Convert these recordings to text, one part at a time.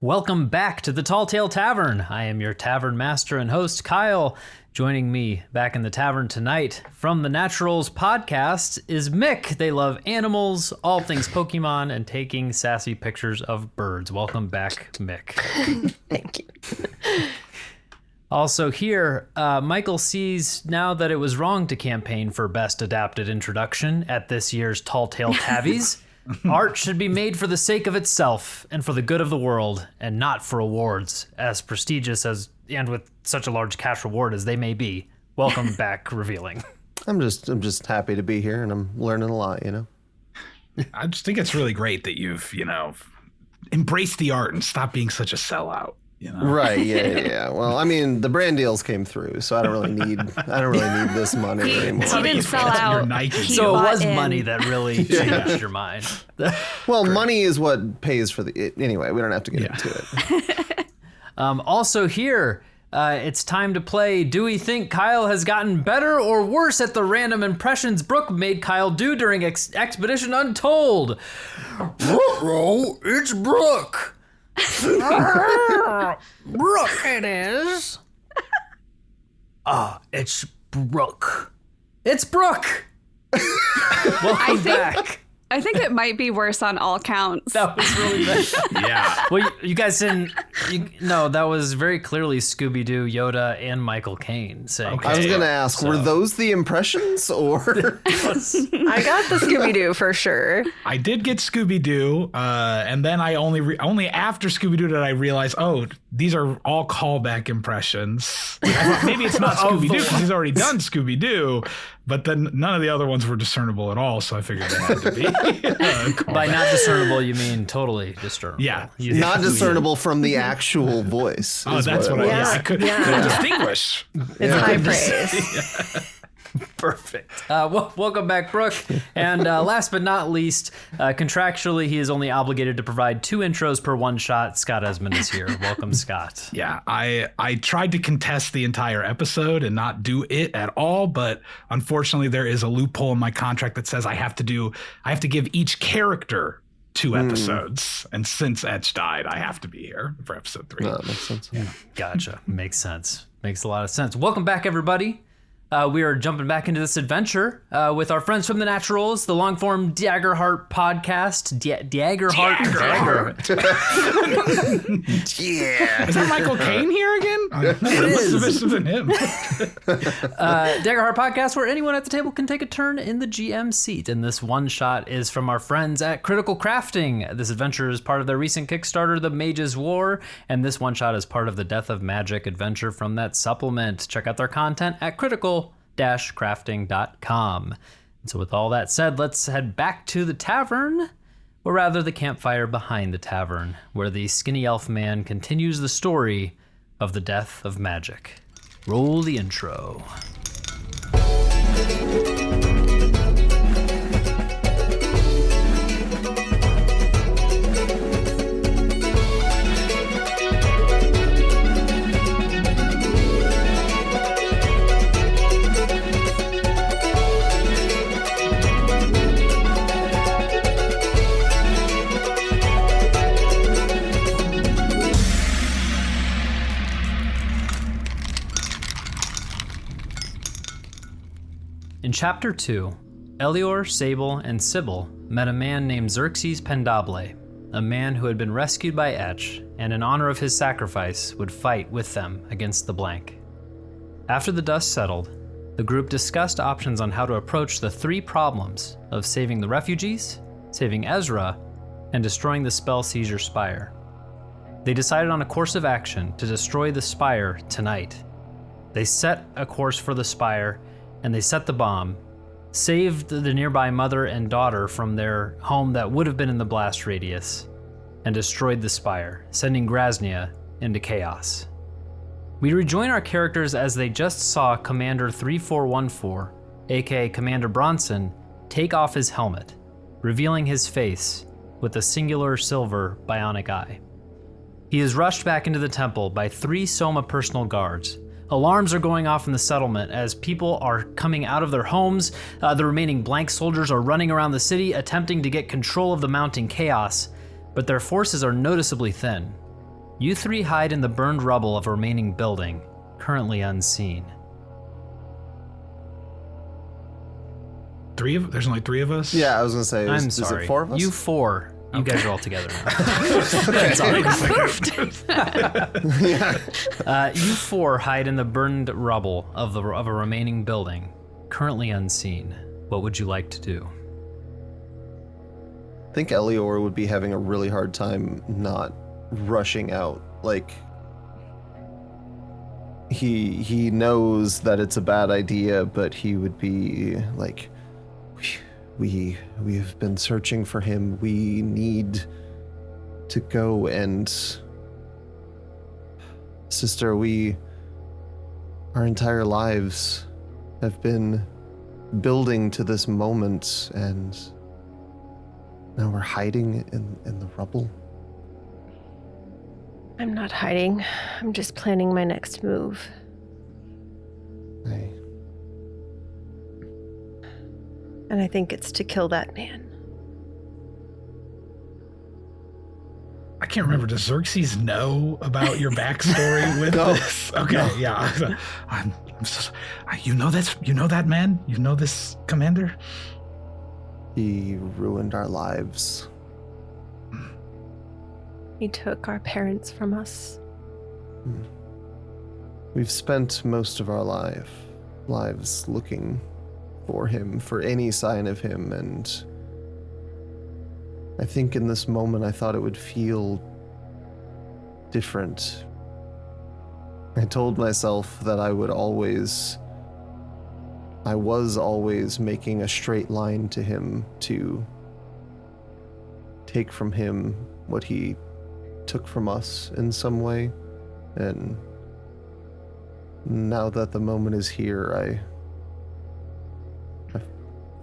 Welcome back to the Talltale Tavern. I am your tavern master and host, Kyle. Joining me back in the tavern tonight from the Naturals podcast is Mick. They love animals, all things Pokemon, and taking sassy pictures of birds. Welcome back, Mick. Thank you. Also here, Michael sees now that it was wrong to campaign for Best Adapted Introduction at this year's Talltale Tavies. Art should be made for the sake of itself and for the good of the world, and not for awards, as prestigious as and with such a large cash reward as they may be. Welcome back, Revealing. I'm just happy to be here, and I'm learning a lot, I just think it's really great that you've, embraced the art and stopped being such a sellout. Right, yeah. Well, I mean, the brand deals came through, so I don't really need this money anymore. He didn't sell out. So it was money that really changed your mind. Well, money is what pays for anyway, we don't have to get into it. Also here, it's time to play Do We Think Kyle Has Gotten Better or Worse at the Random Impressions Brooke made Kyle do during Expedition Untold? Ruh-roh, it's Brooke. Brooke it is. It's Brooke. It's Brooke. Welcome back. I think it might be worse on all counts. That was really bad. Yeah. Well, you guys didn't. No, that was very clearly Scooby-Doo, Yoda, and Michael Caine saying. Okay. I was gonna ask, were those the impressions, or? I got the Scooby-Doo for sure. I did get Scooby-Doo, and then I only after Scooby-Doo did I realize, these are all callback impressions. I thought maybe it's not Scooby-Doo because he's already done Scooby-Doo, but then none of the other ones were discernible at all, so I figured they had to be. By not discernible, you mean totally discernible. Yeah. Not discernible from the actual voice. Oh, that's what I couldn't distinguish. It's high praise. Perfect. Welcome back, Brooke. And last but not least, contractually, he is only obligated to provide 2 intros per one shot. Scott Esmond is here. Welcome, Scott. Yeah, I tried to contest the entire episode and not do it at all, but unfortunately, there is a loophole in my contract that says I have to give each character 2 episodes, and since Etch died, I have to be here for episode 3. That makes sense. Yeah. Gotcha. Makes sense. Makes a lot of sense. Welcome back, everybody. We are jumping back into this adventure with our friends from the Naturals, the long-form Daggerheart podcast. Daggerheart. Yeah. Is that Michael Caine here again? It is. Must have been him. Daggerheart podcast, where anyone at the table can take a turn in the GM seat. And this one shot is from our friends at Critical Crafting. This adventure is part of their recent Kickstarter, The Mage's War. And this one shot is part of the Death of Magic adventure from that supplement. Check out their content at critical-crafting.com. And so with all that said, let's head back to the tavern, or rather the campfire behind the tavern, where the skinny elf man continues the story of the death of magic. Roll the intro. In Chapter 2, Elior, Sable, and Sybil met a man named Xerxes Pendable, a man who had been rescued by Etch, and in honor of his sacrifice would fight with them against the Blank. After the dust settled, the group discussed options on how to approach the 3 problems of saving the refugees, saving Ezra, and destroying the Spell Seizure Spire. They decided on a course of action to destroy the Spire tonight. They set a course for the Spire, and they set the bomb, saved the nearby mother and daughter from their home that would have been in the blast radius, and destroyed the Spire, sending Grasnia into chaos. We rejoin our characters as they just saw Commander 3414, aka Commander Bronson, take off his helmet, revealing his face with a singular silver bionic eye. He is rushed back into the temple by 3 Soma personal guards. Alarms are going off in the settlement as people are coming out of their homes. The remaining Blank soldiers are running around the city attempting to get control of the mounting chaos, but their forces are noticeably thin. You three hide in the burned rubble of a remaining building, currently unseen. There's only 3 of us? Yeah, I was gonna say, I'm is sorry. it 4 of us? You 4. You guys are all together now. You 4 hide in the burned rubble of a remaining building, currently unseen. What would you like to do? I think Elior would be having a really hard time not rushing out. Like, he knows that it's a bad idea, but he would be like, we have been searching for him. We need to go and... Sister, our entire lives have been building to this moment, and now we're hiding in the rubble. I'm not hiding. I'm just planning my next move. And I think it's to kill that man. I can't remember. Does Xerxes know about your backstory with this? Okay, no. Yeah. I'm so, you know that man? You know this commander? He ruined our lives. He took our parents from us. We've spent most of our lives looking for him, for any sign of him, and I think in this moment I thought it would feel different. I told myself that I was always making a straight line to him, to take from him what he took from us in some way, and now that the moment is here, I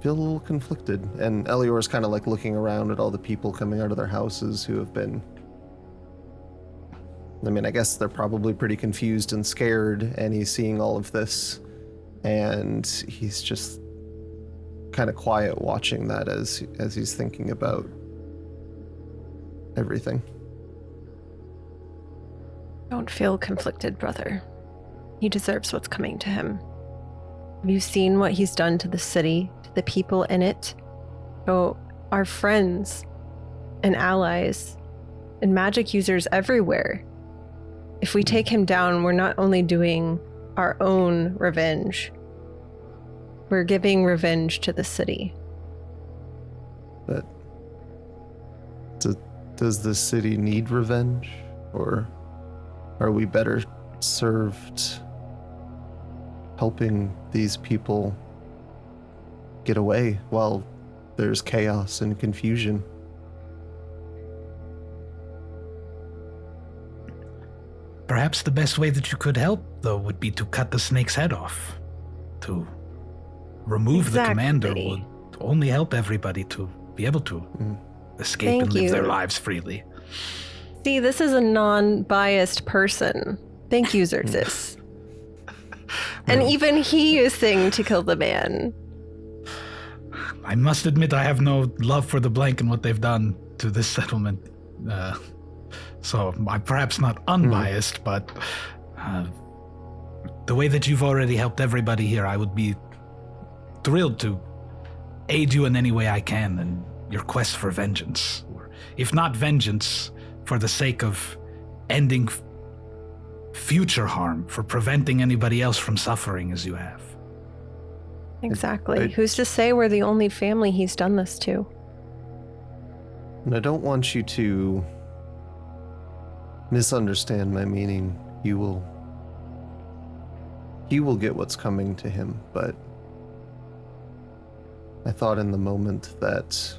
feel a little conflicted. And Elior's kind of like looking around at all the people coming out of their houses who have been... I mean, I guess they're probably pretty confused and scared, and he's seeing all of this, and he's just kind of quiet watching that as he's thinking about everything. Don't feel conflicted, brother. He deserves what's coming to him. Have you seen what he's done to the city, to the people in it? Oh, our friends and allies and magic users everywhere. If we take him down, we're not only doing our own revenge, we're giving revenge to the city. But does the city need revenge? Or are we better served helping these people get away while there's chaos and confusion? Perhaps the best way that you could help, though, would be to cut the snake's head off. To remove the commander would only help everybody to be able to escape and live their lives freely. See, this is a non-biased person. Thank you, Xerxes. And even he is saying to kill the man. I must admit I have no love for the blank and what they've done to this settlement. So I'm perhaps not unbiased, but the way that you've already helped everybody here, I would be thrilled to aid you in any way I can in your quest for vengeance. Or if not vengeance, for the sake of ending future harm, for preventing anybody else from suffering as you have. Exactly. Who's to say we're the only family he's done this to? And I don't want you to misunderstand my meaning. He will get what's coming to him, but I thought in the moment that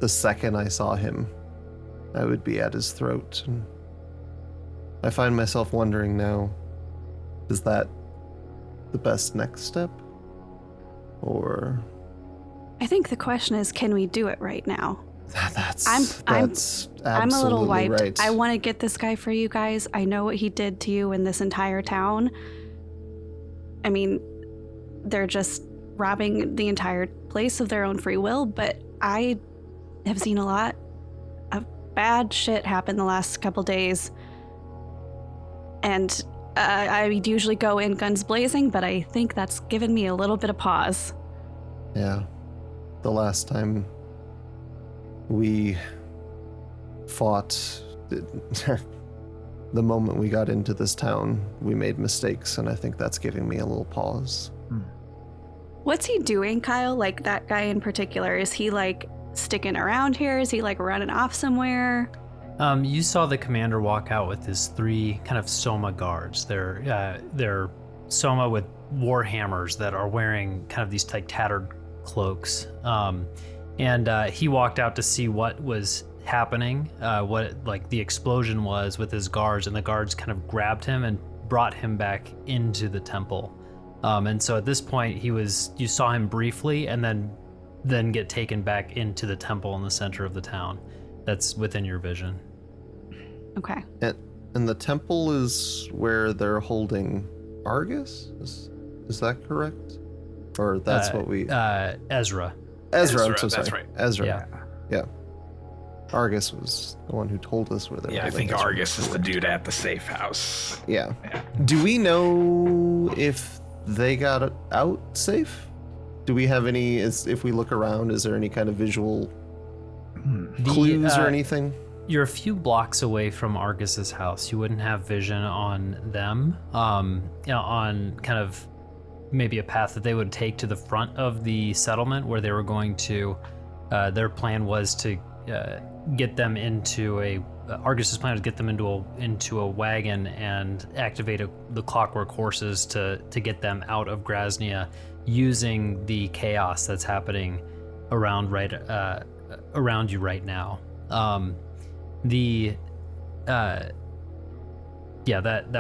the second I saw him, I would be at his throat. And I find myself wondering now, is that the best next step? Or... I think the question is, can we do it right now? That's I'm a little wiped. Right. I want to get this guy for you guys. I know what he did to you in this entire town. I mean, they're just robbing the entire place of their own free will, but I have seen a lot of bad shit happened the last couple days. And I usually go in guns blazing, but I think that's given me a little bit of pause. Yeah. The last time we fought, the moment we got into this town, we made mistakes, and I think that's giving me a little pause. What's he doing, Kyle? Like, that guy in particular, is he like sticking around here? Is he like running off somewhere? You saw the commander walk out with his 3 kind of Soma guards. They're Soma with war hammers that are wearing kind of these like tattered cloaks. And he walked out to see what was happening, what like the explosion was with his guards, and the guards kind of grabbed him and brought him back into the temple. And so at this point, you saw him briefly, and then get taken back into the temple in the center of the town. That's within your vision. Okay. And the temple is where they're holding Argus? Is that correct? Or that's what we... Ezra. Ezra, I'm so sorry. That's right. Ezra. Yeah. Argus was the one who told us where they were. Yeah, I think Argus is the dude at the safe house. Yeah. Do we know if they got out safe? Do we have any, if we look around, is there any kind of visual clues or anything? You're a few blocks away from Argus's house. You wouldn't have vision on them, on kind of maybe a path that they would take to the front of the settlement where they were going to, their plan was to get them into Argus's plan was to get them into a wagon and activate the clockwork horses to get them out of Grasnia using the chaos that's happening around you right now. That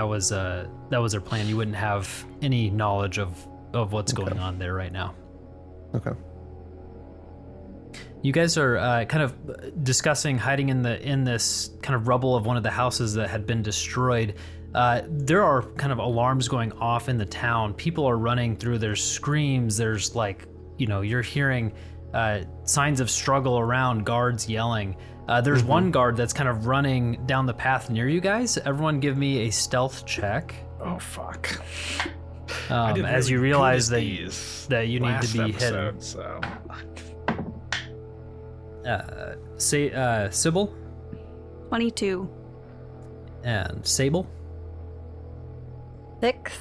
was their plan. You wouldn't have any knowledge of what's going on there right now. Okay. You guys are kind of discussing hiding in this kind of rubble of one of the houses that had been destroyed. There are kind of alarms going off in the town. People are running through. There's screams. There's you're hearing signs of struggle around, guards yelling. There's one guard that's kind of running down the path near you guys. Everyone give me a stealth check. Oh, fuck. As you realize that you need to be hidden. So. Sybil? 22. And Sable? 6.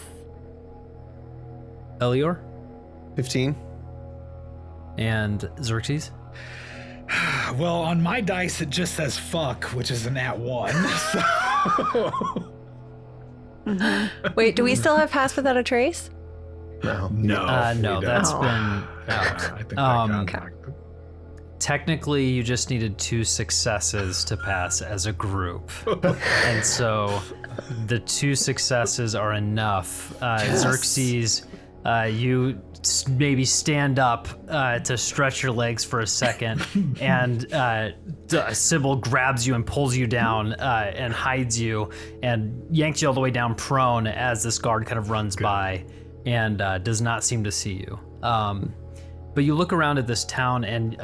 Elior? 15. And Xerxes? Well, on my dice, it just says fuck, which is an @1. So. Wait, do we still have Pass Without a Trace? No. No, that's been out. I think that got Okay. knocked. Technically, you just needed 2 successes to pass as a group. And so the 2 successes are enough. Xerxes, you maybe stand up to stretch your legs for a second, and Sybil grabs you and pulls you down and hides you and yanks you all the way down prone as this guard kind of runs by and does not seem to see you. But you look around at this town, and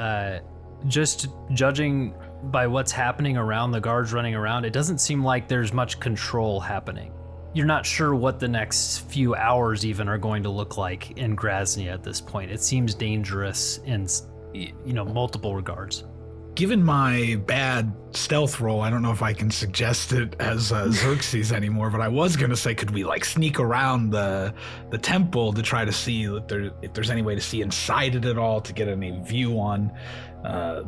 just judging by what's happening around, the guards running around, it doesn't seem like there's much control happening. You're not sure what the next few hours even are going to look like in Grasnia at this point. It seems dangerous in, multiple regards. Given my bad stealth roll, I don't know if I can suggest it as Xerxes anymore, but I was going to say, could we sneak around the temple to try to see if there's any way to see inside it at all, to get any view on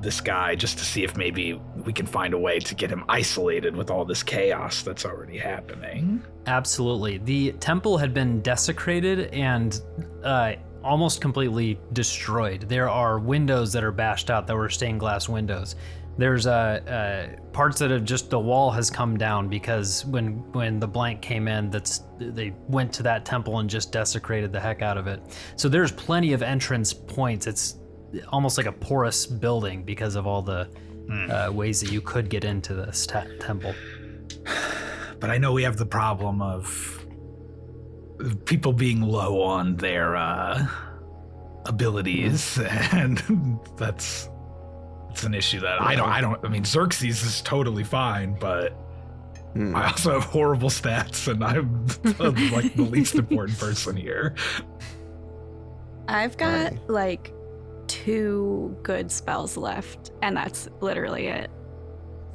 this guy, just to see if maybe we can find a way to get him isolated with all this chaos that's already happening. Absolutely. The temple had been desecrated and almost completely destroyed. There are windows that are bashed out that were stained glass windows. There's parts that have the wall has come down because when the blank came in, they went to that temple and just desecrated the heck out of it. So there's plenty of entrance points. It's almost like a porous building because of all the ways that you could get into this temple. But I know we have the problem of people being low on their abilities, and that's it's an issue that I mean, Xerxes is totally fine, but I also have horrible stats, and I'm like the least important person here. I've got like 2 good spells left, and that's literally it.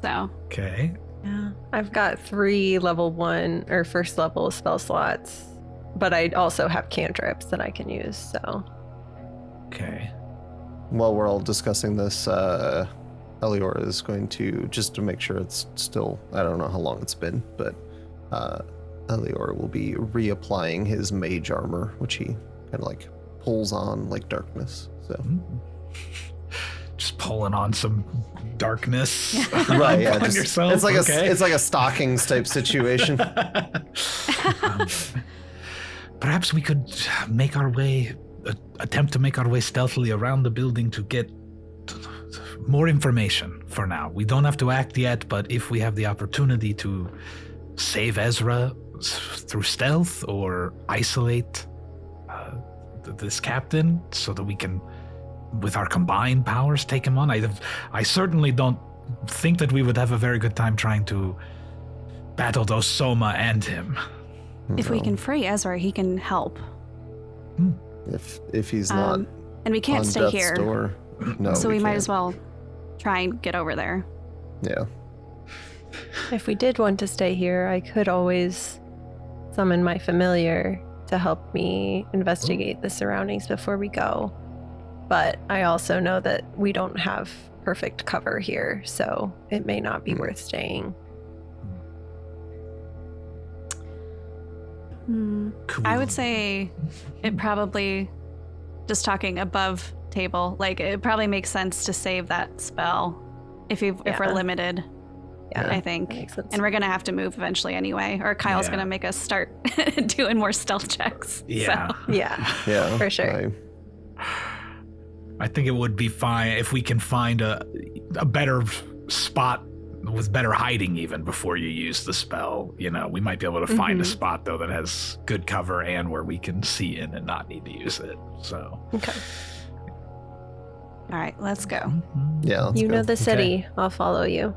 So. Okay. Yeah. I've got 3 level 1 or first level spell slots, but I also have cantrips that I can use, so. Okay. While we're all discussing this, Elior is going to, just to make sure it's still, I don't know how long it's been, but Elior will be reapplying his mage armor, which he kind of like pulls on like darkness. So just pulling on some darkness. Right, yeah. on yourself. It's like okay. it's like a stockings type situation. Perhaps we could attempt to make our way stealthily around the building to get more information for now. We don't have to act yet, but if we have the opportunity to save Ezra through stealth or isolate this captain so that we can, with our combined powers, take him on, I certainly don't think that we would have a very good time trying to battle those Soma and him. If we can free Ezra, he can help. If he's not and we can't on stay death's here. door, no, So we might can't. as well try and get over there. Yeah. If we did want to stay here, I could always summon my familiar to help me investigate the surroundings before we go. But I also know that we don't have perfect cover here, so it may not be worth staying. I would say it probably, just talking above table, like it probably makes sense to save that spell if we're limited. Yeah, I think. that makes sense. And we're going to have to move eventually anyway, or Kyle's Yeah. going to make us start doing more stealth checks. Yeah. So. Yeah, for sure. I think it would be fine if we can find a better spot with better hiding even before you use the spell. You know, we might be able to find a spot though that has good cover and where we can see in and not need to use it. So Okay. All right, let's go. Yeah. Let's You go. know the city. I'll follow you.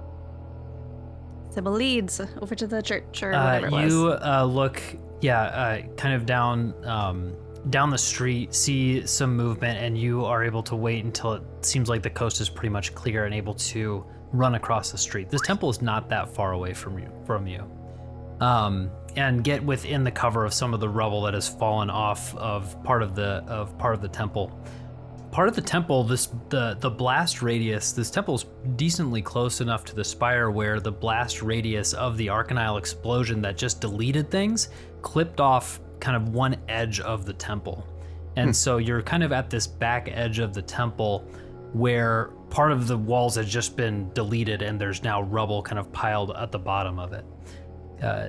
Sybil leads over to the church or whatever it was. You look, kind of down the street, see some movement, and you are able to wait until it seems like the coast is pretty much clear and able to run across the street. This temple is not that far away from you, and get within the cover of some of the rubble that has fallen off of part of the temple. Part of the temple, the blast radius, this temple is decently close enough to the spire where the blast radius of the Arcanile explosion that just deleted things clipped off kind of one edge of the temple. And so you're kind of at this back edge of the temple where part of the walls had just been deleted and there's now rubble kind of piled at the bottom of it,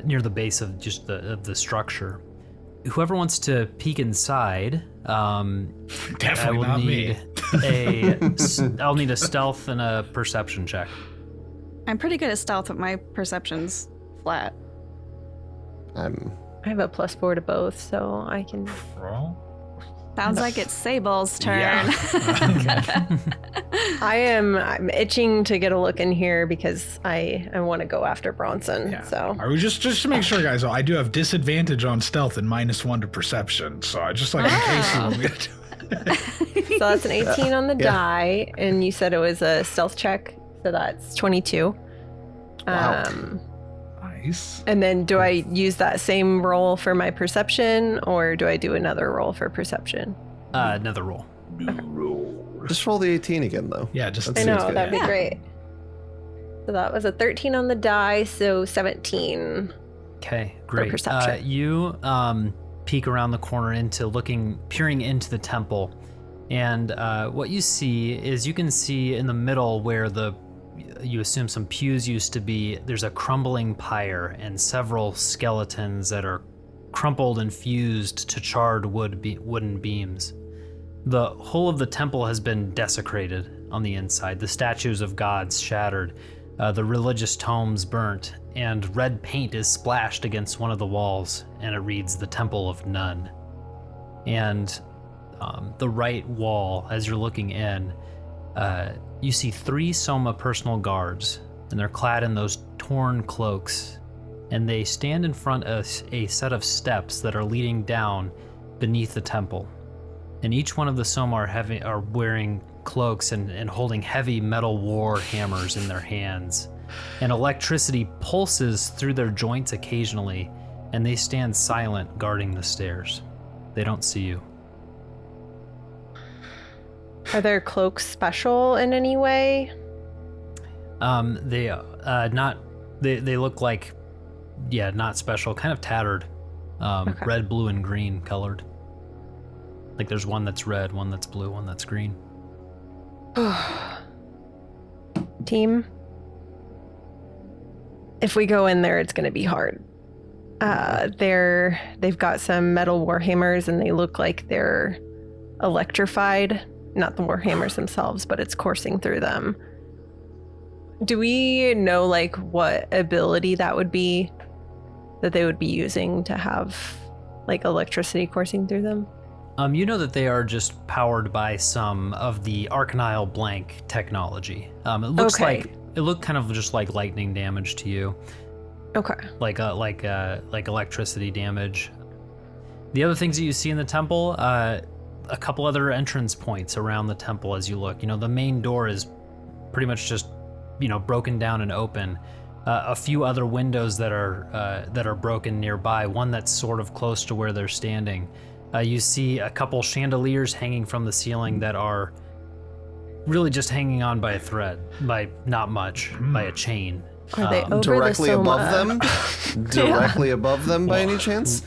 near the base of just the structure. Whoever wants to peek inside, definitely not me. I'll need a stealth and a perception check. I'm pretty good at stealth, but my perception's flat. I have a +4 to both, so I can. Sounds like it's Sable's turn. Yeah. I'm itching to get a look in here because I want to go after Bronson. Yeah. So Are we just to make sure, guys? I do have disadvantage on stealth and -1 to perception. So I just like in case you want me to do. So that's an 18 on the die, and you said it was a stealth check, so that's 22. Wow. Nice. And then do I use that same roll for my perception, or do I do another roll for perception? Another roll. Just roll the 18 again, though. Yeah, just I Seems know, good. that'd be Yeah. great. So that was a 13 on the die, so 17. Okay, great. perception. You peek around the corner peering into the temple, and what you see is you can see in the middle where you assume some pews used to be, there's a crumbling pyre and several skeletons that are crumpled and fused to charred wooden beams. The whole of the temple has been desecrated on the inside, the statues of gods shattered, the religious tomes burnt, and red paint is splashed against one of the walls, and it reads the Temple of None. And the right wall, as you're looking in, you see 3 Soma personal guards, and they're clad in those torn cloaks, and they stand in front of a set of steps that are leading down beneath the temple. And each one of the Soma are wearing cloaks and holding heavy metal war hammers in their hands. And electricity pulses through their joints occasionally, and they stand silent guarding the stairs. They don't see you. Are their cloaks special in any way? They look like, not special, kind of tattered, Okay. red, blue, and green colored. Like there's one that's red, one that's blue, one that's green. Team, if we go in there, it's going to be hard. They've got some metal warhammers, and they look like they're electrified. Not the warhammers themselves, but it's coursing through them. Do we know like what ability that would be that they would be using to have like electricity coursing through them? You know that they are just powered by some of the Arcanile blank technology. It looks Okay. it looked kind of just like lightning damage to you, Okay. like electricity damage. The other things that you see in the temple, a couple other entrance points around the temple as you look. You know, the main door is pretty much just, broken down and open. A few other windows that are broken nearby. One that's sort of close to where they're standing. You see a couple chandeliers hanging from the ceiling that are really just hanging on by a thread, by not much, by a chain. Are they over Directly the Soma? above them? Directly above them by any chance?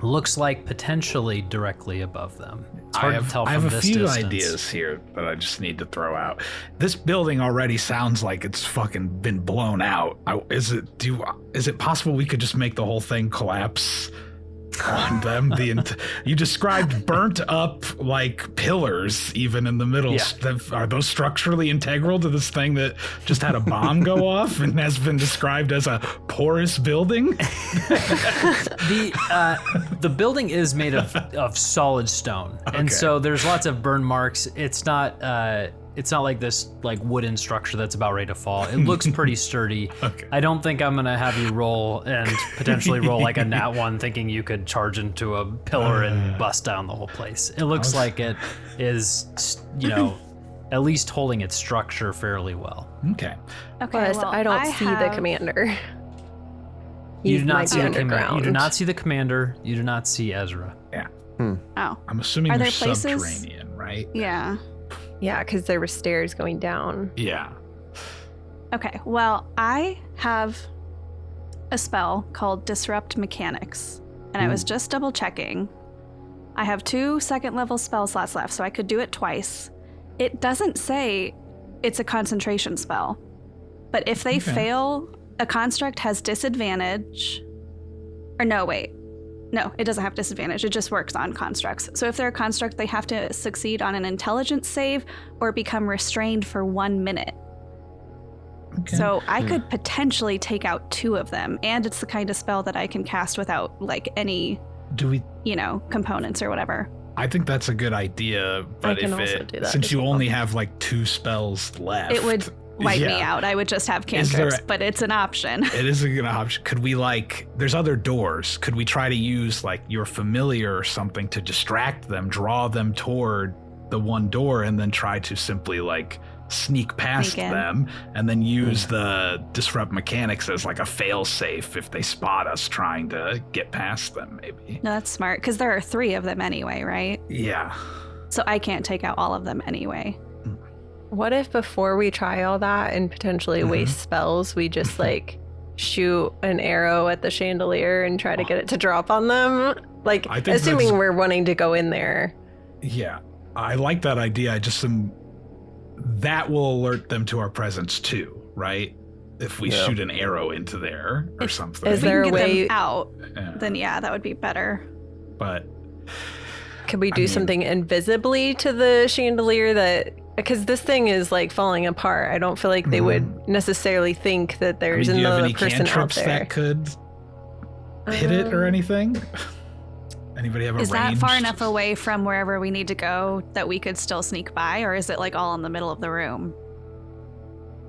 Looks like potentially directly above them. It's hard to tell I from have a this few distance. ideas here that I just need to throw out. This building already sounds like it's fucking been blown out. Is it possible we could just make the whole thing collapse on them? You described burnt up like pillars even in the middle. Yeah. Are those structurally integral to this thing that just had a bomb go off and has been described as a porous building? The building is made of solid stone, and Okay. so there's lots of burn marks. It's not like this like wooden structure that's about ready to fall. It looks pretty sturdy. Okay. I don't think I'm gonna have you roll and potentially roll like a nat 1 thinking you could charge into a pillar and bust down the whole place. It looks like it is, at least holding its structure fairly well. Okay. Okay, Plus, well, I don't see the have- commander. You He do not might see be the commander. You do underground. not see the commander. You do not see Ezra. Yeah. Oh, I'm assuming Are they're there places- subterranean, right? yeah. Yeah, because there were stairs going down. Yeah. Okay, well, I have a spell called Disrupt Mechanics, and I was just double checking. I have 2 second level spell slots left, so I could do it twice. It doesn't say it's a concentration spell, but if they fail, a construct has disadvantage. Or no, wait. No, it doesn't have disadvantage. It just works on constructs. So if they're a construct, they have to succeed on an intelligence save or become restrained for 1 minute. Okay. So I could potentially take out 2 of them, and it's the kind of spell that I can cast without like any, Do we components or whatever. I think that's a good idea, but can also do that since as you well. only have like 2 spells left, It would wipe me yeah. out. I would just have Is there cantrips, a- but it's an option. It is a good option. Could we there's other doors. Could we try to use like your familiar or something to distract them, draw them toward the one door, and then try to simply sneak past Sneak in. them, and then use the disrupt mechanics as like a fail safe if they spot us trying to get past them, maybe. No, that's smart, because there are 3 of them anyway, right? Yeah. So I can't take out all of them anyway. What if before we try all that and potentially waste spells, we just shoot an arrow at the chandelier and try to get it to drop on them? I think Assuming that's- we're wanting to go in there. Yeah. I like that idea. I just that will alert them to our presence too, right? If we shoot an arrow into there or something. Is If we there can a get way- them out, Yeah. then yeah, that would be better. But Could we do something invisibly to the chandelier because this thing is falling apart. I don't feel like they would necessarily think that there's do you have another any person out cantrips there. that could hit it or anything? Anybody have a Is that range? far enough away from wherever we need to go that we could still sneak by, or is it like all in the middle of the room?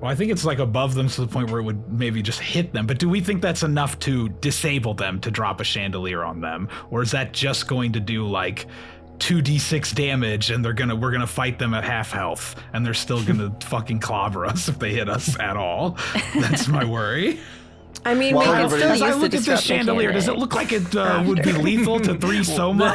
Well, I think it's like above them to the point where it would maybe just hit them. But do we think that's enough to disable them to drop a chandelier on them? Or is that just going to do like 2d6 damage and we're gonna fight them at half health and they're still gonna fucking clobber us if they hit us at all? That's my worry. I mean, Well, we can still As I use the look at this disrupt chandelier, does it look like it would be lethal to 3 Soma?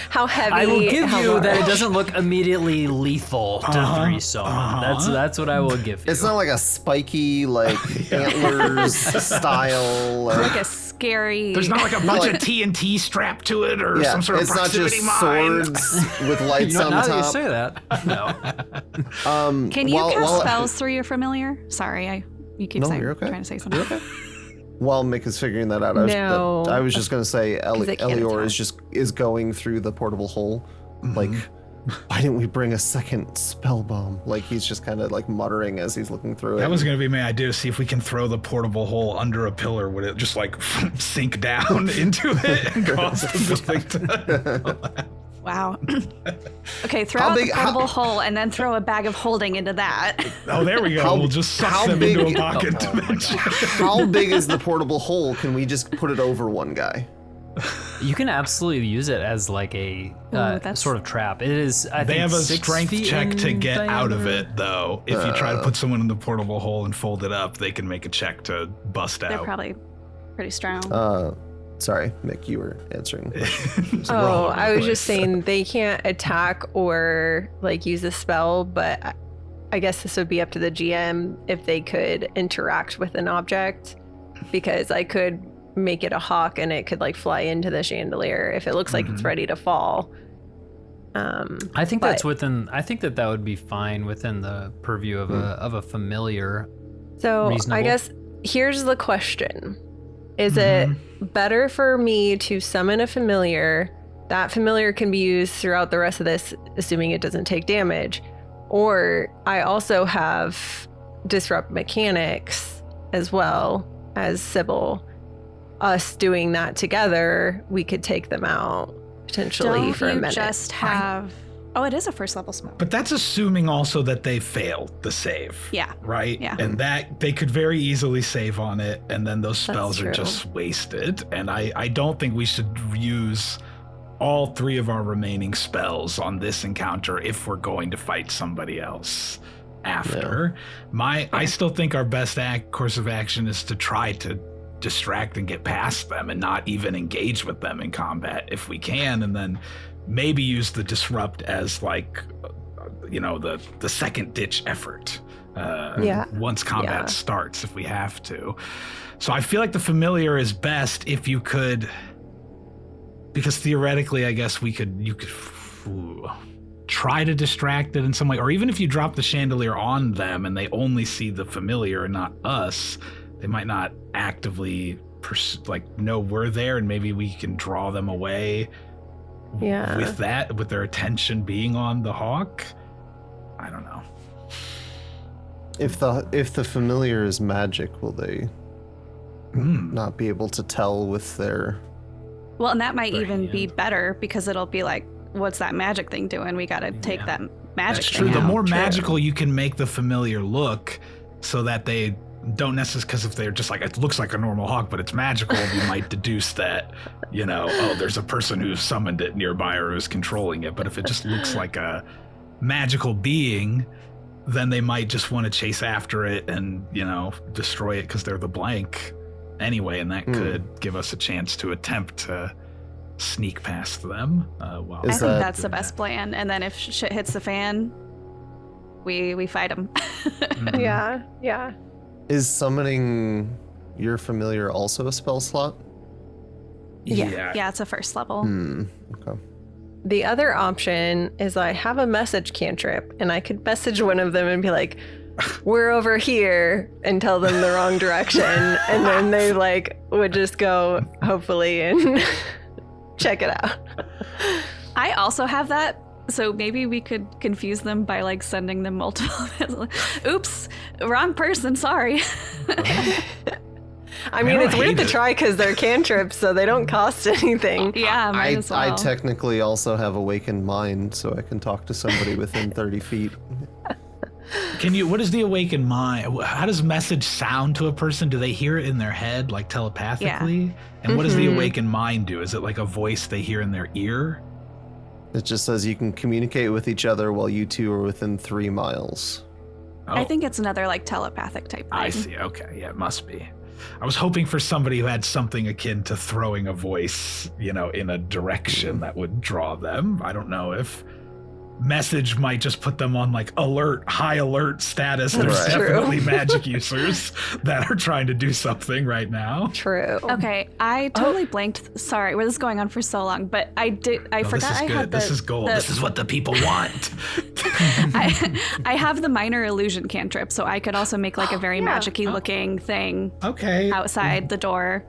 How heavy? I will give how you that it large? doesn't look immediately lethal to 3 Soma. That's what I will give you. It's not like a spiky, like antlers style. Like a scary. There's not like a bunch of TNT strapped to it or Yeah, some sort of it's not proximity just mine. swords with lights You know, on now top. that you say that, no. Can you while- cast while- spells through your familiar? Sorry, you keep No, saying you're okay. trying to say something. While Mick is figuring that out, No. I was just gonna say it can't Elior attack. is going through the portable hole. Like, why didn't we bring a second spell bomb? Like he's just kind of like muttering as he's looking through it. That was going to be my idea, to see if we can throw the portable hole under a pillar. Would it just like sink down into it and cause the building to... Wow. Okay, throw How out big- the portable hole and then throw a bag of holding into that. Oh, there we go. We'll just suck them into a pocket dimension. How big is the portable hole? Can we just put it over one guy? You can absolutely use it as like a that's- sort of trap. It is. I They think have a 6 strength feet check to in get out of diameter. it, though. If you try to put someone in the portable hole and fold it up, they can make a check to bust They're out. probably pretty strong. Sorry, Mick, you were answering. Oh, I was just saying they can't attack or like use a spell, but I guess this would be up to the GM if they could interact with an object, because I could make it a hawk and it could like fly into the chandelier if it looks like it's ready to fall. I think that's within. I think that would be fine within the purview of a familiar. So Reasonable. I guess here's the question. Is it better for me to summon a familiar? That familiar can be used throughout the rest of this, assuming it doesn't take damage. Or I also have disrupt mechanics as well as Sybil. Us doing that together, we could take them out potentially Don't for a you minute. just have... Oh, it is a first level spell. But that's assuming also that they failed the save. Yeah. Right? Yeah. And that they could very easily save on it, and then those spells are true. just wasted. And I don't think we should use all 3 of our remaining spells on this encounter if we're going to fight somebody else after. I still think our best course of action is to try to distract and get past them and not even engage with them in combat if we can, and then maybe use the disrupt as like the second ditch effort once combat starts if we have to. So I feel like the familiar is best if you could, because theoretically I guess you could try to distract it in some way, or even if you drop the chandelier on them and they only see the familiar and not us, they might not actively know we're there, and maybe we can draw them away with their attention being on the hawk. I don't know. If the familiar is magic, will they not be able to tell with their... Well, and that might even be better because it'll be like, what's that magic thing doing? We got to take that magic That's thing true. The out. more magical you can make the familiar look, so that they don't necessarily, because if they're just like, it looks like a normal hawk, but it's magical, we might deduce that, there's a person who summoned it nearby or who's controlling it. But if it just looks like a magical being, then they might just want to chase after it and, destroy it because they're the blank anyway. And that could give us a chance to attempt to sneak past them. I think that's the best plan. And then if shit hits the fan, we fight them. Yeah. Is summoning your familiar also a spell slot? Yeah, it's a first level. Okay. The other option is I have a message cantrip, and I could message one of them and be like, we're over here, and tell them the wrong direction. And then they would just go, hopefully, and check it out. I also have that. So maybe we could confuse them by sending them multiple. Oops, wrong person. Sorry. I mean, it's weird hate to it. try because they're cantrips, so they don't cost anything. Yeah, might as well. I technically also have awakened mind, so I can talk to somebody within 30 feet. What is the awakened mind? How does message sound to a person? Do they hear it in their head, like telepathically? And what does the awakened mind do? Is it like a voice they hear in their ear? It just says you can communicate with each other while you two are within 3 miles. I think it's another like telepathic type thing. I see. Okay. Yeah, it must be. I was hoping for somebody who had something akin to throwing a voice, in a direction that would draw them. I don't know if message might just put them on like high alert status. There's Right. definitely magic users that are trying to do something right now. True. Okay, I totally blanked. Sorry, this is going on for so long, but I forgot this is I good. had This is gold. This is what the people want. I have the minor illusion cantrip, so I could also make like a very magic-y looking thing Okay. outside the door.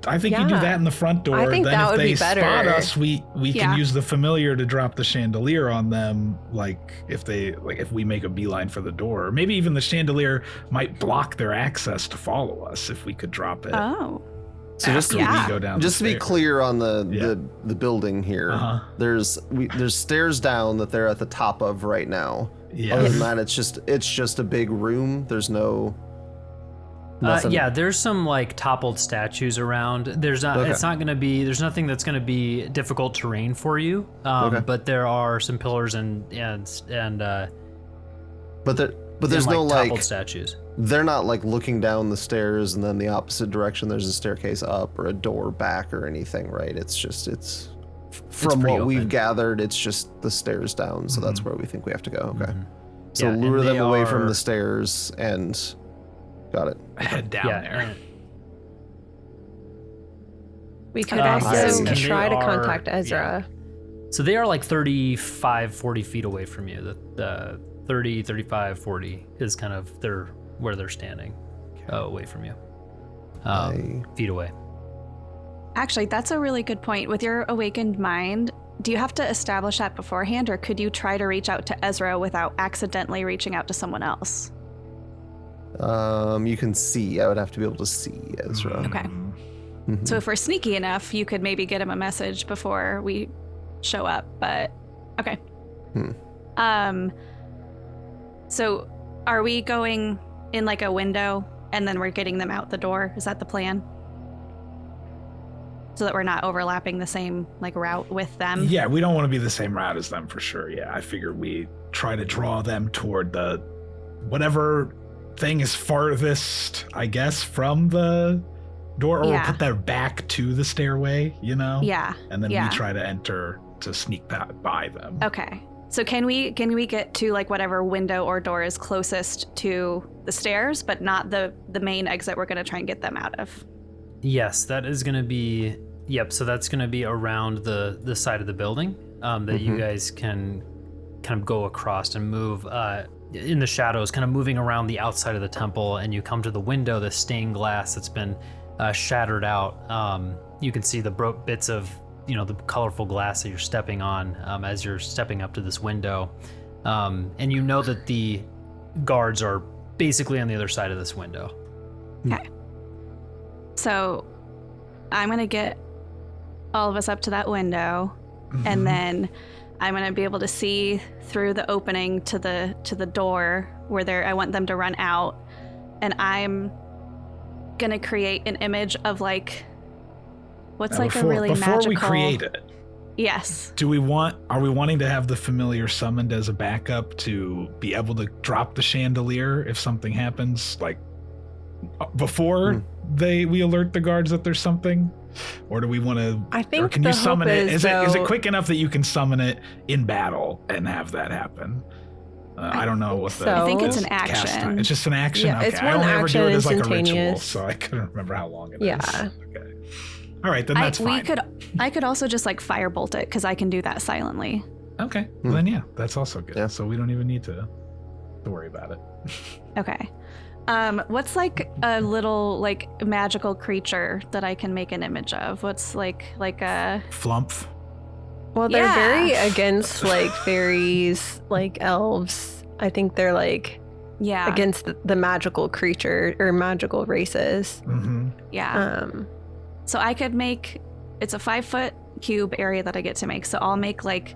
I think you do Yeah. that in the front door. I think then that if would they be better. spot us, we Yeah. can use the familiar to drop the chandelier on them. Like if we make a beeline for the door, maybe even the chandelier might block their access to follow us if we could drop it. Oh. So just after to, we go down. just to the be stairs. clear on the building here, Uh-huh. there's stairs down that they're at the top of right now. Yeah. Other than that, it's just a big room. There's no. Nothing. Yeah, there's some like toppled statues around. There's not. Okay. It's not going to be. There's nothing that's going to be difficult terrain for you. Okay. But there are some pillars and But there's no toppled like. statues. They're not like looking down the stairs and then the opposite direction. There's a staircase up or a door back or anything, right? It's from pretty what we've open. gathered. It's just the stairs down. So that's where we think we have to go. Okay. So Yeah, and lure them they away from are- the stairs and got it. Head down Yeah, there. and- We could yes, also and they try to are- contact Ezra. So they are like 35, 40 feet away from you. The 30, 35, 40 is kind of where they're standing away from you. Feet away. Actually, that's a really good point. With your awakened mind, do you have to establish that beforehand, or could you try to reach out to Ezra without accidentally reaching out to someone else? You can see. I would have to be able to see Ezra. Okay. So if we're sneaky enough, you could maybe get him a message before we show up, but okay. So are we going in like a window and then we're getting them out the door? Is that the plan? So that we're not overlapping the same like route with them? Yeah, we don't want to be the same route as them for sure. Yeah, I figure we try to draw them toward the whatever thing is farthest, I guess, from the door, or we'll put their back to the stairway, Yeah. and then yeah. we try to enter to sneak by them. Okay. So can we get to like whatever window or door is closest to the stairs, but not the main exit we're going to try and get them out of? Yes, that is going to be. Yep. So that's going to be around the side of the building that you guys can kind of go across and move in the shadows, kind of moving around the outside of the temple, and you come to the window, the stained glass that's been shattered out. You can see the bits of the colorful glass that you're stepping on as you're stepping up to this window, and you know that the guards are basically on the other side of this window. Okay. So I'm going to get all of us up to that window, and then I'm going to be able to see through the opening to the door where I want them to run out, and I'm going to create an image of like what's like a really before magical. we create it. Yes. Are we wanting to have the familiar summoned as a backup to be able to drop the chandelier if something happens, like before we alert the guards that there's something? Or do we want to? I think or can the you summon hope it? is, Is it though- quick enough that you can summon it in battle and have that happen? I don't know what the. so. I think it's an cast action. time. It's just an action. Yeah, okay. it's I one only ever do action, it as like a ritual, instantaneous. so I couldn't remember how long it is. Yeah. Okay. All right, then that's fine. I could also just like firebolt it because I can do that silently. Okay. Well, then yeah, that's also good. Yeah. So we don't even need to worry about it. Okay. What's like a little like magical creature that I can make an image of? What's like a Flumph. Well, they're Yeah. very against like fairies, like elves. I think they're like Yeah. against the magical creature or magical races. Mm-hmm. Yeah. So I could make, it's a 5-foot cube area that I get to make. So I'll make like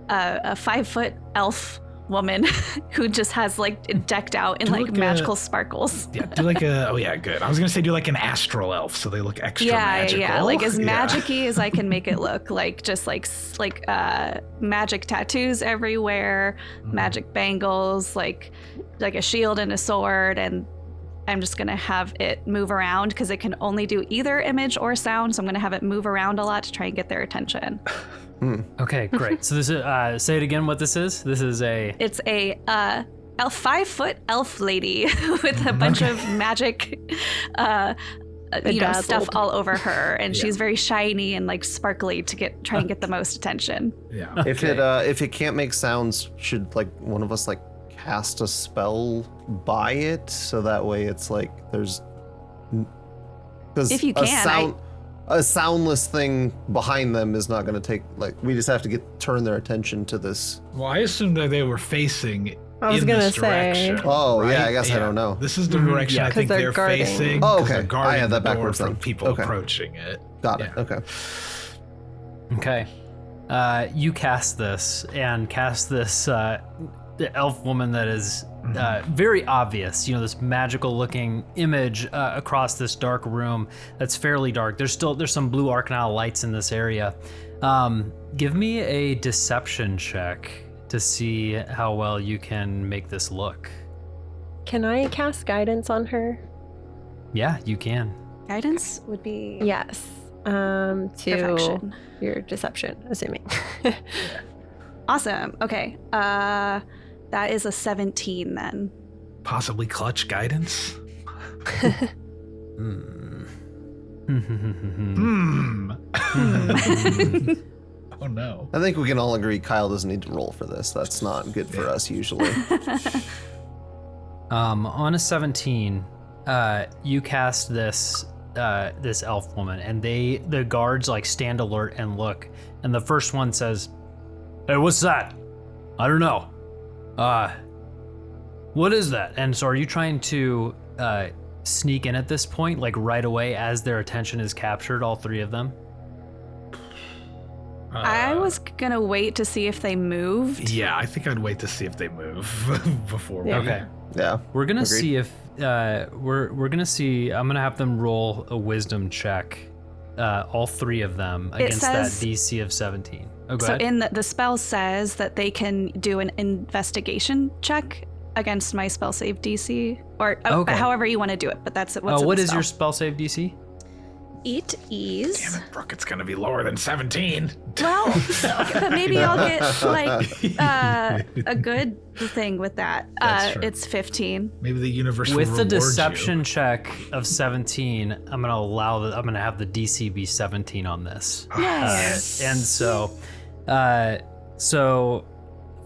a 5-foot elf woman who just has like decked out in like magical sparkles. Yeah, do like a, oh yeah, good. I was going to say do like an astral elf so they look extra magical. Yeah, like as magic-y as I can make it look, like just like magic tattoos everywhere, magic bangles, like a shield and a sword, and I'm just going to have it move around because it can only do either image or sound, so I'm going to have it move around a lot to try and get their attention. Okay, great. So this is, say it again what this is. This is It's a 5-foot elf lady with a bunch of magic stuff all over her, and she's very shiny and like sparkly to try and get the most attention. Yeah. Okay. If it can't make sounds, should like one of us like cast a spell by it so that way it's like there's, because if you can, a soundless thing behind them is not going to take, like, we just have to turn their attention to this. Well, I assumed that they were facing I was in gonna this direction. Oh, right? yeah, I guess I don't know. This is the direction I think they're guarding. facing. Oh, 'cause okay. they're guarding I had that the door backwards from then. people Okay. approaching it. Got it. Yeah. Okay. Okay. You cast this the elf woman that is very obvious. You know, this magical looking image across this dark room that's fairly dark. There's some blue arcanile lights in this area. Give me a deception check to see how well you can make this look. Can I cast guidance on her? Yeah, you can. Guidance would be Yes. To perfection. your deception, assuming. Awesome. Okay. That is a 17 then. Possibly clutch guidance. Oh no. I think we can all agree Kyle doesn't need to roll for this. That's not good for us usually. On a 17, you cast this elf woman, and the guards like stand alert and look, and the first one says, "Hey, what's that? I don't know. What is that?" And so are you trying to sneak in at this point, like right away as their attention is captured, all three of them? I was gonna wait to see if they moved. Yeah, I think I'd wait to see if they move before. Yeah. Okay. Yeah. We're gonna Agreed. see if we're gonna see. I'm gonna have them roll a wisdom check, all three of them against that says- DC of 17. Oh, go So ahead. in the spell says that they can do an investigation check against my spell save DC, or Okay. however you want to do it. But that's what's in What the is spell. your spell save DC? It is. Damn it, Brooke, it's gonna be lower than 17. Well, okay, but maybe I'll get like a good thing with that. That's true. It's 15. Maybe the universe will With the reward deception you. check of 17, I'm gonna have the DC be 17 on this. Yes. And so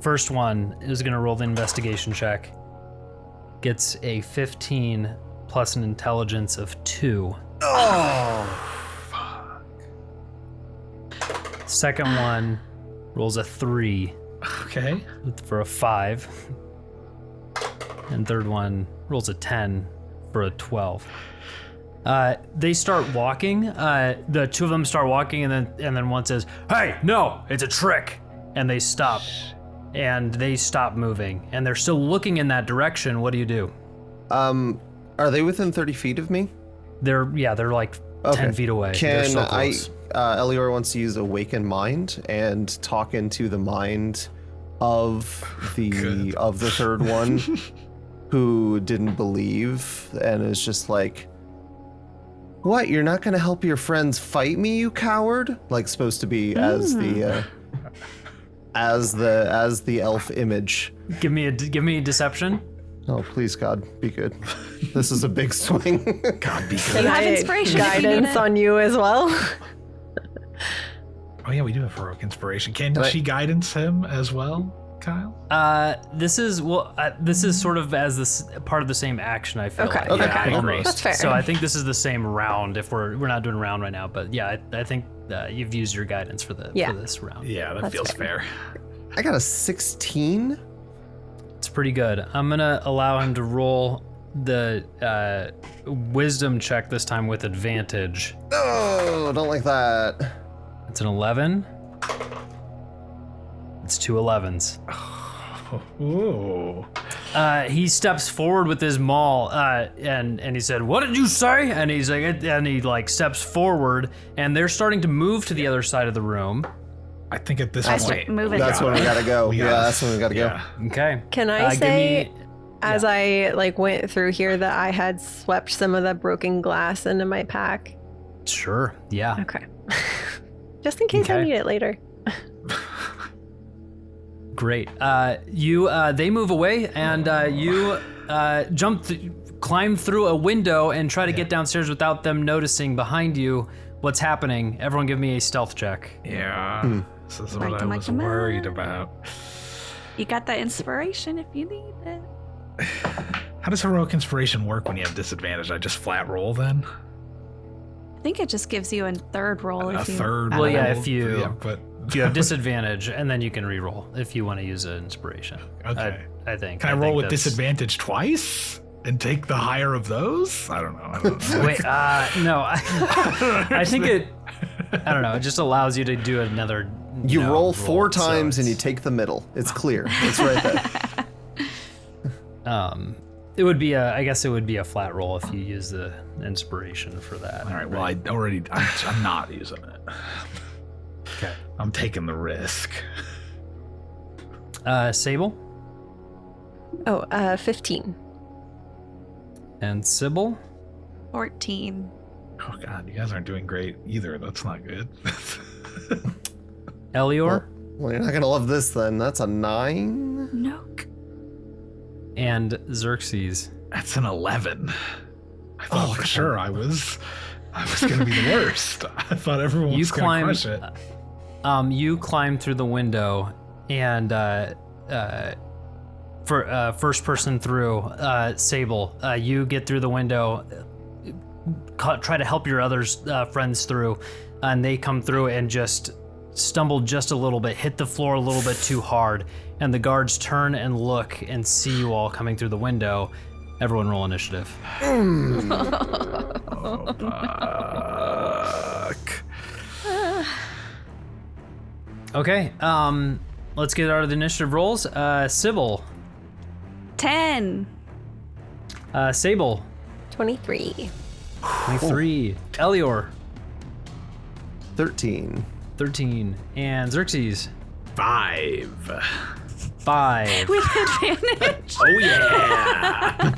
first one is gonna roll the investigation check. Gets a 15 plus an intelligence of 2. Second one rolls a 3 Okay. for a 5. And third one rolls a 10 for a 12. They start walking. The two of them start walking, and then one says, "Hey, no, it's a trick!" And they stop, and they stop moving, and they're still looking in that direction. What do you do? Are they within 30 feet of me? They're like 10 feet away. They're Can so I? close. Elior wants to use Awaken Mind and talk into the mind of the third one, who didn't believe and is just like, "What? You're not going to help your friends fight me, you coward?" Like supposed to be as the elf image. Give me a deception. Oh, please, God, be good. This is a big swing. God, be You good. have inspiration if you need Guidance it. on you as well. Oh yeah, we do have heroic inspiration. Can Right. she guidance him as well, Kyle? This is sort of as this part of the same action. I feel Okay, like. okay, Yeah, cool. almost. That's fair. So I think this is the same round. If we're not doing a round right now, but yeah, I think you've used your guidance for Yeah. this round. Yeah, that That's feels fair. fair. I got a 16. It's pretty good. I'm gonna allow him to roll the wisdom check this time with advantage. Oh, don't like that. It's an 11. It's 2 11s. Ooh. He steps forward with his maul, and he said, "What did you say?" And he's like, and he like steps forward, and they're starting to move to the other side of the room. I think at this I start point, moving. That's when we gotta go. We Yeah, gotta- that's when we gotta yeah. Okay. Can I give say, me- as I like went through here, that I had swept some of the broken glass into my pack? Sure. Yeah. Okay. Just in case I Okay. need it later. Great. They move away, and you climb through a window and try to get downstairs without them noticing behind you what's happening. Everyone, give me a stealth check. Yeah. This is what I Come was on. worried about. You got that inspiration if you need it. How does heroic inspiration work when you have disadvantage? I just flat roll then? I think it just gives you a third roll A if you. third Well, yeah, roll? if you- Yeah, but If you have disadvantage, and then you can re-roll if you want to use an inspiration. Okay. I think. Can I roll think with that's- disadvantage twice and take the higher of those? I don't know. Wait, no. I think it. I don't know. It just allows you to do another. You know, roll 4 so times and you it's- take the middle. It's clear. It's right there. It would be a. I guess it would be a flat roll if you use the inspiration for that. All right. Well, I'm not using it. Okay. I'm taking the risk. Sable Oh, 15. and Sybil. 14. Oh God, you guys aren't doing great either. That's not good. Elior Well, you're not gonna love this then. That's a 9. No. and Xerxes. That's an 11. I thought for sure I was gonna be the worst. I thought everyone was gonna crush it. You climb through the window, and for first person through, Sable, you get through the window, try to help your friends through, and they come through and just stumble just a little bit, hit the floor a little bit too hard, and the guards turn and look and see you all coming through the window. Everyone roll initiative. Oh, fuck. Okay, let's get out of the initiative rolls. Sybil, 10. Sable, 23. 23, Elior, 13. 13, and Xerxes, 5. 5. With advantage. Oh yeah.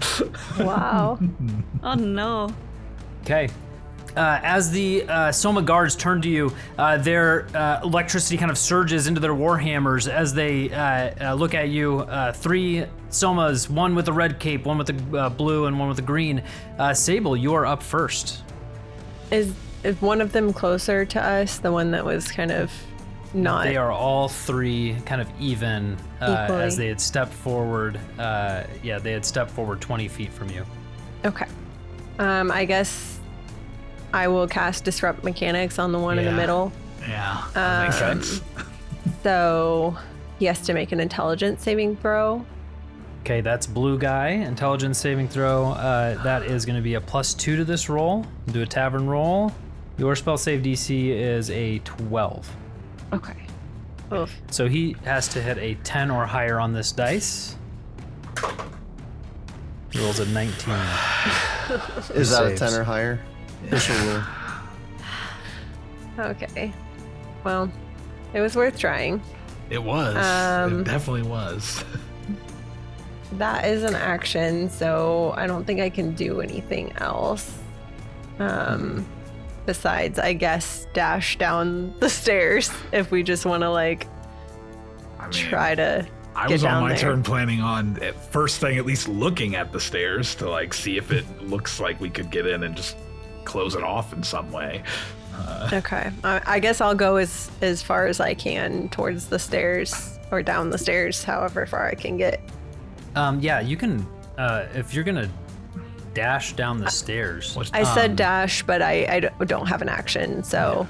Wow. Oh no. Okay. As the Soma guards turn to you, their electricity kind of surges into their warhammers as they look at you. 3 Somas, one with a red cape, one with the blue, and one with the green. Sable, you are up first. Is one of them closer to us? The one that was kind of not. They are all 3 kind of even Equally. as they had stepped forward. They had stepped forward 20 feet from you. Okay. I guess I will cast Disrupt Mechanics on the one in the Yeah. middle. Yeah. That makes sense. So he has to make an intelligence saving throw. Okay, that's blue guy. Intelligence saving throw. That is going to be a +2 to this roll. Do a tavern roll. Your spell save DC is a 12. Okay. Oof. So he has to hit a 10 or higher on this dice. He rolls a 19. Is that a Saves. 10 or higher? Official rule. Okay. Well, it was worth trying. It was. Um, It definitely was. That is an action, so I don't think I can do anything else. Besides, I guess, dash down the stairs if we just want to, like, I mean, try to I get was on down my there. turn planning on first thing at least looking at the stairs to like see if it looks like we could get in and just close it off in some way. Okay. I guess I'll go as far as I can towards the stairs or down the stairs, however far I can get. Yeah, you can, if you're going to dash down the stairs. I said dash, but I don't have an action, so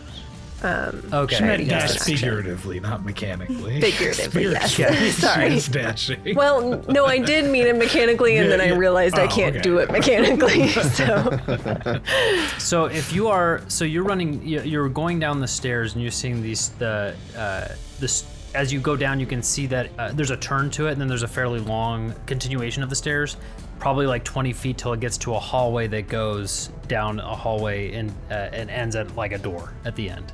Okay. She meant yes. dash figuratively, not mechanically. Figuratively, yes. Spiritually, Sorry. she is dashing. Well, no, I did mean it mechanically, and then I realized I can't do it mechanically. So, So if you are, you're running, you're going down the stairs, and you're seeing as you go down, you can see that there's a turn to it, and then there's a fairly long continuation of the stairs, probably like 20 feet till it gets to a hallway that goes down a hallway and ends at like a door at the end.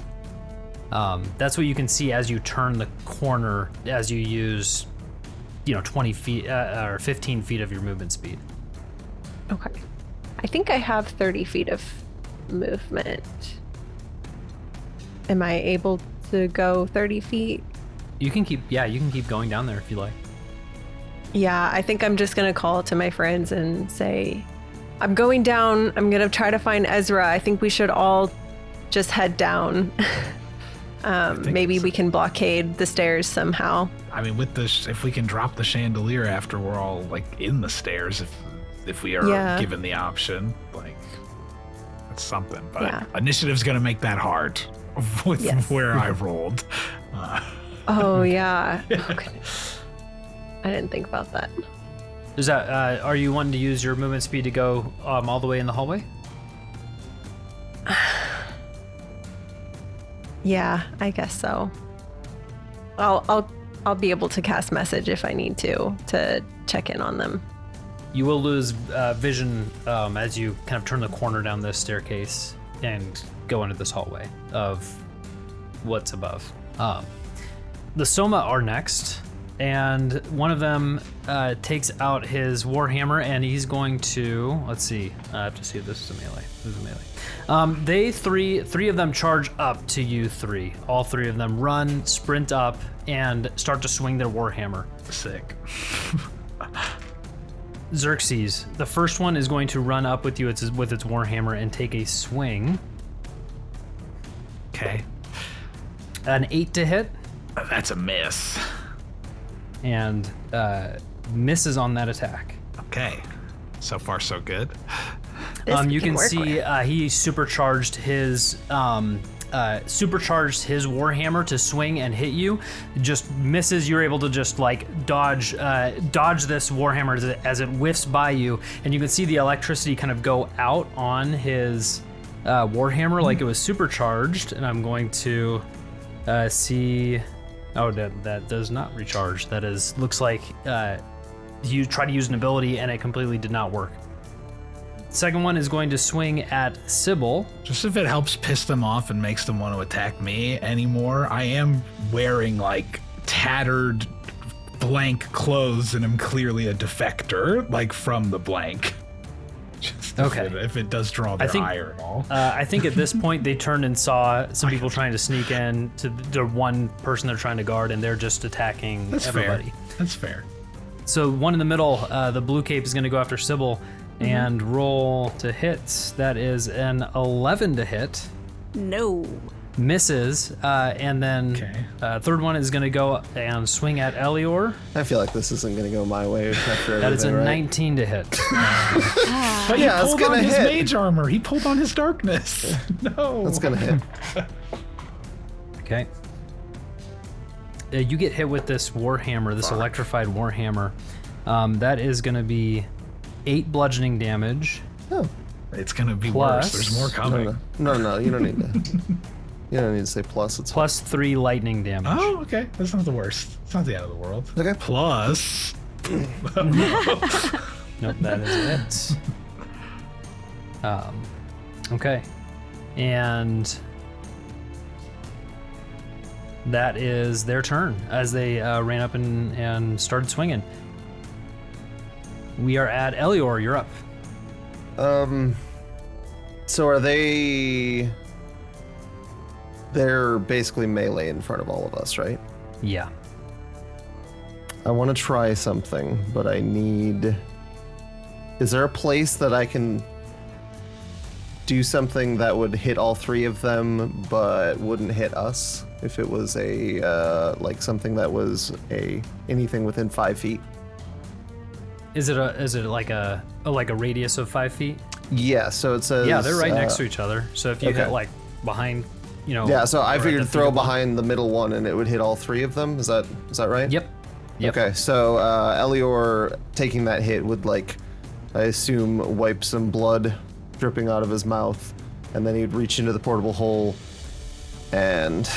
That's what you can see as you turn the corner, as you use, 20 feet or 15 feet of your movement speed. okay. I think I have 30 feet of movement. Am I able to go 30 feet? You can keep going down there if you like. Yeah, I think I'm just going to call to my friends and say, I'm going down. I'm going to try to find Ezra. I think we should all just head down. Maybe we can blockade the stairs somehow. I mean, with this, if we can drop the chandelier after we're all like in the stairs, if we are given the option, like that's something. But initiative's gonna make that hard with where I rolled. Oh yeah. Okay. I didn't think about that. Is that? Are you wanting to use your movement speed to go all the way in the hallway? Yeah, I guess so. I'll be able to cast message if I need to check in on them. You will lose vision as you kind of turn the corner down this staircase and go into this hallway of what's above. The Soma are next, and one of them takes out his warhammer, and he's going to, let's see, I have to see if this is a melee. This is a melee. Three of them charge up to you three. All three of them run, sprint up, and start to swing their warhammer. Sick. Xerxes, the first one is going to run up with you with its warhammer and take a swing. Okay. An 8 to hit. That's a miss. And misses on that attack. Okay. So far, so good. You can see he supercharged his warhammer to swing and hit you. Just misses. You're able to just like dodge this warhammer as it whiffs by you, and you can see the electricity kind of go out on his warhammer like it was supercharged. And I'm going to see. Oh, that does not recharge. That looks like you tried to use an ability and it completely did not work. Second one is going to swing at Sybil. Just if it helps piss them off and makes them want to attack me anymore, I am wearing like tattered blank clothes and am clearly a defector, like from the blank. Just if it does draw their ire at all. I think at this point they turned and saw some people trying to sneak in to the one person they're trying to guard, and they're just attacking everybody. That's fair. So one in the middle, the blue cape is going to go after Sybil and roll to hit. That is an 11 to hit. No. Misses, and then third one is going to go and swing at Elior. I feel like this isn't going to go my way after That is a right? 19 to hit. But yeah, he it's pulled gonna on his hit. mage armor. He pulled on his darkness. No. That's going to hit. Okay. You get hit with this warhammer, this electrified warhammer. That is going to be 8 bludgeoning damage. Oh. It's going to be Plus- worse. There's more coming. No, you don't need to. You don't need to say plus. It's Plus 3 lightning damage. Oh, okay. That's not the worst. It's not the end of the world. okay. Plus. Nope, that is it. Okay. And that is their turn as they ran up and started swinging. We are at Elior. You're up. So are they? They're basically melee in front of all of us, right? Yeah. I want to try something, but I need. Is there a place that I can do something that would hit all three of them, but wouldn't hit us? If it was a like something that was anything within 5 feet. Is it like a radius of 5 feet? Yeah. So it says. Yeah, they're right next to each other. So if you okay. hit like behind Yeah, so I or figured the throw bigger one. behind the middle one and it would hit all 3 of them. Is that right? Yep. Okay, so Elior taking that hit would, like, I assume, wipe some blood dripping out of his mouth, and then he'd reach into the portable hole and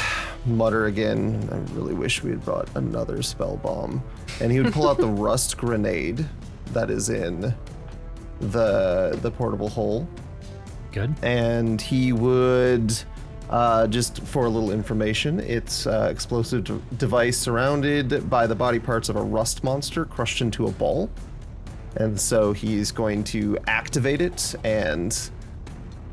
mutter again, I really wish we had brought another spell bomb. And he would pull out the rust grenade that is in the portable hole. Good. And he would, just for a little information, it's explosive device surrounded by the body parts of a rust monster crushed into a ball. And so he's going to activate it and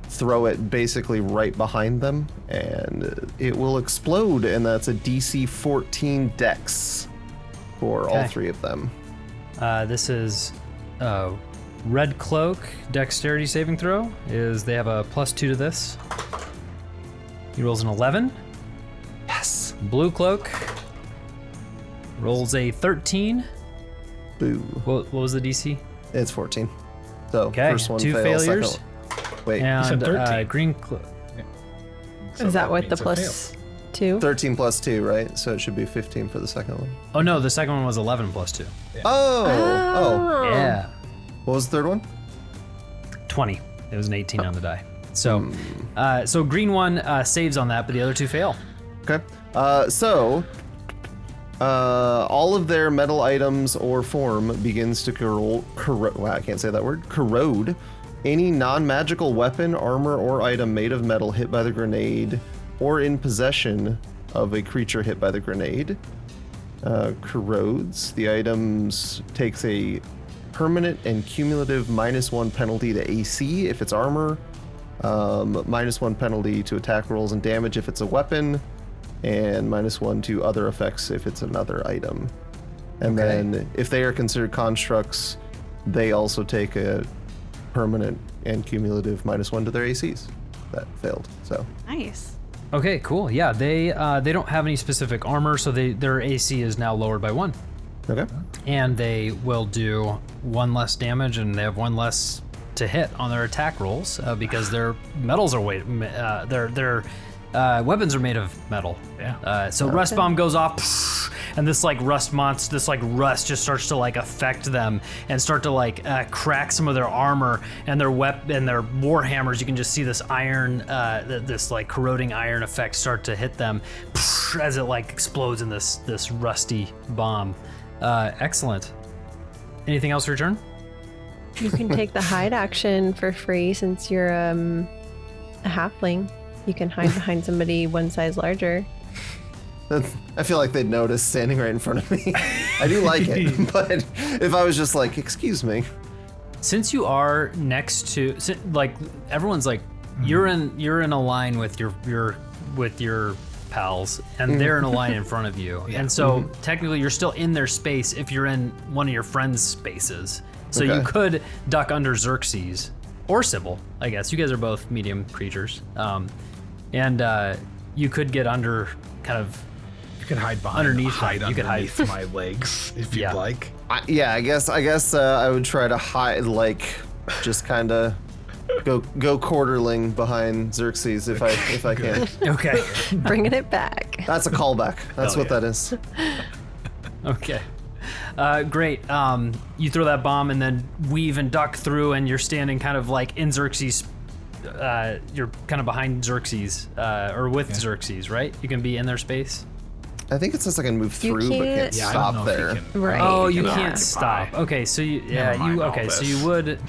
throw it basically right behind them, and it will explode, and that's a DC 14 dex for all 3 of them. This is Red Cloak dexterity saving throw. They have a +2 to this. He rolls an 11. Yes. Blue Cloak rolls a 13. Boo. What was the DC? It's 14. So Okay, first one 2 fails, failures. second one. Wait, And said 13. Green Cloak. So Is that with the means it +2? 13 plus 2, right? So it should be 15 for the second one. Oh no, the second one was 11 +2. Oh. Yeah. What was the third one? 20. It was an 18 on the die. So, so green one saves on that, but the other 2 fail. Okay. All of their metal items or form begins to corrode. Any non-magical weapon, armor, or item made of metal hit by the grenade or in possession of a creature hit by the grenade corrodes. The items takes a permanent and cumulative -1 penalty to AC if it's armor, -1 penalty to attack rolls and damage if it's a weapon, and -1 to other effects if it's another item. And then if they are considered constructs, they also take a permanent and cumulative -1 to their ACs. That failed, so. Nice. Okay, cool. Yeah, they don't have any specific armor, so their AC is now lowered by 1. Okay. And they will do 1 less damage, and they have 1 less to hit on their attack rolls because their metals are their weapons are made of metal. Yeah. So rust bomb goes off, and this like rust just starts to like affect them and start to like crack some of their armor and their and their war hammers. You can just see this iron, this like corroding iron effect start to hit them as it like explodes in this rusty bomb. Excellent. Anything else for your turn? You can take the hide action for free since you're a halfling. You can hide behind somebody 1 size larger. I feel like they'd notice standing right in front of me. I do like it, but if I was just like, excuse me. Since you are next to, like, everyone's like, you're in a line with your pals, and they're in a line in front of you, and so technically you're still in their space if you're in one of your friends' spaces. So you could duck under Xerxes or Sybil, I guess. You guys are both medium creatures, and you could get under kind of. You could hide behind Underneath hide them. You could hide. underneath my legs if you'd like. I guess I would try to hide, like, just kind of go quarterling behind Xerxes if I can. Okay. Bringing it back. That's a callback. That's what that is. Okay. Great. You throw that bomb and then weave and duck through, and you're standing kind of like in Xerxes. You're kind of behind Xerxes, or with Xerxes, right? You can be in their space. I think it says I can move You through, but can't- can't Yeah, I don't stop know if there. you can. Right. Oh, you Yeah. can't stop. Okay, so you Never mind all so this. you would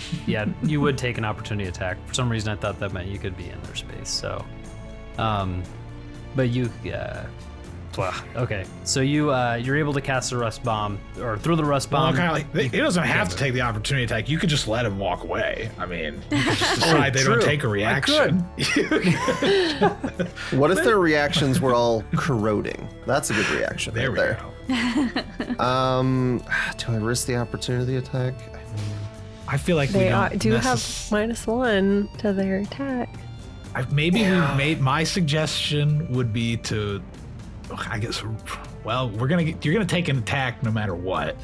you would take an opportunity attack. For some reason, I thought that meant you could be in their space. So, but you okay. So you're able to cast a rust bomb or throw the rust Well, bomb. kind of like he doesn't have to take the opportunity attack. You could just let him walk away. I mean, you could just decide they don't true. take a reaction. What if their reactions were all corroding? That's a good reaction. There we right go. Do I risk the opportunity attack? I feel like They we do have -1 to their attack. Maybe we made my suggestion would be to, I guess. Well, you're gonna take an attack no matter what.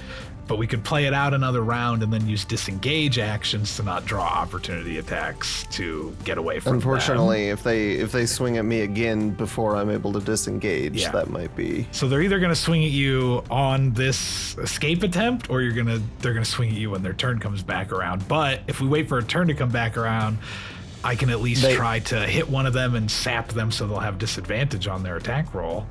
but we could play it out another round and then use disengage actions to not draw opportunity attacks to get away from Unfortunately, if they swing at me again before I'm able to disengage, that might be. So they're either going to swing at you on this escape attempt, or they're going to swing at you when their turn comes back around. But if we wait for a turn to come back around, I can at least try to hit one of them and sap them so they'll have disadvantage on their attack roll.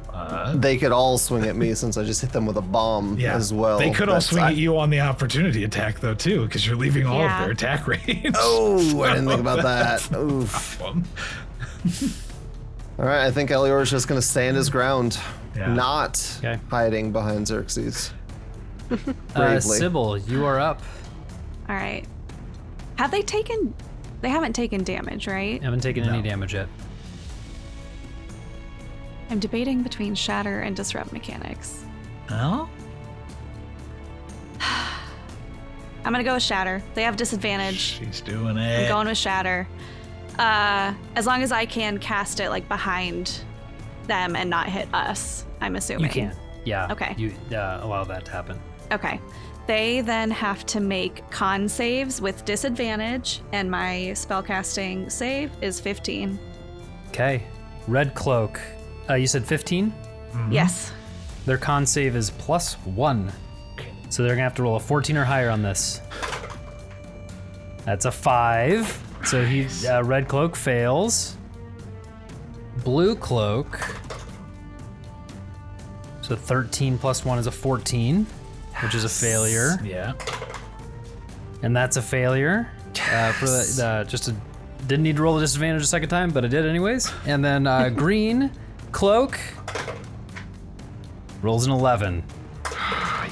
They could all swing at me since I just hit them with a bomb as well. They could all swing at you on the opportunity attack, though, too, because you're leaving all of their attack range. Oh, I didn't think about that. Oof. All right, I think Elior is just going to stand his ground, not hiding behind Xerxes. Bravely. Sybil, you are up. All right. Have they taken... They haven't taken damage, right? Haven't taken any damage yet. I'm debating between Shatter and Disrupt mechanics. Oh? I'm gonna go with Shatter. They have disadvantage. She's doing it. I'm going with Shatter. As long as I can cast it like behind them and not hit us, I'm assuming. You can. Yeah. Okay. You allow that to happen. Okay. They then have to make con saves with disadvantage, and my spellcasting save is 15. Okay. Red Cloak. You said 15? Mm-hmm. Yes. Their con save is +1. So they're going to have to roll a 14 or higher on this. That's a 5. So Red Cloak fails. Blue Cloak. So 13 + 1 is a 14. Which is a failure. Yeah. And that's a failure. For didn't need to roll the disadvantage a second time, but I did anyways. And then Green Cloak rolls an 11.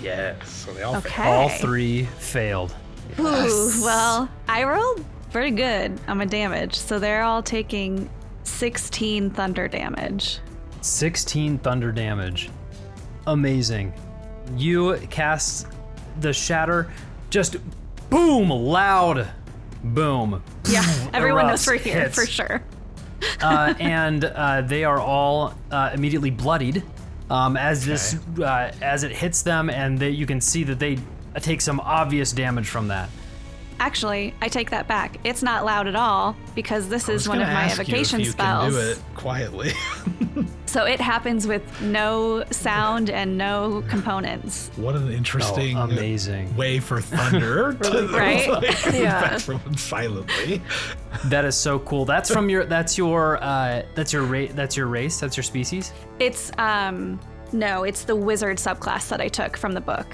Yes. So they all Okay. All 3 failed. Ooh, well, I rolled pretty good on my damage, so they're all taking 16 thunder damage. 16 thunder damage. Amazing. You cast the Shatter, just boom, loud boom. Yeah, everyone knows Erupts, we're here hits. for sure. And they are all immediately bloodied as it hits them, and you can see that they take some obvious damage from that. Actually, I take that back. It's not loud at all because this is one of my evocation spells. You can do it quietly. So it happens with no sound and no components. What an interesting, amazing way for thunder to right? back from him silently. That is so cool. That's from your race. That's your species. It's no, it's the wizard subclass that I took from the book.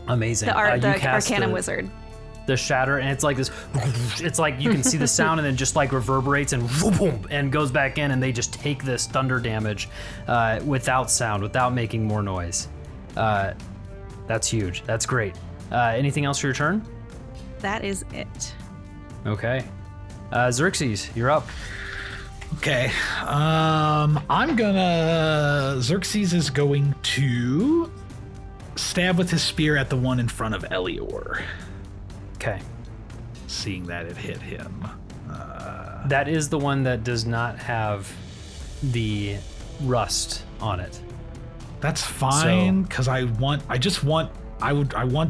Amazing. The Arcanum wizard. The Shatter, and it's like this. It's like you can see the sound, and then just like reverberates and boom, and goes back in, and they just take this thunder damage without sound, without making more noise. That's huge. That's great. Anything else for your turn? That is it. Okay. Xerxes, you're up. Okay. Xerxes is going to stab with his spear at the one in front of Elior. Okay. Seeing that it hit him. That is the one that does not have the rust on it. That's fine, because I want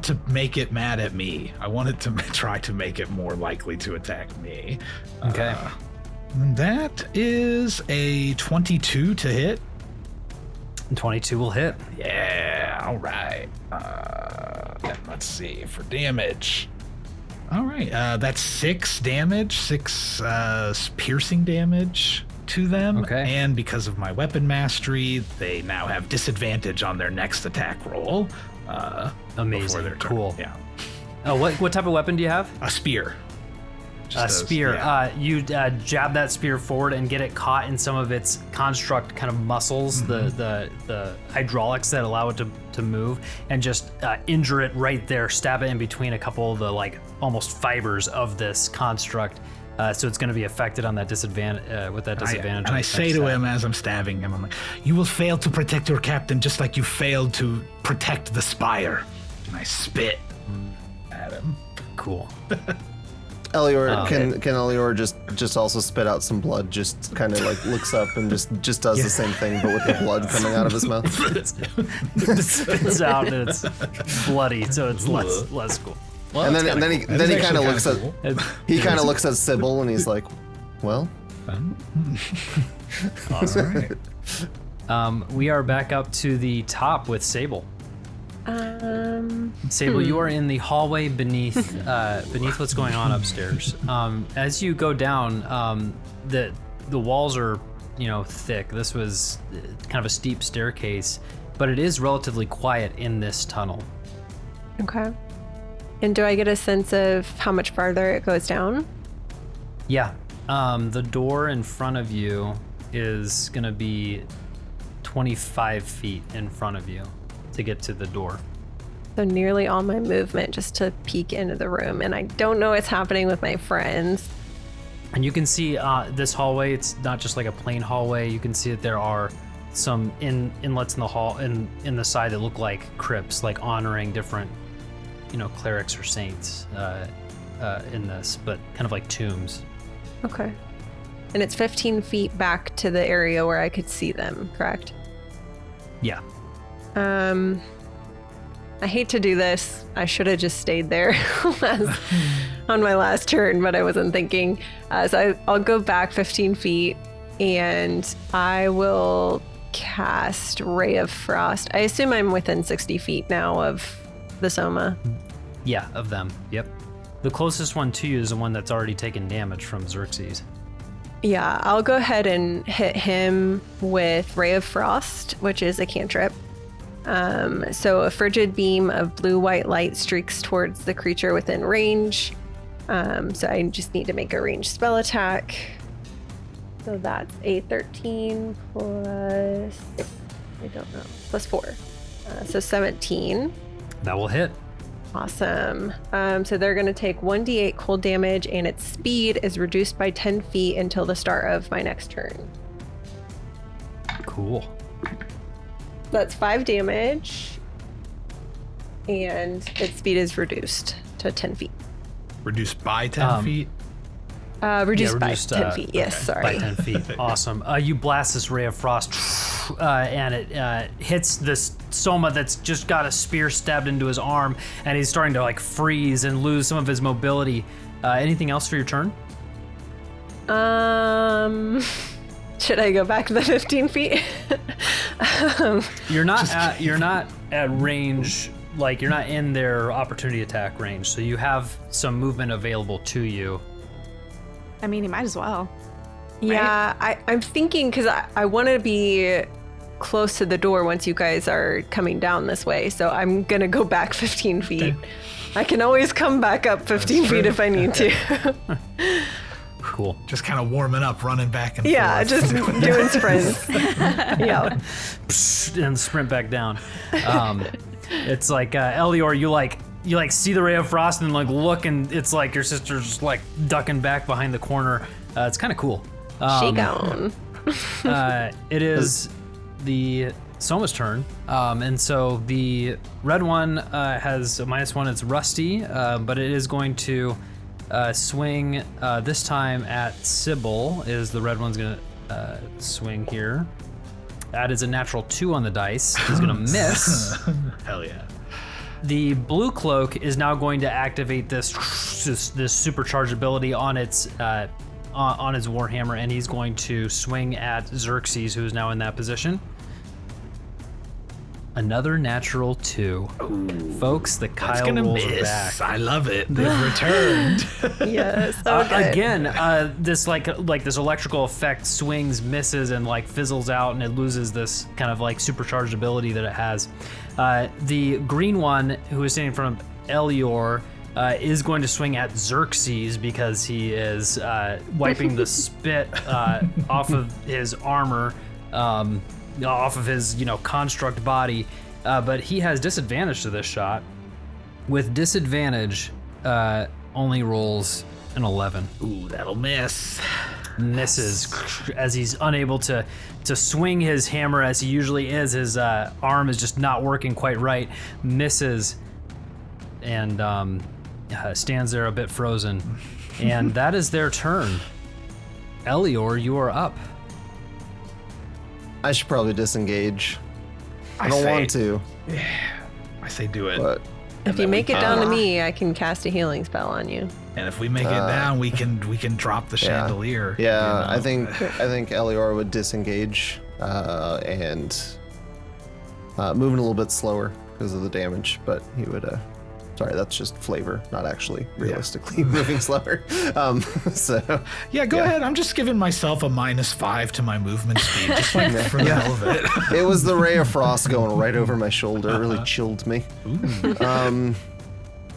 to make it mad at me. I want it to try to make it more likely to attack me. Okay. That is a 22 to hit. 22 will hit. Yeah, all right. And let's see, for damage. All right, that's 6 damage, 6 piercing damage to them. Okay. And because of my weapon mastery, they now have disadvantage on their next attack roll. Amazing. Their turn. Cool. Yeah. What type of weapon do you have? A spear. A spear. Yeah. You jab that spear forward and get it caught in some of its construct kind of muscles, the hydraulics that allow it to move, and just injure it right there, stab it in between a couple of the like almost fibers of this construct. So it's going to be affected on that disadvantage with that disadvantage. And I say to him as I'm stabbing him, I'm like, "You will fail to protect your captain just like you failed to protect the spire." And I spit at him. Cool. Elior, can Elior just also spit out some blood? Just kind of like looks up and just does the same thing, but with the blood coming out of his mouth. It spits out and it's bloody, so it's less cool. Well, and then he kind of looks cool. looks at Sybil and he's like, well. All right. We are back up to the top with Sable. Sable, you are in the hallway beneath what's going on upstairs. As you go down, the walls are, thick. This was kind of a steep staircase, but it is relatively quiet in this tunnel. Okay. And do I get a sense of how much farther it goes down? Yeah. The door in front of you is going to be 25 feet in front of you to get to the door. So nearly all my movement just to peek into the room, and I don't know what's happening with my friends. And you can see this hallway. It's not just like a plain hallway. You can see that there are some inlets in the hall in the side that look like crypts, like honoring different, clerics or saints in this, but kind of like tombs. Okay. And it's 15 feet back to the area where I could see them, correct? Yeah. I hate to do this. I should have just stayed there on my last turn, but I wasn't thinking. So I'll go back 15 feet and I will cast Ray of Frost. I assume I'm within 60 feet now of the Soma. Yeah, of them. Yep. The closest one to you is the one that's already taken damage from Xerxes. Yeah, I'll go ahead and hit him with Ray of Frost, which is a cantrip. So a frigid beam of blue-white light streaks towards the creature within range. So I just need to make a ranged spell attack. So that's a 13 plus, I don't know, plus 4. So 17. That will hit. Awesome. So they're going to take 1d8 cold damage, and its speed is reduced by 10 feet until the start of my next turn. Cool. That's 5 damage, and its speed is reduced to 10 feet. Reduced by 10 feet? Reduced by 10 feet, yes, sorry. By 10 feet, awesome. You blast this Ray of Frost, and it hits this Soma that's just got a spear stabbed into his arm, and he's starting to freeze and lose some of his mobility. Anything else for your turn? Should I go back to the 15 feet? You're not at range, you're not in their opportunity attack range, so you have some movement available to you. I mean, you might as well. Yeah, right? I'm thinking, because I want to be close to the door once you guys are coming down this way, so I'm going to go back 15 feet. Okay. I can always come back up 15 feet if I need to. Cool. Just kind of warming up, running back and forth. Yeah, just doing sprints. Yeah. And sprint back down. It's like Elior, you see the Ray of Frost and look, and it's like your sister's ducking back behind the corner. It's kind of cool. She gone. It is the Soma's turn, and so the red one has a -1. It's rusty, but it is going to swing this time at Sybil. Is the red one's gonna swing here? That is a natural 2 on the dice. He's gonna miss. Hell yeah. The blue cloak is now going to activate this supercharged ability on its on his warhammer, and he's going to swing at Xerxes, who is now in that position. Another natural 2. Ooh, folks, the Kyle Wolves are back. I love it. They've returned. Yes. Okay. Again, this this electrical effect swings, misses, and fizzles out, and it loses this kind of supercharged ability that it has. The green one, who is standing in front of Elior, is going to swing at Xerxes because he is wiping the spit off of his armor. Off of his, construct body, but he has disadvantage to this shot. With disadvantage, only rolls an 11. Ooh, that'll miss. Misses as he's unable to swing his hammer as he usually is. His arm is just not working quite right. Misses and stands there a bit frozen. And that is their turn. Elior, you are up. I should probably disengage. I don't want to. I say do it. But If you make it down to me, I can cast a healing spell on you. And if we make it down, we can drop the chandelier. yeah, you know? I think Elior would disengage and moving a little bit slower because of the damage, but he would. Sorry, that's just flavor, not actually realistically moving slower. So Yeah, go ahead. I'm just giving myself a -5 to my movement speed, just like for the hell of it. it was the ray of frost going right over my shoulder. It really chilled me.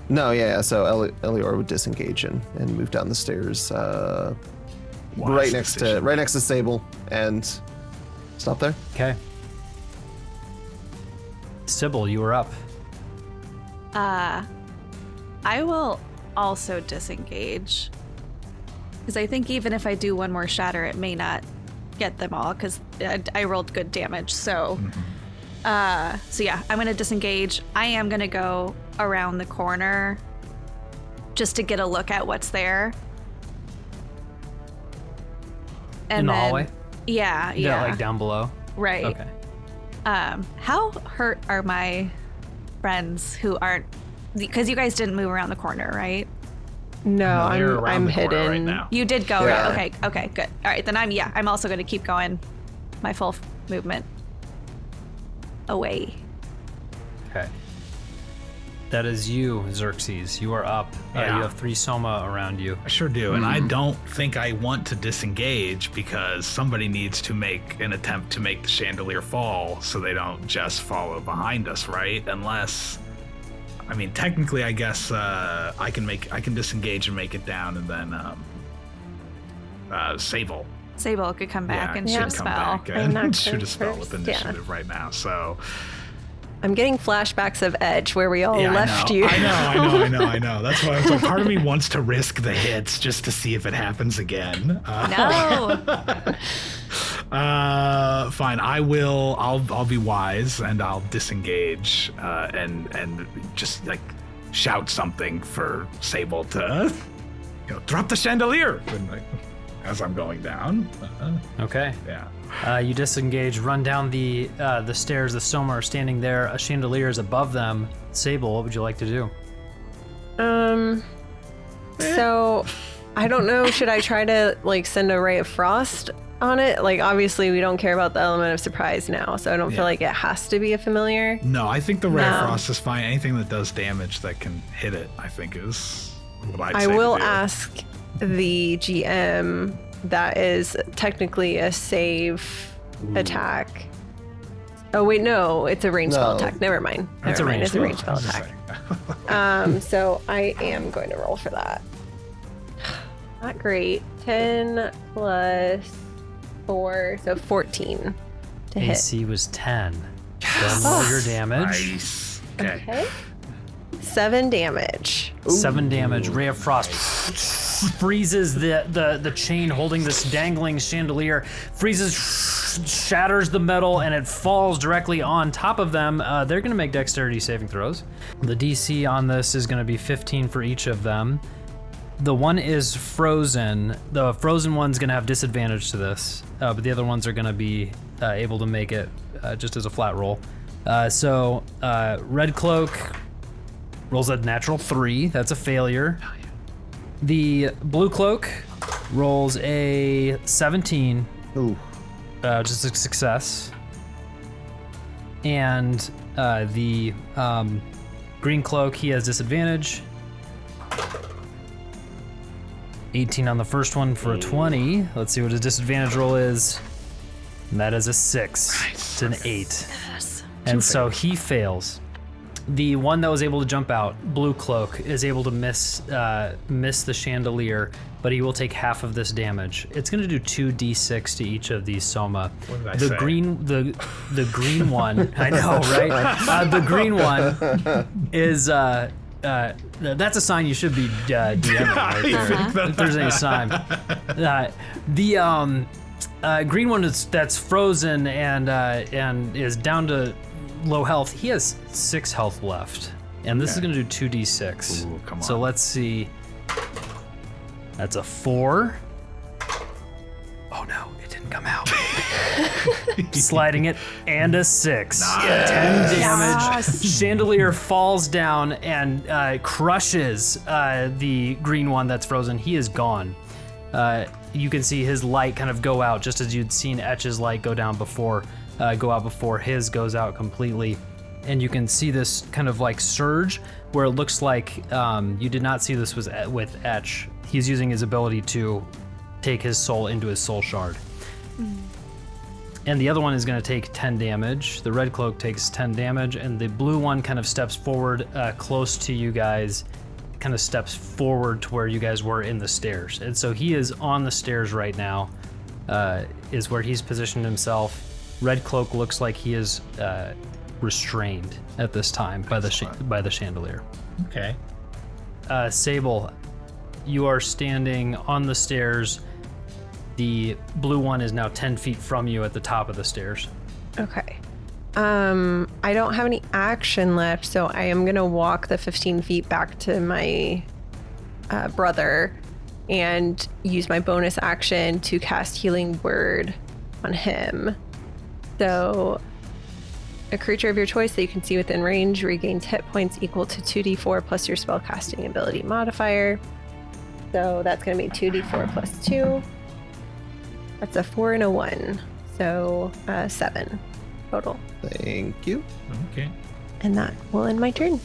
No, yeah. So Elior would disengage and move down the stairs, right next to Sable, and stop there. Okay. Sybil, you are up. I will also disengage. Because I think even if I do one more shatter, it may not get them all, because I rolled good damage. So, so yeah, I'm going to disengage. I am going to go around the corner just to get a look at what's there. And In the then, hallway? Yeah. Like down below? Right. Okay. How hurt are my friends who aren't? Because you guys didn't move around the corner, right? No, They're around I'm the corner hidden. right now. You did go, Yeah. right? Okay, good. All right, then I'm also going to keep going my full movement away. Okay. That is you, Xerxes. You are up. Yeah. You have 3 soma around you. I sure do, and I don't think I want to disengage because somebody needs to make an attempt to make the chandelier fall so they don't just follow behind us, right? Unless, I mean, technically, I guess I can disengage and make it down, and then Sable. Sable could come back and should shoot a come spell. back I'm not and shoot a first, spell with yeah. initiative right now. So I'm getting flashbacks of Edge where we all yeah, left I you. know. That's why I was like, part of me wants to risk the hits just to see if it happens again. No. Fine. I'll be wise and I'll disengage and just like shout something for Sable to drop the chandelier and, like, as I'm going down. Okay. Yeah. You disengage, run down the stairs. The soma are standing there. A chandelier is above them. Sable, what would you like to do? So I don't know. Should I try to like send a ray of frost on it? Like, obviously we don't care about the element of surprise now, so I don't feel like it has to be a familiar. No, I think the ray of frost is fine. Anything that does damage that can hit it, I think, is what I'd say. I will to do. ask the GM. That is technically a save attack. Oh wait, no, it's a ranged spell attack. Never mind. It's a ranged spell attack. So I am going to roll for that. Not great. 10 plus 4, so 14 to hit. AC was 10. Then roll your damage. Nice. Okay. 7 damage. 7 damage. Ray of Frost freezes the chain holding this dangling chandelier, freezes, shatters the metal, and it falls directly on top of them. They're going to make dexterity saving throws. The DC on this is going to be 15 for each of them. The one is frozen. The frozen one's going to have disadvantage to this, but the other ones are going to be able to make it just as a flat roll. So Red Cloak rolls a natural 3. That's a failure. The Blue Cloak rolls a 17. Ooh. Just a success. And the Green Cloak, he has disadvantage. 18 on the first one for a 20. Let's see what his disadvantage roll is. And that is a 6. Nice. It's an 8. Yes. And so he fails. The one that was able to jump out, Blue Cloak, is able to miss the chandelier, but he will take half of this damage. It's going to do 2d6 to each of these soma. What did I the say? the green one, I know, right? The green one is that's a sign you should be DMing right there. If there's any sign. The green one that's frozen and is down to low health. He has 6 health left, and this is going to do 2d6. Ooh, come on. So let's see. That's a 4. Oh no, it didn't come out. Sliding it, and a 6. Nice. 10 damage. Chandelier falls down and crushes the green one that's frozen. He is gone. You can see his light kind of go out, just as you'd seen Etch's light go out before his goes out completely. And you can see this kind of like surge where it looks like you did not see this with Etch. He's using his ability to take his soul into his soul shard. And the other one is going to take 10 damage. The red cloak takes 10 damage, and the blue one kind of steps forward close to you guys, kind of steps forward to where you guys were in the stairs. And so he is on the stairs right now, is where he's positioned himself. Red cloak looks like he is restrained at this time by the chandelier. Okay. Sable, you are standing on the stairs. The blue one is now 10 feet from you at the top of the stairs. Okay. I don't have any action left, so I am going to walk the 15 feet back to my brother and use my bonus action to cast Healing Word on him. So a creature of your choice that you can see within range regains hit points equal to 2d4 plus your spellcasting ability modifier. So that's going to be 2d4 plus 2. That's a 4 and a 1. So 7 total. Thank you. Okay. And that will end my turn.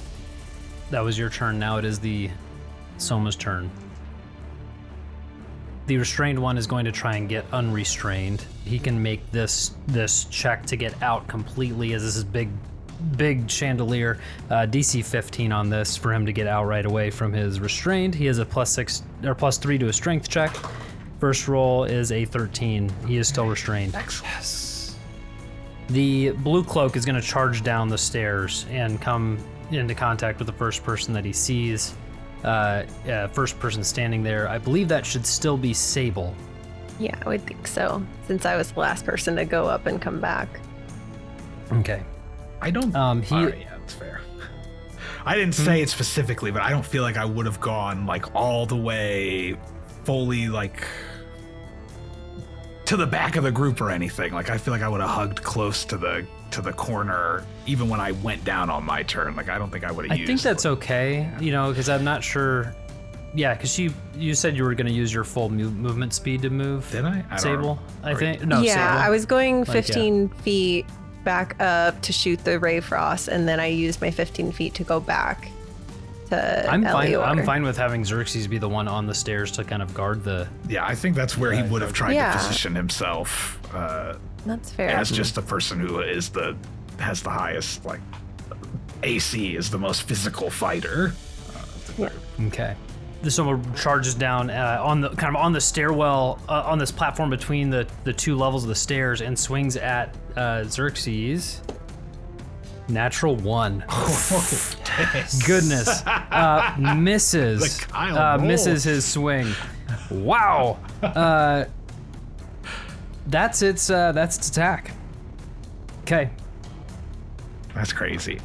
That was your turn. Now it is the Soma's turn. The restrained one is going to try and get unrestrained. He can make this check to get out completely, as this is big chandelier. DC 15 on this for him to get out right away from his restrained. He has a +6 or +3 to a strength check. First roll is a 13. He is still restrained. Yes. The blue cloak is going to charge down the stairs and come into contact with the first person that he sees. First person standing there. I believe that should still be Sable. Yeah, I would think so, since I was the last person to go up and come back. Okay. I don't. Yeah, that's fair. I didn't say it specifically, but I don't feel like I would have gone like all the way, fully like to the back of the group or anything. Like I feel like I would have hugged close to the corner, even when I went down on my turn. Like I don't think I would have used. I think that's okay, because I'm not sure. Yeah, because you said you were going to use your full movement speed to move. Did I? Sable, I think. No, yeah, Sable. I was going 15 feet back up to shoot the Ray Frost, and then I used my 15 feet to go back to Elior. I'm fine with having Xerxes be the one on the stairs to kind of guard the. Yeah, I think that's where he would have tried to position himself. That's fair. As just the person who has the highest like AC, is the most physical fighter. Okay. The Soma charges down on the stairwell on this platform between the two levels of the stairs and swings at Xerxes. Natural 1. Goodness. Misses. Misses his swing. Wow. That's its attack. Okay. That's crazy.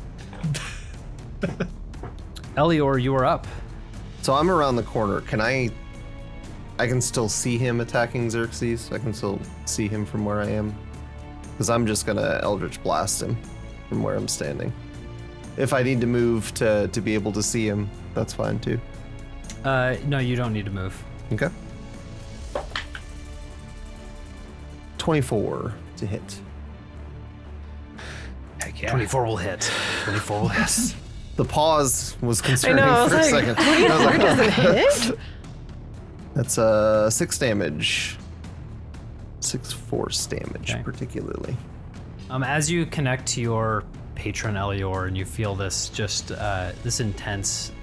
Elior, you are up. So I'm around the corner. I can still see him attacking Xerxes. I can still see him from where I am. Because I'm just going to Eldritch Blast him from where I'm standing. If I need to move to be able to see him, that's fine too. No, you don't need to move. Okay. 24 to hit. Heck yeah. 24 will hit. 24 will hit. The pause was concerning I was for a like, second. 24 doesn't hit? That's 6 damage. 6 force damage, Okay. particularly. As you connect to your patron Elior and you feel this this intense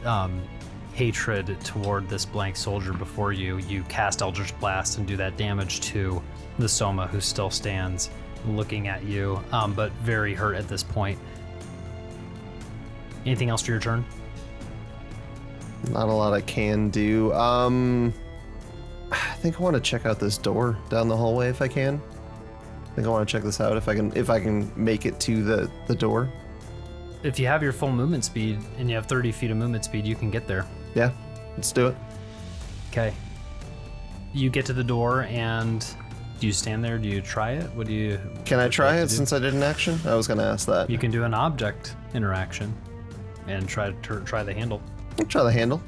hatred toward this blank soldier before you, you cast Eldritch Blast and do that damage to the Soma, who still stands looking at you, but very hurt at this point. Anything else for your turn? Not a lot I can do. I think I want to check out this door down the hallway if I can. I think I want to check this out if I can make it to the door. If you have your full movement speed and you have 30 feet of movement speed, you can get there. Yeah, let's do it. Okay. you get to the door, and do you stand there? Do you try it? What do you? Can I what try do you it do? since I did an action? I was gonna ask that. You can do an object interaction, and try the handle. I'll try the handle.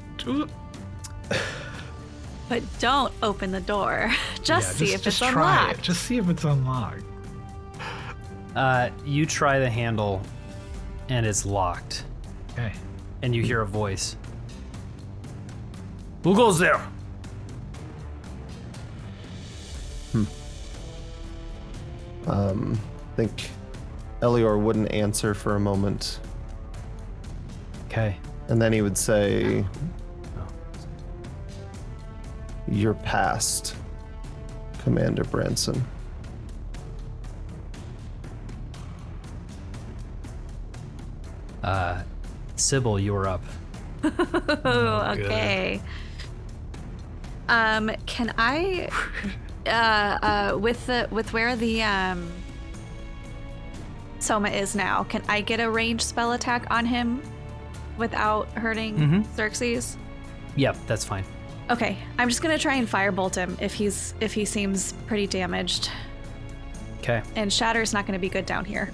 But don't open the door. Just see if it's try unlocked. it. Just see if it's unlocked. You try the handle, and it's locked. Okay. And you hear a voice. Who goes there? I think Elior wouldn't answer for a moment, Okay. and then he would say, "You're past, Commander Branson." Sybil, you're up. Oh, okay. Can I, with where the Soma is now, can I get a ranged spell attack on him without hurting Xerxes? Yep, that's fine. Okay, I'm just gonna try and firebolt him if he seems pretty damaged. Okay. And Shatter's not gonna be good down here.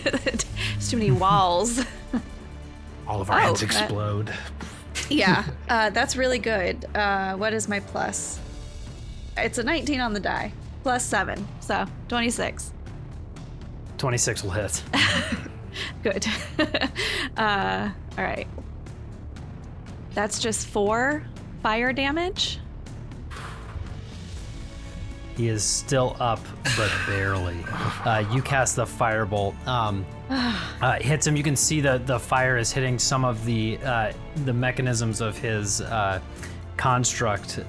There's too many walls. All of our heads that- explode. Yeah, that's really good. What is my plus? It's a 19 on the die. Plus 7, so 26. 26 will hit. Good. All right. That's just 4 fire damage. He is still up, but barely. You cast the firebolt. Hits him. You can see the fire is hitting some of the mechanisms of his construct.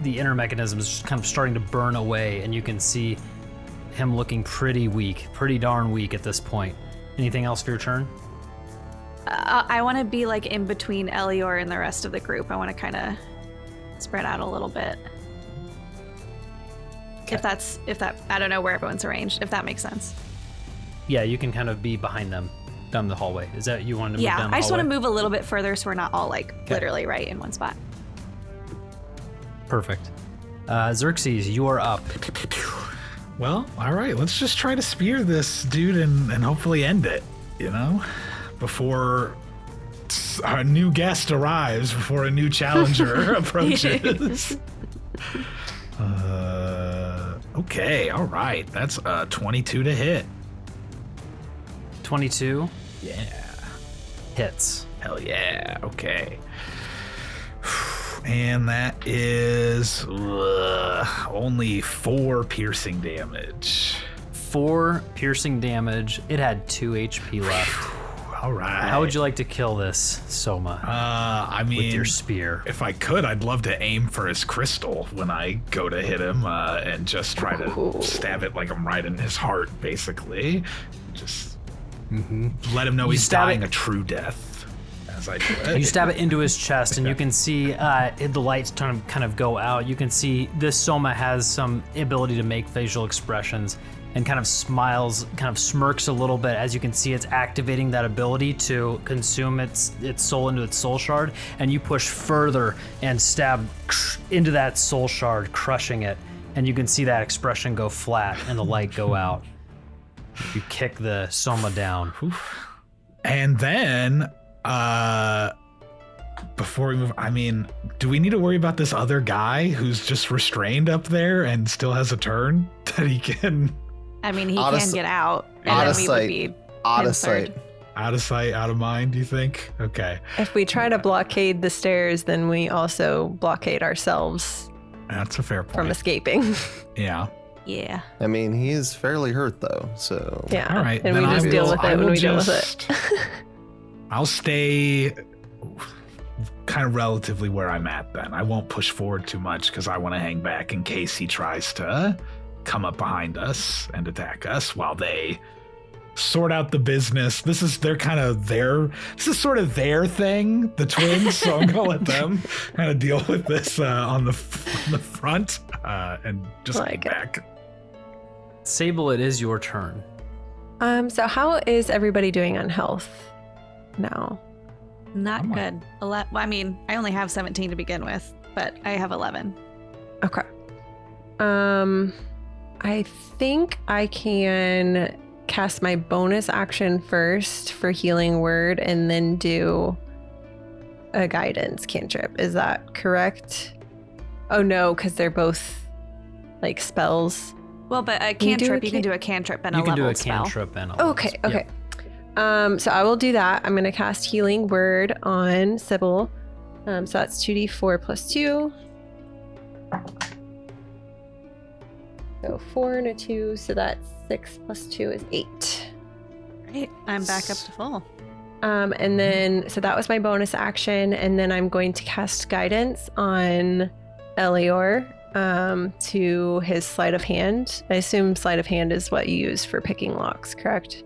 The inner mechanism is just kind of starting to burn away, and you can see him looking pretty weak, pretty darn weak at this point. Anything else for your turn? I want to be like in between Elior and the rest of the group. I want to kind of spread out a little bit. If that, I don't know where everyone's arranged, if that makes sense. Yeah, you can kind of be behind them down the hallway. Is that you wanted to move down the hallway? Yeah, I just want to move a little bit further so we're not all like literally right in one spot. Perfect. Xerxes, you are up. Well, all right. Let's just try to spear this dude and hopefully end it, you know? Before our new guest arrives, before a new challenger approaches. Okay, all right. That's 22 to hit. 22 Yeah. hits. Hell yeah. Okay. And that is only 4 piercing damage. 4 piercing damage. It had 2 HP left. All right. How would you like to kill this, Soma? I mean, with your spear? if I could, I'd love to aim for his crystal when I go to hit him and just try to stab it like I'm right in his heart, basically. Just let him know he's stab dying it- a true death as I do it. You stab it into his chest, and you can see the lights kind of go out. You can see this Soma has some ability to make facial expressions and kind of smiles, kind of smirks a little bit as you can see it's activating that ability to consume its soul into its soul shard, and you push further and stab into that soul shard, crushing it, and you can see that expression go flat and the light go out. You kick the Soma down. And then, before we move, I mean, do we need to worry about this other guy who's just restrained up there and still has a turn that he can... I mean, he Out of can s- get out, out and of then we would sight. be Out of pincered. sight. Out of sight, out of mind, do you think? Okay. If we try to blockade the stairs, then we also blockade ourselves That's a fair point. from escaping. Yeah. Yeah. I mean, he is fairly hurt though, so Yeah. All right. And then we I just deal will- with I it when will we deal with just- it. I'll stay kind of relatively where I'm at then. I won't push forward too much because I want to hang back in case he tries to come up behind us and attack us while they sort out the business. This is sort of their thing, the twins, so I'm gonna let them kind of deal with this on the front and just Like hang it. back. Sable, it is your turn. So how is everybody doing on health now? Not I'm like- good. Well, I mean, I only have 17 to begin with, but I have 11. Okay. I think I can cast my bonus action first for Healing Word and then do a guidance cantrip. Is that correct? Oh no, because they're both like spells. Well, but a cantrip, you can do a cantrip and a level spell. You can do a cantrip and a level Okay, spell. okay. Yep. So I will do that. I'm going to cast Healing Word on Sybil. So that's 2d4 plus 2. So 4 and a 2, so that's 6 plus 2 is 8. Great. I'm back up to full. And then, so that was my bonus action. And then I'm going to cast Guidance on Elior to his Sleight of Hand. I assume Sleight of Hand is what you use for picking locks, correct?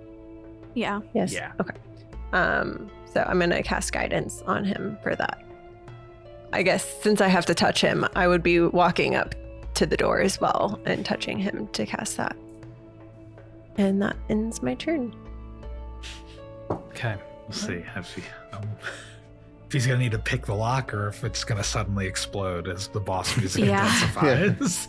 Yeah. Yes? Yeah. Okay. So I'm going to cast Guidance on him for that. I guess since I have to touch him, I would be walking up to the door as well and touching him to cast that. And that ends my turn. Okay. We'll see if he's gonna need to pick the lock or if it's gonna suddenly explode as the boss music intensifies.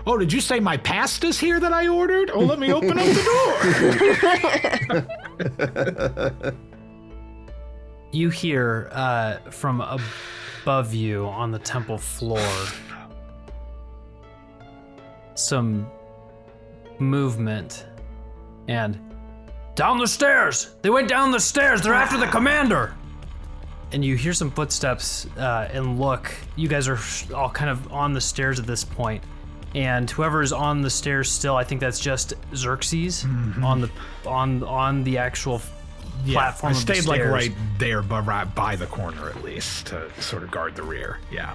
Oh, did you say my pasta's here that I ordered? Oh, let me open up the door. You hear from above you on the temple floor some movement and down the stairs. They went down the stairs. They're after the commander. And you hear some footsteps and look. You guys are all kind of on the stairs at this point. And whoever is on the stairs still, I think that's just Xerxes on the actual platform. I of the stayed like stairs. right there, but right by the corner at least to sort of guard the rear. Yeah.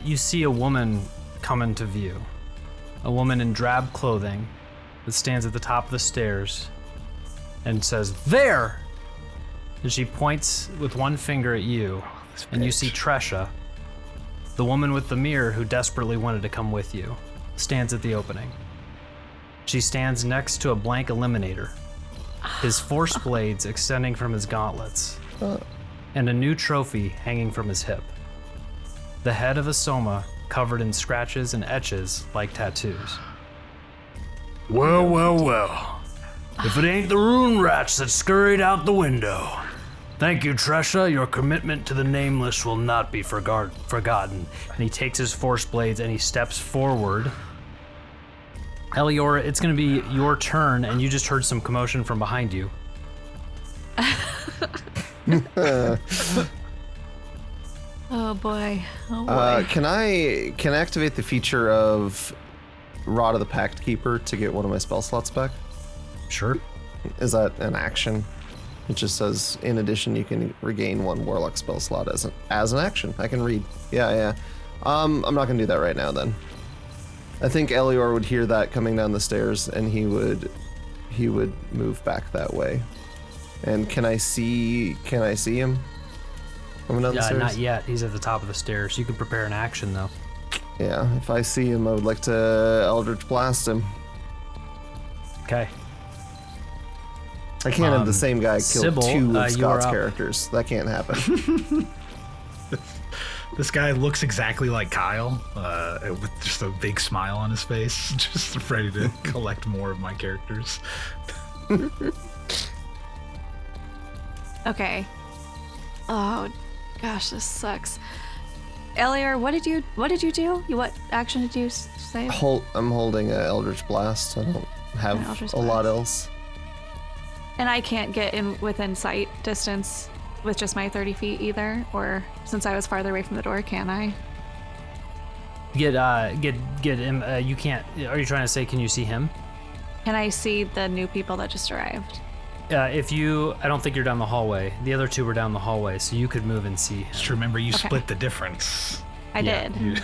You see a woman come into view. A woman in drab clothing that stands at the top of the stairs and says, "There!" And she points with one finger at you, and you see Tresha, the woman with the mirror who desperately wanted to come with you, stands at the opening. She stands next to a blank eliminator, his force blades extending from his gauntlets, and a new trophy hanging from his hip. The head of a soma covered in scratches and etches like tattoos. Well, well, well. If it ain't the rune rats that scurried out the window. Thank you, Tresha. Your commitment to the Nameless will not be forgotten. And he takes his force blades and he steps forward. Elior, it's going to be your turn, and you just heard some commotion from behind you. Oh boy. Oh boy. Can I activate the feature of Rod of the Pact Keeper to get one of my spell slots back? Sure. Is that an action? It just says, in addition, you can regain one Warlock spell slot as an action. I can read. Yeah. I'm not gonna do that right now then. I think Elior would hear that coming down the stairs, and he would move back that way. And can I see him coming down the stairs? Not yet. He's at the top of the stairs. You can prepare an action though. Yeah, if I see him, I would like to Eldritch Blast him. Okay. I can't have the same guy kill Sybil, two of you are Scott's up. characters. That can't happen. This guy looks exactly like Kyle, with just a big smile on his face, just ready to collect more of my characters. Okay. Oh, gosh, this sucks. Elior, what did you do? What action did you say? I'm holding a Eldritch Blast. I don't have a lot else. And I can't get in within sight distance with just my 30 feet either, or since I was farther away from the door, can I? Get him. You can't. Are you trying to say, can you see him? Can I see the new people that just arrived? I don't think you're down the hallway. The other two were down the hallway, so you could move and see him. Just remember, you Okay. split the difference. I Yeah. did.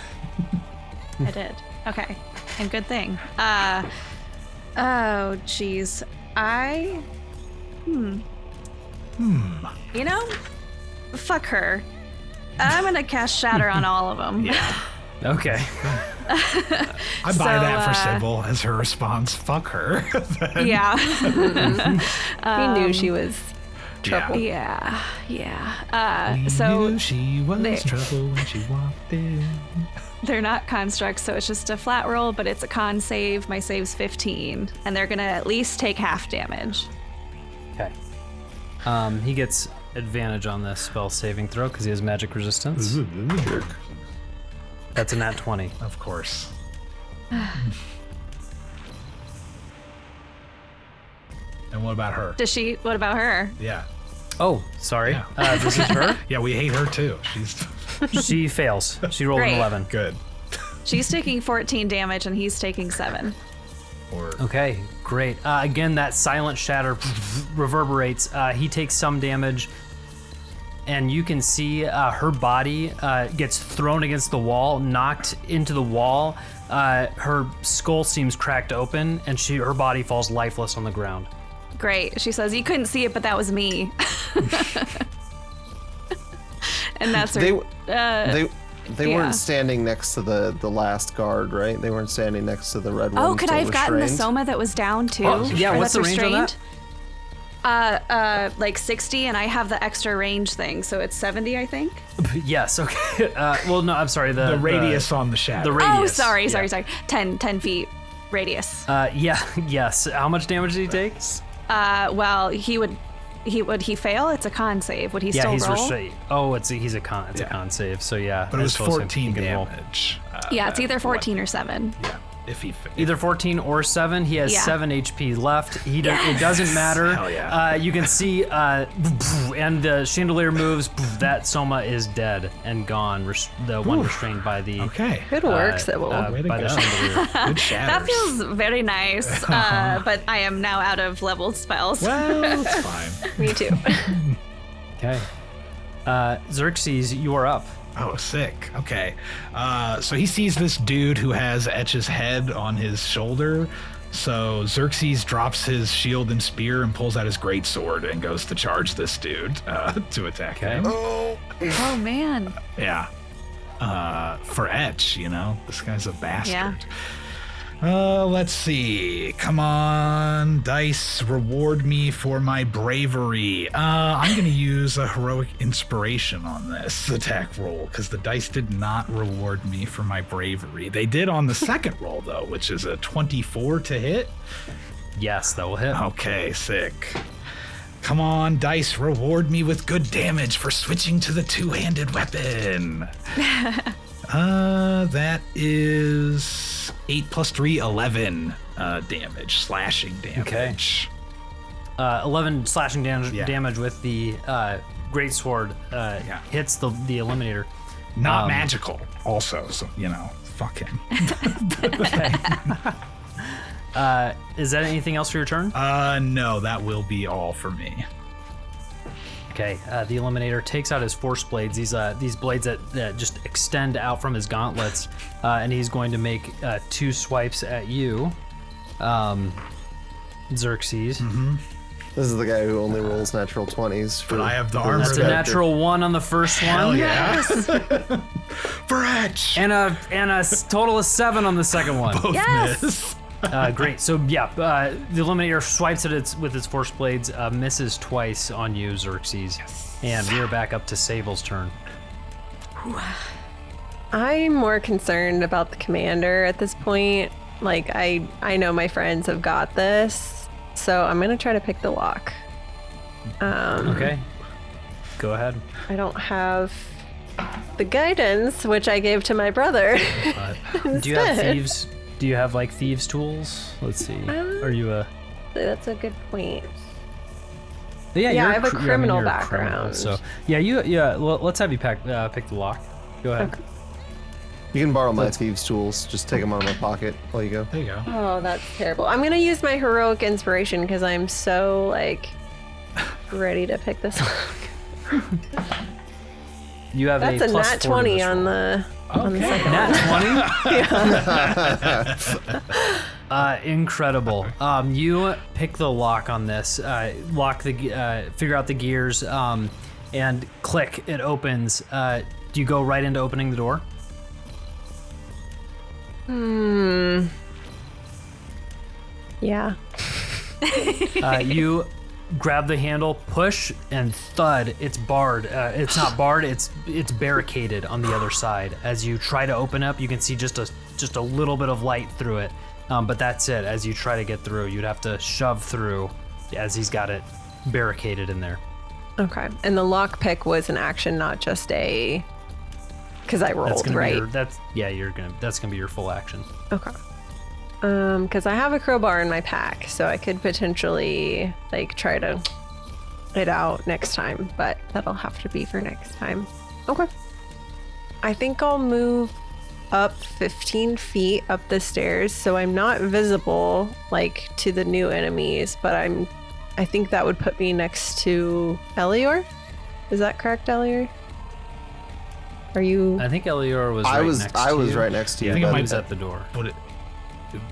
I did. Okay. And good thing. Oh, jeez. You know, fuck her. I'm gonna cast Shatter on all of them. Yeah. Okay. I buy that for Sybil as her response. Fuck her. Yeah. We knew she was trouble. Yeah. We So knew she was they- trouble when she walked in. they're not constructs, so it's just a flat roll, but it's a con save. My save's 15, and they're gonna at least take half damage. Okay. He gets advantage on this spell saving throw because he has magic resistance. Jerk. That's a nat 20. Of course. And what about her? What about her? Yeah. Oh, sorry. Yeah. This is her. Yeah, we hate her too. She's She fails. She rolled Great. an 11. good. She's taking 14 damage, and he's taking 7. Or Okay, great. Again, that silent shatter reverberates. He takes some damage, and you can see her body gets thrown against the wall, knocked into the wall. Her skull seems cracked open, and her body falls lifeless on the ground. Great. She says, "You couldn't see it, but that was me." And that's her. They Yeah. weren't standing next to the last guard, right? They weren't standing next to the red one. Oh, could I still have gotten the restrained? soma that was down too? Oh, yeah, Or what's that's the range on Like 60, and I have the extra range thing, so it's 70, I think. Yes, okay. Well, no, I'm sorry. The radius on the shadow. The radius. Oh, sorry. Yeah. 10 feet radius. Yes. How much damage did he take? Well, he fail? It's a con save. Would he Yeah, still he's roll? restrained. Oh, it's a con save. So yeah. But it I was suppose he 14 can roll. damage. Yeah, it's either 14 or 7. Yeah, if he Either 14 or 7. He has Yeah. 7 HP left. It doesn't matter. Hell yeah. You can see, and the chandelier moves. That soma is dead and gone. The one restrained by the. Okay. Good work, Sybil. Way to by the go. chandelier. Good shatters. That feels very nice, but I am now out of leveled spells. Well, it's fine. Me too. Okay. Xerxes, you are up. Oh, sick. Okay. So he sees this dude who has Etch's head on his shoulder. So Xerxes drops his shield and spear and pulls out his greatsword and goes to charge this dude to attack him. Oh man. Yeah. For Etch, this guy's a bastard. Yeah. Let's see. Come on, dice, reward me for my bravery. I'm going to use a heroic inspiration on this attack roll because the dice did not reward me for my bravery. They did on the second roll, though, which is a 24 to hit. Yes, that will hit. Okay, sick. Come on, dice, reward me with good damage for switching to the two-handed weapon. That is 8 plus 3, 11 damage, slashing damage. 11 slashing Yeah. damage with the greatsword hits the eliminator. Not magical, also, so, fuck him. Is that anything else for your turn? No, that will be all for me. Okay, the Eliminator takes out his force blades, these blades that just extend out from his gauntlets, and he's going to make 2 swipes at you, Xerxes. Mm-hmm. This is the guy who only rolls natural 20s. But I have the armor. That's a natural 1 on the first one. Hell yeah. For Etch! And a total of 7 on the second one. Both Yes! miss. Great. So yeah, the Eliminator swipes at it with its force blades, misses twice on you, Xerxes, and we are back up to Sable's turn. I'm more concerned about the commander at this point. Like, I know my friends have got this, so I'm gonna try to pick the lock. Okay. Go ahead. I don't have the guidance, which I gave to my brother. Do you have thieves? Do you have like thieves' tools? Let's see. Are you a? That's a good point. Yeah, Yeah, you're I have a criminal you're a criminal, background. so yeah. Let's have you pick the lock. Go ahead. Okay. You can borrow my thieves' tools. Just take them out of my pocket while you go. There you go. Oh, that's terrible. I'm gonna use my heroic inspiration because I'm so ready to pick this lock. You have That's a a plus nat 4 to 20 this on roll. the second. Nat 20? Incredible. You pick the lock on this, figure out the gears, and click, it opens. Do you go right into opening the door? Yeah. You grab the handle, push, and thud. It's barred. It's not barred. It's barricaded on the other side. As you try to open up, you can see just a little bit of light through it. But that's it. As you try to get through, you'd have to shove through, as he's got it barricaded in there. Okay. And the lockpick was an action, not just a. Because I rolled, right? That's gonna be your full action. Okay. Because I have a crowbar in my pack, so I could potentially like try to it out next time, but that'll have to be for next time. Okay. I think I'll move up 15 feet up the stairs, so I'm not visible like to the new enemies, but I think that would put me next to Elior. Is that correct, Elior? Are you? I think Elior was. I right was right next to you. I think it but- might He was at the door.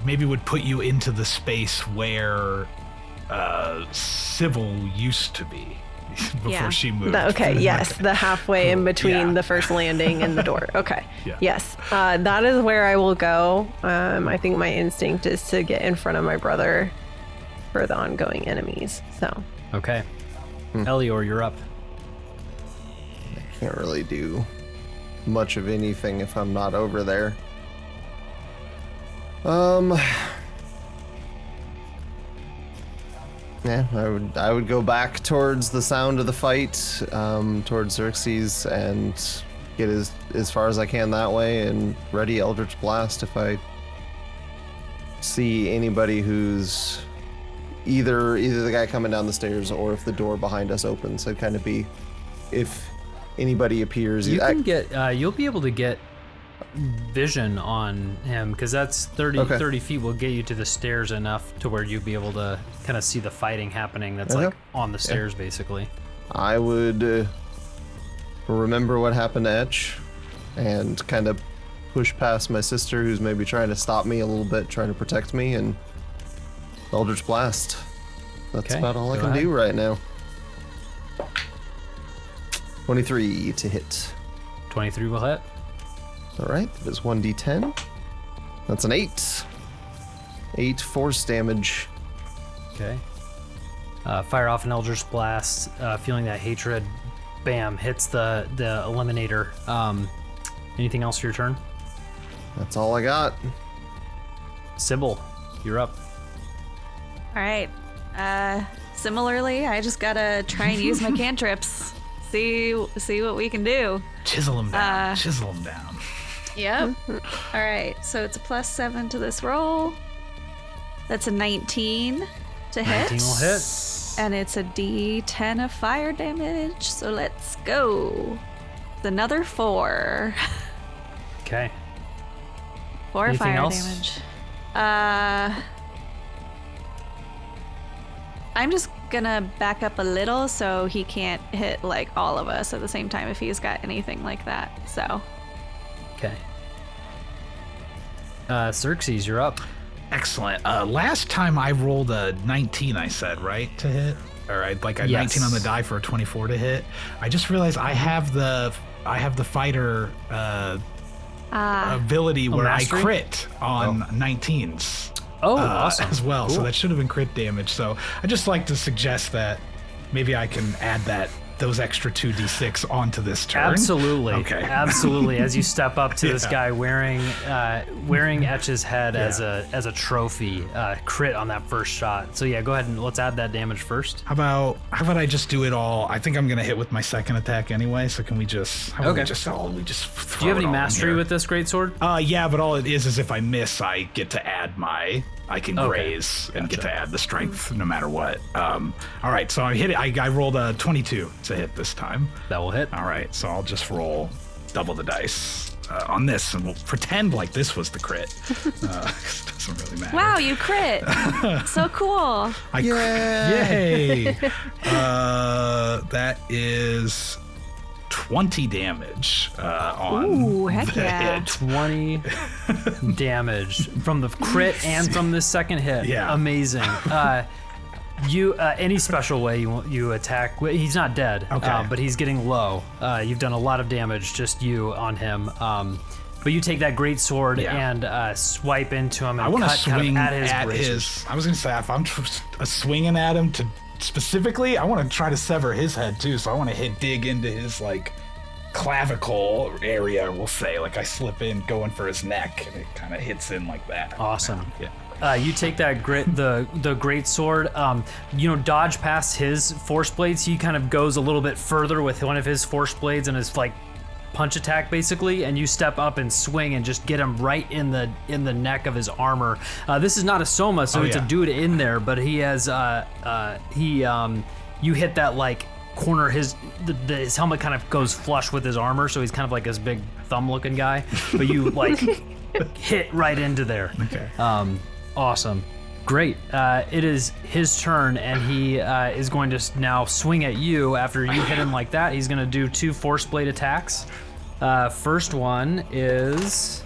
Maybe would put you into the space where Sybil used to be before she moved. Okay, yes, the halfway in between the first landing and the door. Okay, Yeah. yes, that is where I will go. I think my instinct is to get in front of my brother for the ongoing enemies. So, Okay. Elior, you're up. Can't really do much of anything if I'm not over there. Yeah, I would go back towards the sound of the fight, towards Xerxes, and get as far as I can that way, and ready Eldritch Blast if I see anybody who's either the guy coming down the stairs or if the door behind us opens. I'd kind of be, if anybody appears. You can get. You'll be able to get vision on him because that's 30 feet will get you to the stairs enough to where you'll be able to kind of see the fighting happening. That's like on the stairs, basically. I would remember what happened to Etch and kind of push past my sister who's maybe trying to stop me a little bit, trying to protect me, and Eldritch Blast. That's Okay, about all I go can ahead. do right now. 23 to hit. 23 will hit. All right, that is 1d10. That's an 8. 8 force damage. Okay. Fire off an Eldritch Blast, feeling that hatred. Bam, hits the Eliminator. Anything else for your turn? That's all I got. Sybil, you're up. All right. Similarly, I just gotta try and use my cantrips. See what we can do. Chisel him down. Chisel him down. Yep. All right. So it's a +7 to this roll. That's a 19 to hit. 19 will hit. And it's a D10 of fire damage. So let's go. It's another 4. Okay. 4 Anything fire else? damage. I'm just gonna back up a little so he can't hit like all of us at the same time if he's got anything like that. So Okay. Xerxes, you're up. Excellent. Last time I rolled a 19, I said, right, to hit? Or I like a 19 on the die for a 24 to hit. I just realized I have the fighter ability where I mastery? crit on 19s. Oh, awesome. As well. So Cool. that should have been crit damage. So I just like to suggest that maybe I can add those extra 2d6 onto this turn. Absolutely. Okay. Absolutely. As you step up to this guy wearing Etch's head as a trophy, crit on that first shot. So yeah, go ahead and let's add that damage first. How about I just do it all? I think I'm gonna hit with my second attack anyway. So can we just? How about Okay. we just throw Do you have it any all in mastery here? with this greatsword? Yeah, but all it is if I miss, I get to add I can Okay. graze and get Gotcha. to add the strength no matter what. All right, so I hit it. I rolled a 22 to hit this time. That will hit. All right, so I'll just roll double the dice on this, and we'll pretend like this was the crit. 'Cause it doesn't really matter. wow, you crit. So cool. Yay! That is 20 damage on Ooh, heck the yeah. hit. 20 damage from the crit and from this second hit. Yeah. Amazing. You any special way you attack? He's not dead, Okay. but he's getting low. You've done a lot of damage, just you on him. But you take that great sword and swipe into him and I want to cut kind of swing at his wrist. I was gonna say if I'm swinging at him to specifically, I want to try to sever his head too. So I want to dig into his like clavicle area. We'll say like I slip in, going for his neck, and it kind of hits in like that. Awesome. Yeah. You take that the great sword, dodge past his force blades. He kind of goes a little bit further with one of his force blades and his like punch attack basically, and you step up and swing and just get him right in the neck of his armor. This is not a soma, so it's a dude in there, but he has you hit that like corner. His helmet kind of goes flush with his armor, so he's kind of like this big thumb looking guy, but you like hit right into there. Okay. Awesome. Great. It is his turn, and he is going to now swing at you. After you hit him like that, he's going to do 2 force blade attacks. First one is...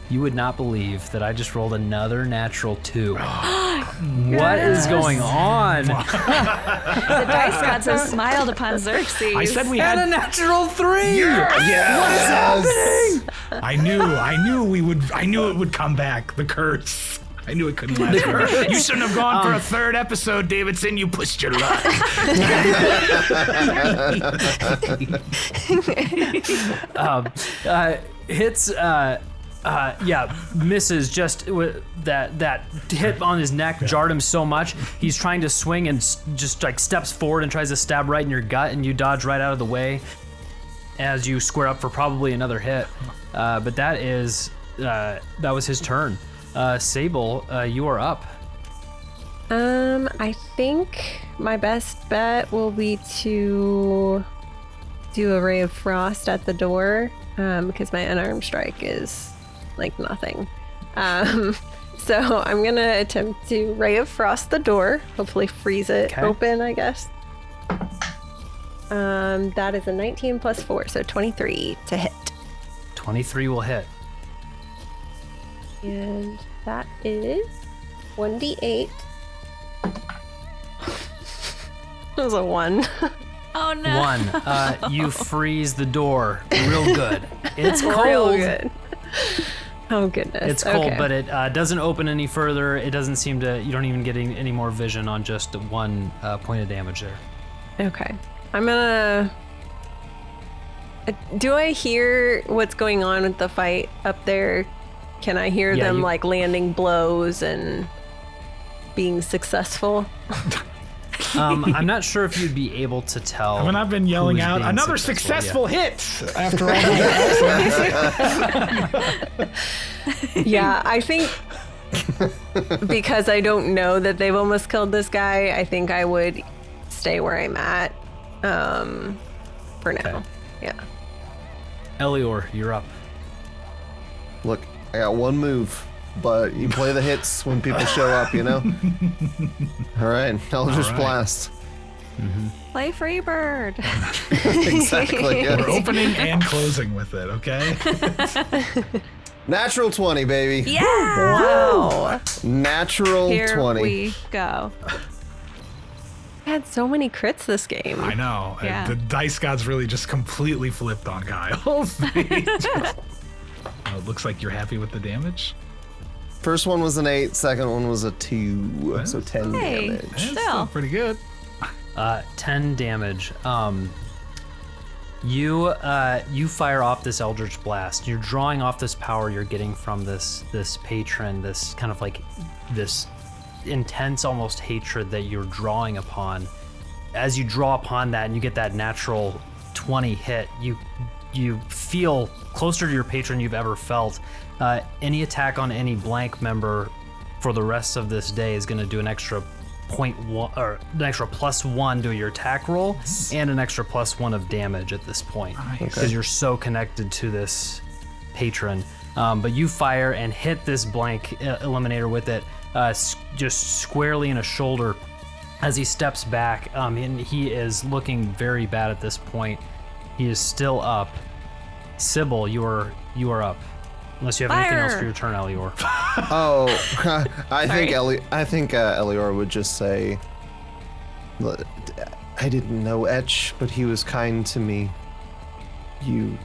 You would not believe that I just rolled another natural 2. What is going on? The dice gods have smiled upon Xerxes. I said we had And a natural 3! Yes. I knew it would come back. The curse. I knew it couldn't last forever. You shouldn't have gone for a 3rd episode, Davidson. You pushed your luck. Hits, misses just with that hit on his neck, jarred him so much. He's trying to swing and just like steps forward and tries to stab right in your gut, and you dodge right out of the way as you square up for probably another hit. But that was his turn. Sable, you are up. I think my best bet will be to do a ray of frost at the door, because my unarmed strike is like nothing. So I'm gonna attempt to ray of frost the door, hopefully freeze it open, I guess. That is a 19 plus 4, so 23 to hit. 23 will hit. And that is 1d8. That was a 1. Oh no. 1. You freeze the door real good. It's cold. Real good. Oh goodness. It's cold, okay. but it doesn't open any further. It doesn't seem to. You don't even get any more vision on just 1 point of damage there. Okay. I'm gonna... Do I hear what's going on with the fight up there? Can I hear them like landing blows and being successful? I'm not sure if you'd be able to tell. When I've been yelling who's out, being another successful hit after all the Yeah, I think because I don't know that they've almost killed this guy, I think I would stay where I'm at for now. Okay. Yeah. Elior, you're up. Look, I got 1 move, but you play the hits when people show up, you know? All right, Eldritch Blast. Play Freebird. Exactly, yes. We're opening and closing with it, okay? Natural 20, baby. Yeah. Wow. Natural Here 20. we go. I had so many crits this game. I know. Yeah. The dice gods really just completely flipped on Kyle. It looks like you're happy with the damage. First one was an 8, second one was a 2, so 10 Hey. damage. That's Still. still pretty good. 10 damage. You fire off this Eldritch Blast. You're drawing off this power you're getting from this patron, this kind of like this intense almost hatred that you're drawing upon. As you draw upon that and you get that natural 20 hit, you feel closer to your patron you've ever felt. Any attack on any blank member for the rest of this day is going to do an extra +1 to your attack roll and an extra +1 of damage at this point because you're so connected to this patron. But you fire and hit this blank eliminator with it, just squarely in a shoulder as he steps back. And he is looking very bad at this point. He is still up. Sybil, you are up. Unless you have anything else for your turn, Elior. Oh, I think Elior would just say, I didn't know Etch, but he was kind to me. You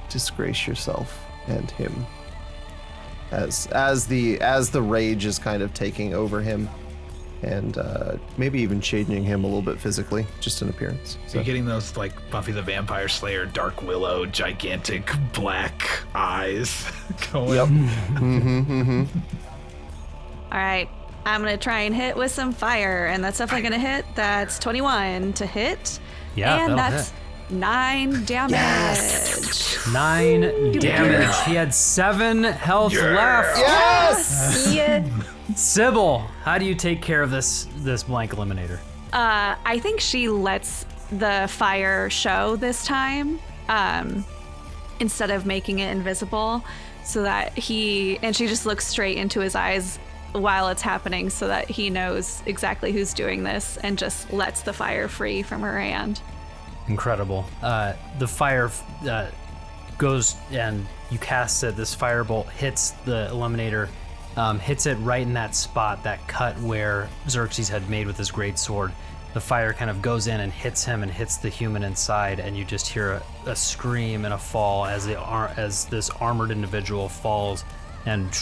disgrace yourself and him. As the rage is kind of taking over him, and maybe even changing him a little bit physically, just in appearance. So you're getting those like Buffy the Vampire Slayer, Dark Willow, gigantic black eyes going. Yep. Mm-hmm. All right. I'm going to try and hit with some fire, and that's definitely going to hit. That's 21 to hit. Yeah, and that'll that's hit. 9 damage. 9 damage. He had 7 health left. Yes! Yeah. Sybil, how do you take care of this blank eliminator? I think she lets the fire show this time, instead of making it invisible, so that she just looks straight into his eyes while it's happening, so that he knows exactly who's doing this, and just lets the fire free from her hand. Incredible. The fire goes and you cast it. This firebolt hits the eliminator, hits it right in that spot, that cut where Xerxes had made with his great sword. The fire kind of goes in and hits him and hits the human inside, and you just hear a scream and a fall as this armored individual falls and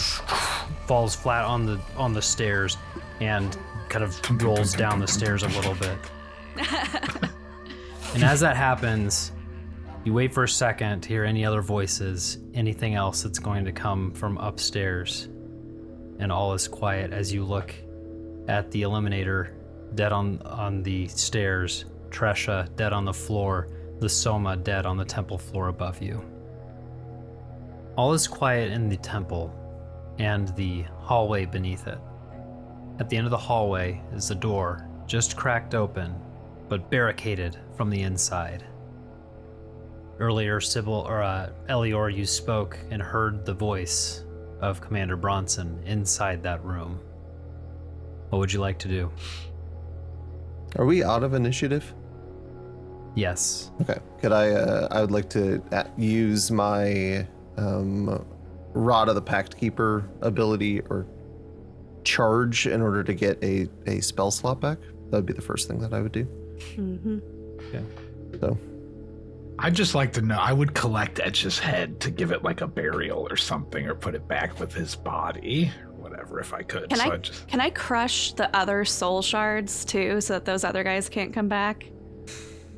falls flat on the stairs and kind of rolls down the stairs a little bit. And as that happens, you wait for a second to hear any other voices, anything else that's going to come from upstairs. And all is quiet as you look at the eliminator dead on the stairs, Tresha dead on the floor, the Soma dead on the temple floor above you. All is quiet in the temple and the hallway beneath it. At the end of the hallway is a door, just cracked open, but barricaded from the inside. Earlier, Sybil or Elior, you spoke and heard the voice of Commander Bronson inside that room. What would you like to do? Are we out of initiative? Yes. Okay. Could I would like to use my Rod of the Pact Keeper ability or charge in order to get a spell slot back. That would be the first thing that I would do. Mm-hmm. Okay. So I'd just like to know, I would collect Etch's head to give it like a burial or something, or put it back with his body, or whatever, if I could. Can I crush the other soul shards too, so that those other guys can't come back?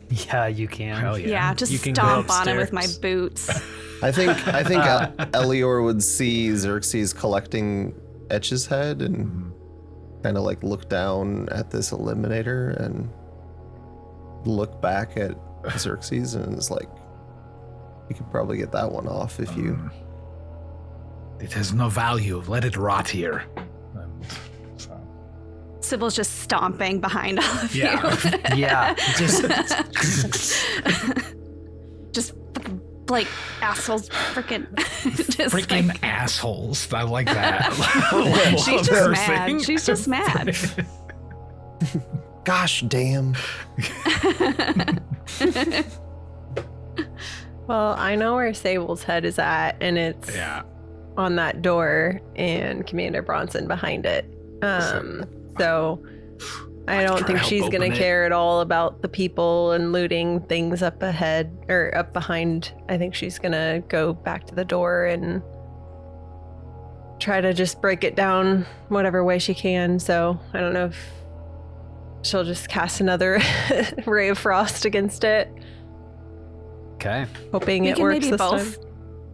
Yeah, you can. Hell yeah. Yeah, just You can go stomp on him with my upstairs. boots. I think Elior would see Xerxes collecting Etch's head and kind of like look down at this eliminator and look back at Xerxes and is like, you could probably get that one off if you. It has no value. Let it rot here. And so. Sybil's just stomping behind all of you. Yeah, just Just fucking like assholes, freaking. Freaking assholes. I like that. She's just mad. She's just mad. Gosh damn. Well, I know where Sable's head is at, and it's on that door, and Commander Bronson behind it. So I don't think she's gonna care at all about the people and looting things up ahead or up behind. I think she's gonna go back to the door and try to just break it down whatever way she can. So I don't know if she'll just cast another ray of frost against it. okay. Hoping We it can works maybe this both time.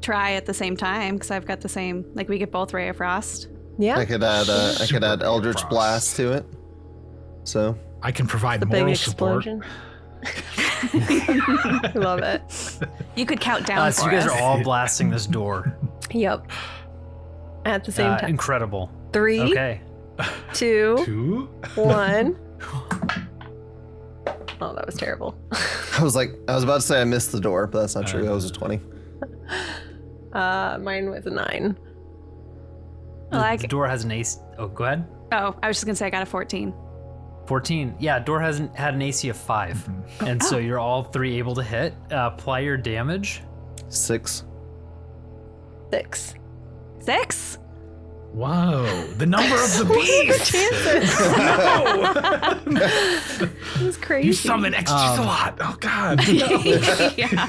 try at the same time, because I've got the same. Like we get both Ray of Frost. Yeah. I could add Eldritch Frost. Blast to it. So I can provide The big moral support. explosion. Love it. You could count down So for you guys us. are all blasting this door. Yep. At the same time. Incredible. 3, Okay. 2, 2? 1. Oh, that was terrible. I was about to say I missed the door, but that's not true. That was a 20. Mine was a 9. The door has an AC. Oh, go ahead. Oh, I was just gonna say I got a 14. 14. Yeah, door hasn't had an AC of 5. And so you're all 3 able to hit. Apply your damage. 6. 6. 6? Whoa, the number of the beast! No! It was crazy. You summon Xerxes a lot. Oh, God. Yeah.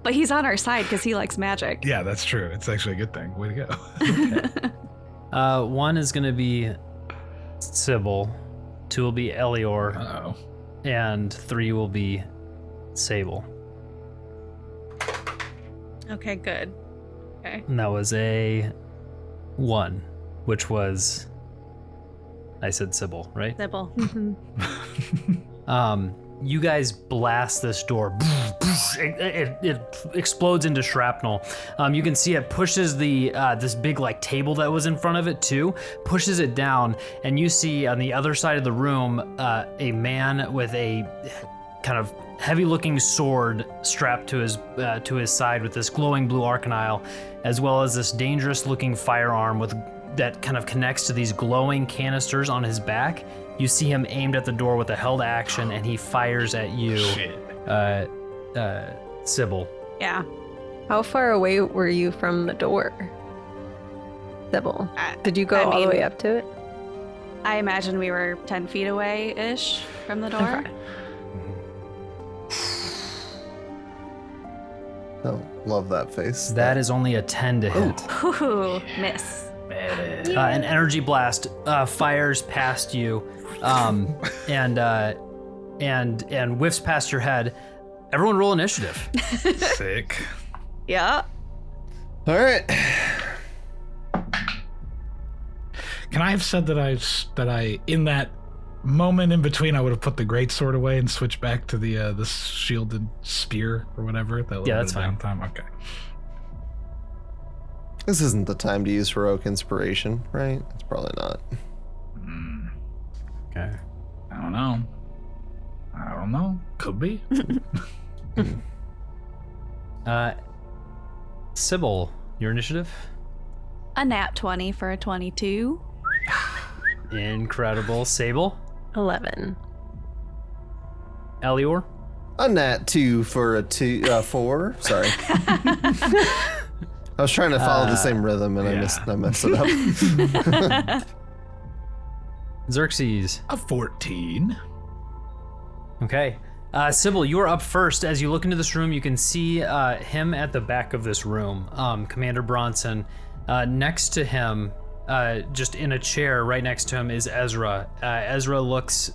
But he's on our side because he likes magic. Yeah, that's true. It's actually a good thing. Way to go. 1 is going to be Sybil, 2 will be Elior, Uh-oh. and 3 will be Sable. Okay, good. Okay. And that was a 1, which was, I said Sybil, right? Sybil. You guys blast this door. It explodes into shrapnel. You can see it pushes the this big like table that was in front of it too, pushes it down, and you see on the other side of the room a man with a kind of heavy-looking sword strapped to his side with this glowing blue arcanile, as well as this dangerous-looking firearm that kind of connects to these glowing canisters on his back. You see him aimed at the door with a held action, and he fires at you, Sybil. Yeah. How far away were you from the door, Sybil? Did you go I all the mean- way up to it? I imagine we were 10 feet away-ish from the door. Okay. Oh, love that face. That is only a 10 to hit. Ooh, miss. An energy blast fires past you, and whiffs past your head. Everyone, roll initiative. Sick. Yeah. All right. Can I have said that I in that moment in between I would have put the greatsword away and switched back to the shielded spear or whatever? Yeah, that's fine. Downtime? Okay. This isn't the time to use heroic inspiration, right? It's probably not. Okay. I don't know. Could be. Sybil, your initiative. A nat 20 for a 22. Incredible. Sable, 11. Elior, A nat 2 for a 4. Sorry. I was trying to follow the same rhythm and I messed it up. Xerxes. A 14. Okay. Sybil, you are up first. As you look into this room, you can see him at the back of this room, Commander Bronson. Next to him, just in a chair right next to him, is Ezra. Ezra looks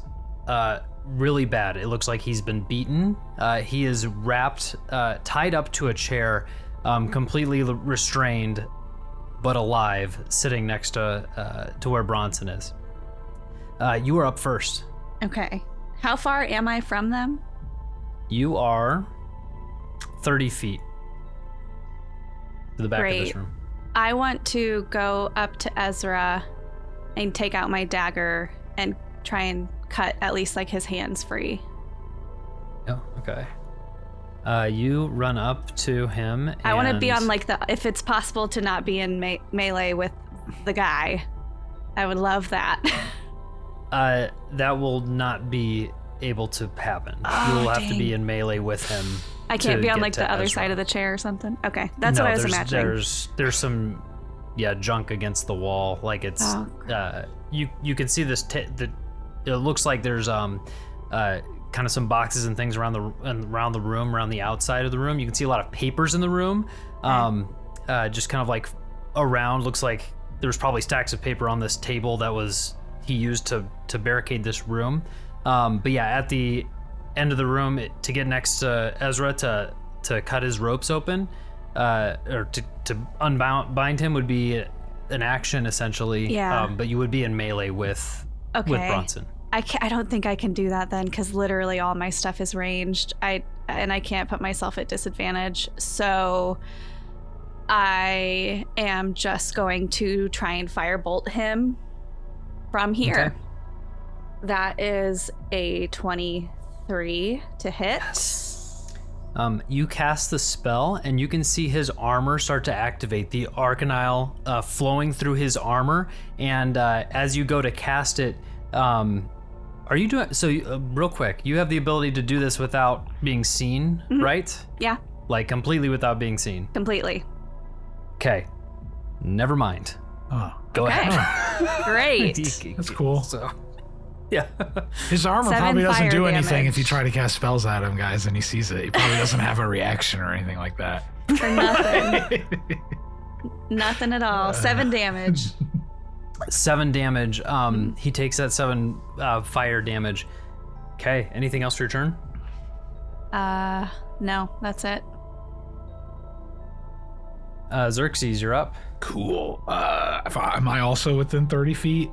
really bad. It looks like he's been beaten. He is wrapped, tied up to a chair, completely restrained, but alive, sitting next to where Bronson is. You are up first. Okay. How far am I from them? You are 30 feet to the back of this Great. room. I want to go up to Ezra and take out my dagger and try and cut at least like his hands free. Oh, okay. You run up to him. I want to be and- on like if it's possible to not be in melee with the guy. I would love that. That will not be able to happen. Oh, you will have to dang. be in melee with him. I can't to be on get like to the other Ezra. side of the chair or something. Okay, that's No, what I was imagining. There's some, junk against the wall. Like it's, Oh, you can see this. It looks like there's kind of some boxes and things around the room, around the outside of the room. You can see a lot of papers in the room. Just kind of like around. Looks like there was probably stacks of paper on this table that he used to barricade this room. But yeah, at the end of the room, to get next to Ezra to cut his ropes open, or to bind him would be an action essentially. Yeah. But you would be in melee with Bronson. I don't think I can do that then, because literally all my stuff is ranged. I can't put myself at disadvantage. So I am just going to try and firebolt him from here. Okay. That is a 23 to hit. You cast the spell, and you can see his armor start to activate, the arcanile flowing through his armor. And as you go to cast it, are you doing so? Real quick, you have the ability to do this without being seen, right? Yeah, Like completely without being seen. completely. Okay, never mind. Oh, Go Okay. ahead. Great. that's cool. So, yeah. His armor 7 probably doesn't fire do anything damage. if you try to cast spells at him, guys, and he sees it. He probably doesn't have a reaction or anything like that. For nothing. Nothing at all. 7 damage. 7 damage. He takes that 7 fire damage. Okay, anything else for your turn? No, that's it. Xerxes, you're up. Cool. Am I also within 30 feet?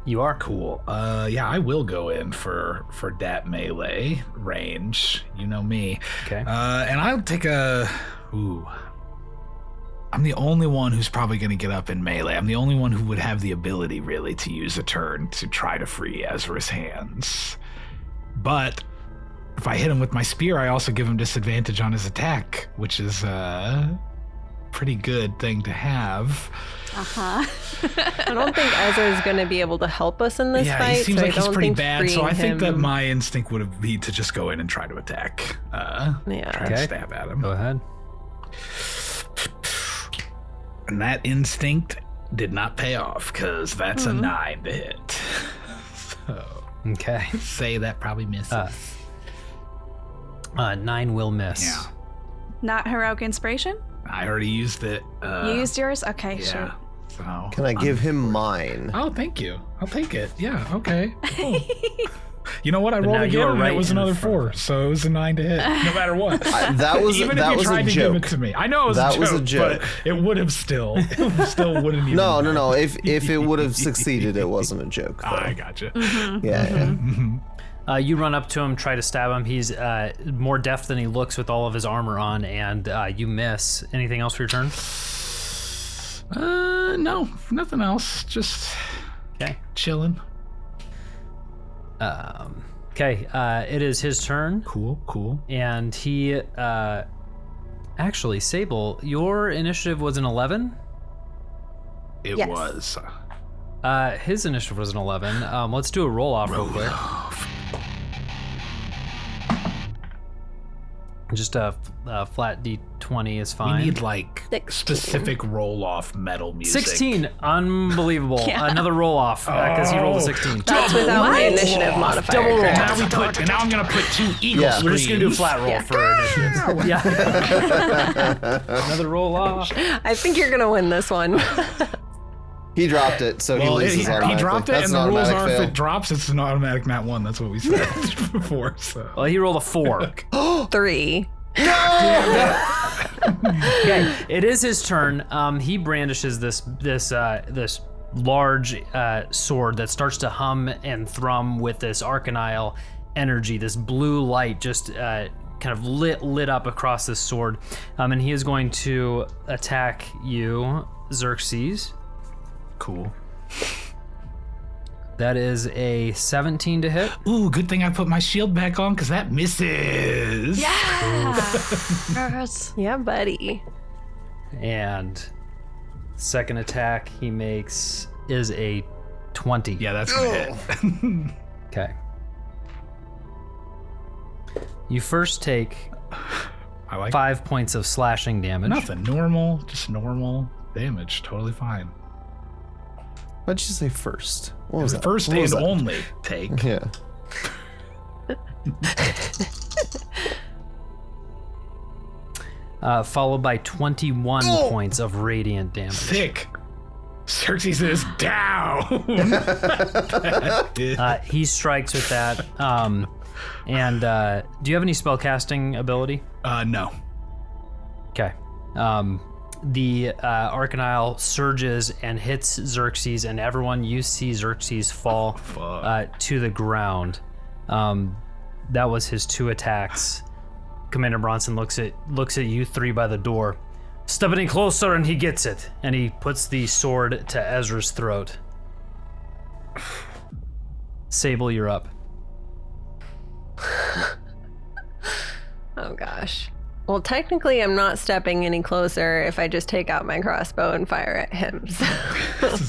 You are. Cool. Yeah, I will go in for that melee range. You know me. Okay. And I'll take I'm the only one who's probably going to get up in melee. I'm the only one who would have the ability, really, to use a turn to try to free Ezra's hands. But if I hit him with my spear, I also give him disadvantage on his attack, which is a pretty good thing to have. Uh-huh. I don't think Ezra is going to be able to help us in this Yeah, fight. he seems so like I he's don't pretty think bad, so I freeing think that him- my instinct would be to just go in and try to attack. Try to Okay. stab at him. Go ahead. And that instinct did not pay off, because that's a 9 to hit. So, Okay. say that probably misses. 9 will miss. Yeah. Not heroic inspiration? I already used it. You used yours? Okay, Yeah. sure. So, Can I give him mine? Oh, thank you. I'll take it. Yeah, okay. Cool. You know what? I But now rolled you again, are and right it was in the another front of 4, it. so it was a 9 to hit, no matter what. That was Even that if you was tried a to give joke. it to me. I know it was That a was a joke, joke. but it would have still wouldn't even. No. If it would have succeeded, it wasn't a joke. Though. I gotcha. Yeah. You run up to him, try to stab him. He's more deft than he looks with all of his armor on, and you miss. Anything else for your turn? No, nothing else. Just Okay. chilling. Okay. It is his turn, Cool. and he. Actually, Sable, your initiative was an 11. It Yes. was. His initiative was an 11. Let's do a roll off real quick. Just a flat D20 is We fine. need like 16. specific roll off metal music. 16, unbelievable. Yeah. Another roll off because he rolled a Oh. 16. That's without my initiative modifier. Double roll. correct? And now I'm gonna put 2 eagle Yeah. We're just gonna do a screams. flat roll Yeah. for initiative. Yeah. Another roll off. I think you're going to win this one. He dropped it, so he Well, loses he automatically. dropped it, That's and an the rules automatic are if fail. it drops, it's an automatic nat 1. That's what we said before. So. Well, he rolled a 4. 3. Okay, it is his turn. He brandishes this large sword that starts to hum and thrum with this arcanile energy. This blue light just kind of lit up across this sword, and he is going to attack you, Xerxes. Cool. That is a 17 to hit. Ooh, good thing I put my shield back on, because that misses. Yes. Yeah, buddy. And second attack he makes is a 20. Yeah, that's gonna hit. Okay. You first take I like 5 points of slashing damage. nothing. Normal, just normal damage. Totally fine. Why'd you say first? What It was was that? first What was and that? only take. Yeah. Followed by 21 points of radiant damage. Sick. Xerxes is down. He strikes with that. And do you have any spellcasting ability? No. Okay. The Arcanile surges and hits Xerxes, and everyone, you see Xerxes fall to the ground. That was his 2 attacks. Commander Bronson looks at you 3 by the door. Step any closer and he gets it. And he puts the sword to Ezra's throat. Sable, you're up. Oh, gosh. Well, technically, I'm not stepping any closer if I just take out my crossbow and fire at him. So.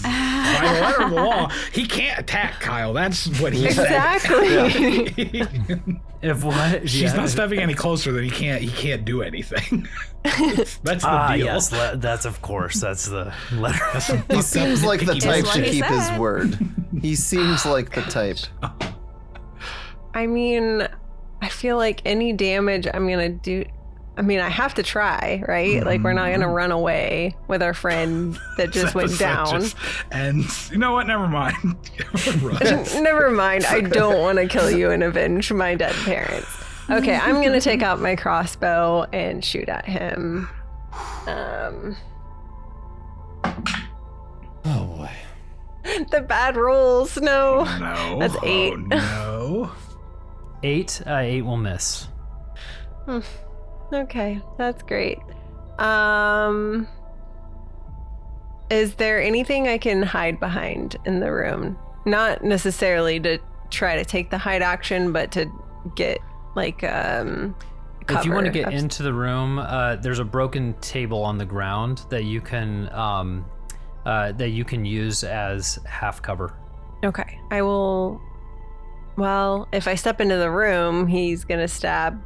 By the letter of the law, he can't attack Kyle. That's what he Exactly. said. If what? She's not stepping any closer, then he can't do anything. That's the deal. Yes, that's of course. That's the letter. He seems like the type what to he keep his said. word. He seems like the type. I mean, I feel like any damage I'm going to do. I mean, I have to try, right? Like, we're not going to run away with our friend that just went down. And you know what? Never mind. Never mind. I don't want to kill you and avenge my dead parents. Okay, I'm going to take out my crossbow and shoot at him. Oh boy. The bad rolls. No. No. That's 8. Oh, no. 8 will miss. Okay, that's great. Is there anything I can hide behind in the room? Not necessarily to try to take the hide action, but to get like cover. If you want to get into the room, there's a broken table on the ground that you can use as half cover. Okay, I will. Well, if I step into the room, he's gonna stab.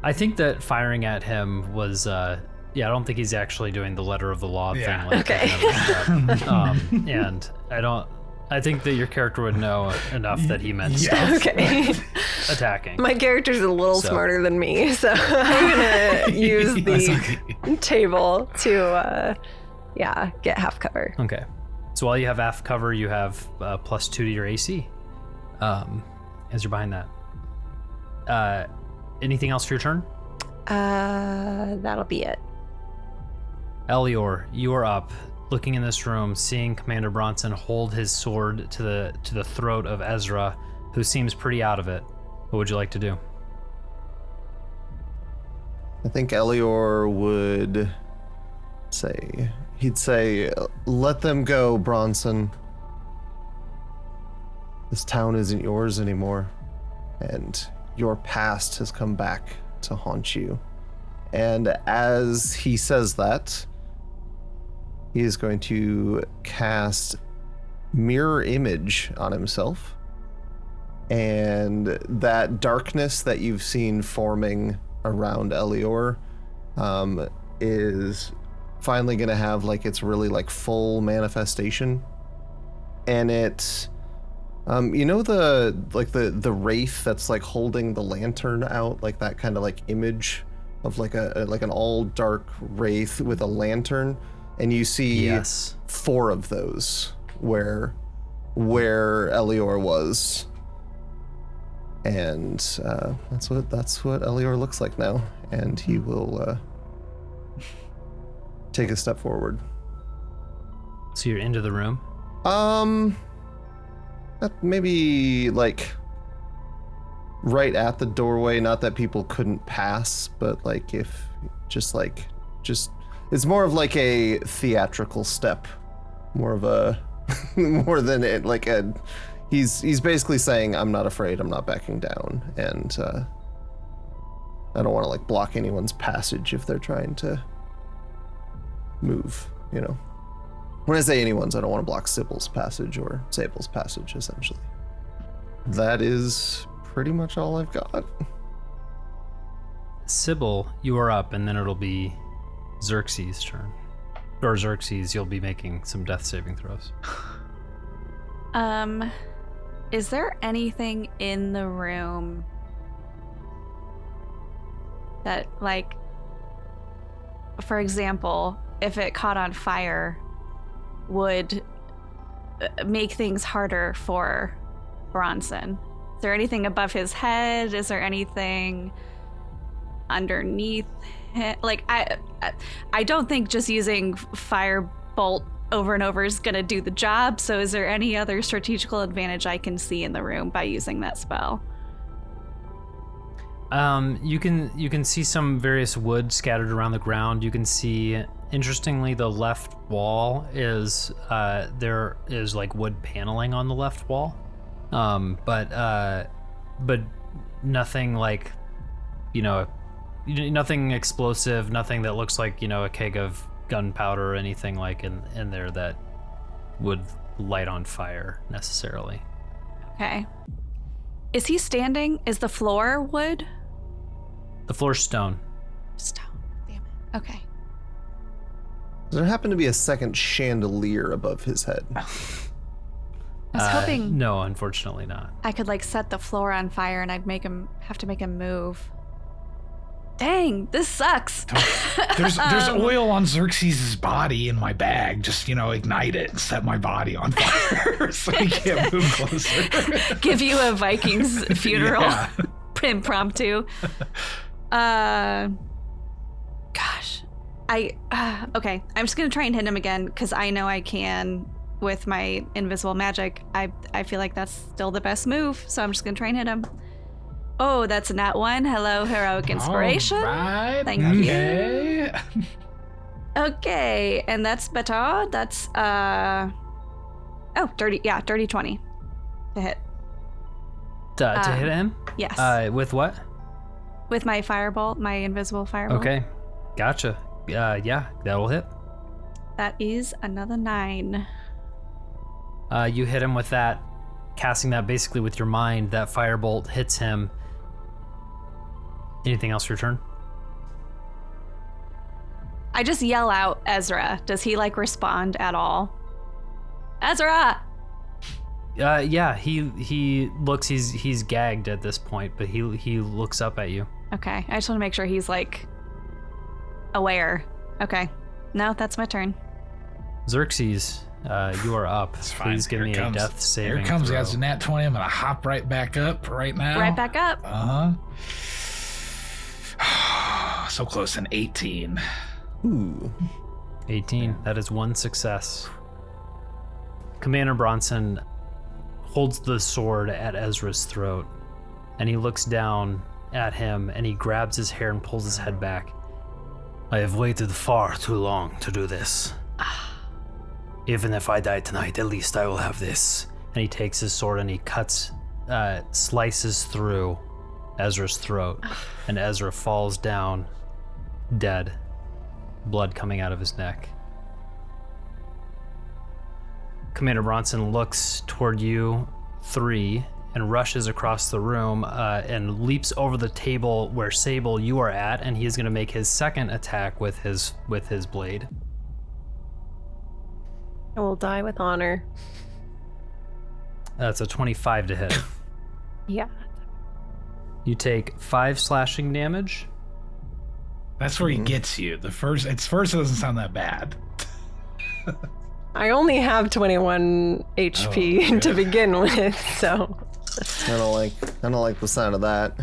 I think that firing at him was, I don't think he's actually doing the letter of the law thing. Like Okay. And I think that your character would know enough that he meant Okay. attacking. My character's a little smarter than me, so I'm gonna use the table to, get half cover. Okay. So while you have half cover, you have +2 to your AC as you're behind that. Anything else for your turn? That'll be it. Elior, you are up, looking in this room, seeing Commander Bronson hold his sword to the throat of Ezra, who seems pretty out of it. What would you like to do? I think Elior would say, let them go, Bronson. This town isn't yours anymore, and your past has come back to haunt you. And as he says that, he is going to cast Mirror Image on himself. And that darkness that you've seen forming around Elior is finally going to have like its really like full manifestation. And it's the wraith that's like holding the lantern out, like that kind of like image of like an all dark wraith with a lantern, and you see 4 of those where Elior was, and that's what Elior looks like now, and he will take a step forward. So you're into the room? Maybe like right at the doorway, not that people couldn't pass, but like if just it's more of like a theatrical step, more than it like he's basically saying, I'm not afraid, I'm not backing down, and I don't want to like block anyone's passage if they're trying to move, you know. When I say anyone's, I don't want to block Sybil's passage or Sable's passage, essentially. That is pretty much all I've got. Sybil, you are up, and then it'll be Xerxes' turn. Or Xerxes, you'll be making some death saving throws. Is there anything in the room that, like, for example, if it caught on fire, would make things harder for Bronson? Is there anything above his head? Is there anything underneath him? Like, I don't think just using firebolt over and over is gonna do the job, so is there any other strategical advantage I can see in the room by using that spell? You can see some various wood scattered around the ground. You can see, interestingly, the left wall is there is like wood paneling on the left wall, but nothing like, nothing explosive, nothing that looks like a keg of gunpowder or anything like in there that would light on fire necessarily. Okay. Is he standing? Is the floor wood? The floor's stone. Stone. Damn it. Okay. Does there happen to be a second chandelier above his head? I was hoping No, unfortunately not. I could like set the floor on fire and I'd have to make him move. Dang, this sucks. There's oil on Xerxes' body in my bag. Just, ignite it and set my body on fire so he can't move closer. Give you a Vikings funeral. Yeah. Impromptu. Gosh. Okay. I'm just going to try and hit him again because I know I can with my invisible magic. I feel like that's still the best move. So I'm just going to try and hit him. Oh, that's a nat 1. Hello, heroic inspiration. All right. Thank you. Okay, and that's better. That's dirty 20 to hit. To hit him? Yes. With what? With my firebolt, my invisible firebolt. Okay, gotcha. Yeah, that will hit. That is another 9. You hit him with that, casting that basically with your mind. That firebolt hits him. Anything else for your turn? I just yell out, Ezra. Does he respond at all? Ezra! Yeah, he looks, he's gagged at this point, but he looks up at you. Okay, I just want to make sure he's aware. Okay. No, that's my turn. Xerxes, you are up. Please give me a death saving Here comes, throw. guys, a nat 20. I'm going to hop right back up right now. Right back up. So close, an 18. Ooh. 18. That is 1 success. Commander Bronson holds the sword at Ezra's throat, and he looks down at him, and he grabs his hair and pulls his head back. I have waited far too long to do this. Even if I die tonight, at least I will have this. And he takes his sword and he slices through Ezra's throat, and Ezra falls down, dead, blood coming out of his neck. Commander Bronson looks toward you 3 and rushes across the room and leaps over the table where Sable you are at, and he is going to make his second attack with his blade. I will die with honor. That's a 25 to hit. Yeah. You take 5 slashing damage. That's where he gets you. First it doesn't sound that bad. I only have 21 HP to begin with, so I don't like the sound of that.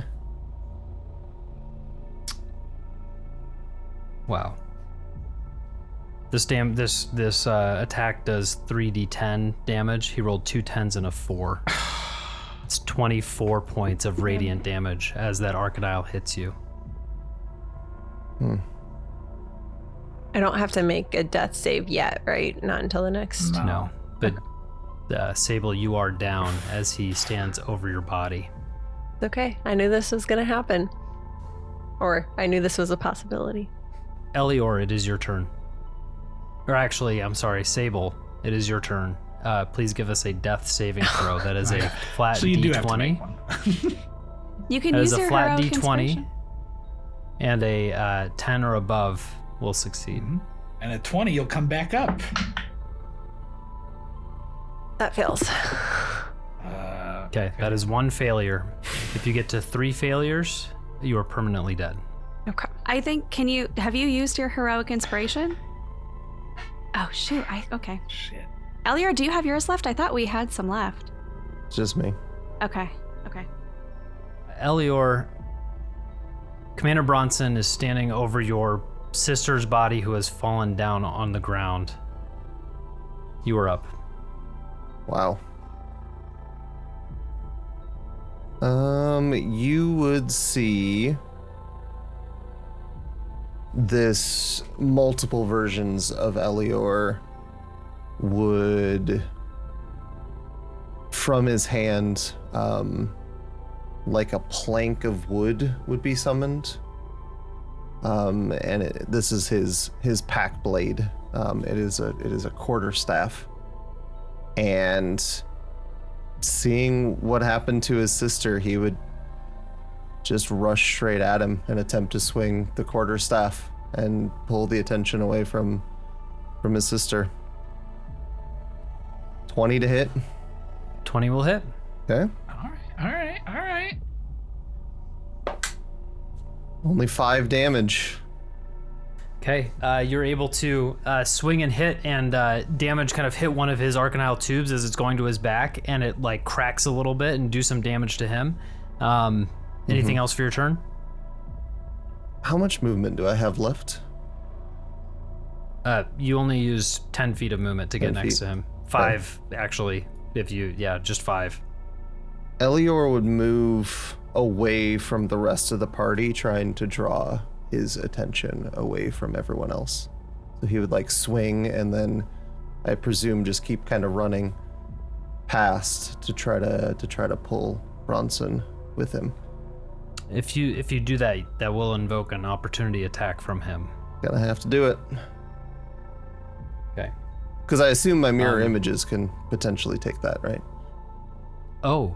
Wow. This attack does 3d10 damage. He rolled 2 10s and a 4. It's 24 points of radiant damage as that Arcanile hits you. I don't have to make a death save yet, right? Not until the next. No. But Sable, you are down as he stands over your body. It's okay. I knew this was going to happen. Or I knew this was a possibility. Elior, it is your turn. Or actually, I'm sorry, Sable, it is your turn. Please give us a death saving throw. That is a flat So you do have to D20. make one. You can That use is a your flat heroic D20, inspiration. and a 10 or above will succeed. And at 20, you'll come back up. That fails. Okay, that is 1 failure. If you get to 3 failures, you are permanently dead. Okay. I think, have you used your heroic inspiration? Oh, shoot. Okay. Shit. Elior, do you have yours left? I thought we had some left. Just me. Okay. Elior, Commander Bronson is standing over your sister's body who has fallen down on the ground. You are up. Wow. You would see this multiple versions of Elior would, from his hand, like a plank of wood would be summoned. And this is his pack blade. It is a quarterstaff. And seeing what happened to his sister, he would just rush straight at him and attempt to swing the quarterstaff and pull the attention away from his sister. 20 to hit. 20 will hit. Okay. All right. Only 5 damage. Okay, you're able to swing and hit, and damage kind of hit one of his arcanile tubes as it's going to his back, and it like cracks a little bit and do some damage to him. Anything else for your turn? How much movement do I have left? You only use 10 feet of movement to get 10 next feet. to him. 5, actually, just 5. Elior would move away from the rest of the party, trying to draw his attention away from everyone else. So he would like swing and then I presume just keep kind of running past to try to pull Bronson with him. If you do that, that will invoke an opportunity attack from him. Gonna have to do it. Okay. Because I assume my mirror images can potentially take that, right? Oh,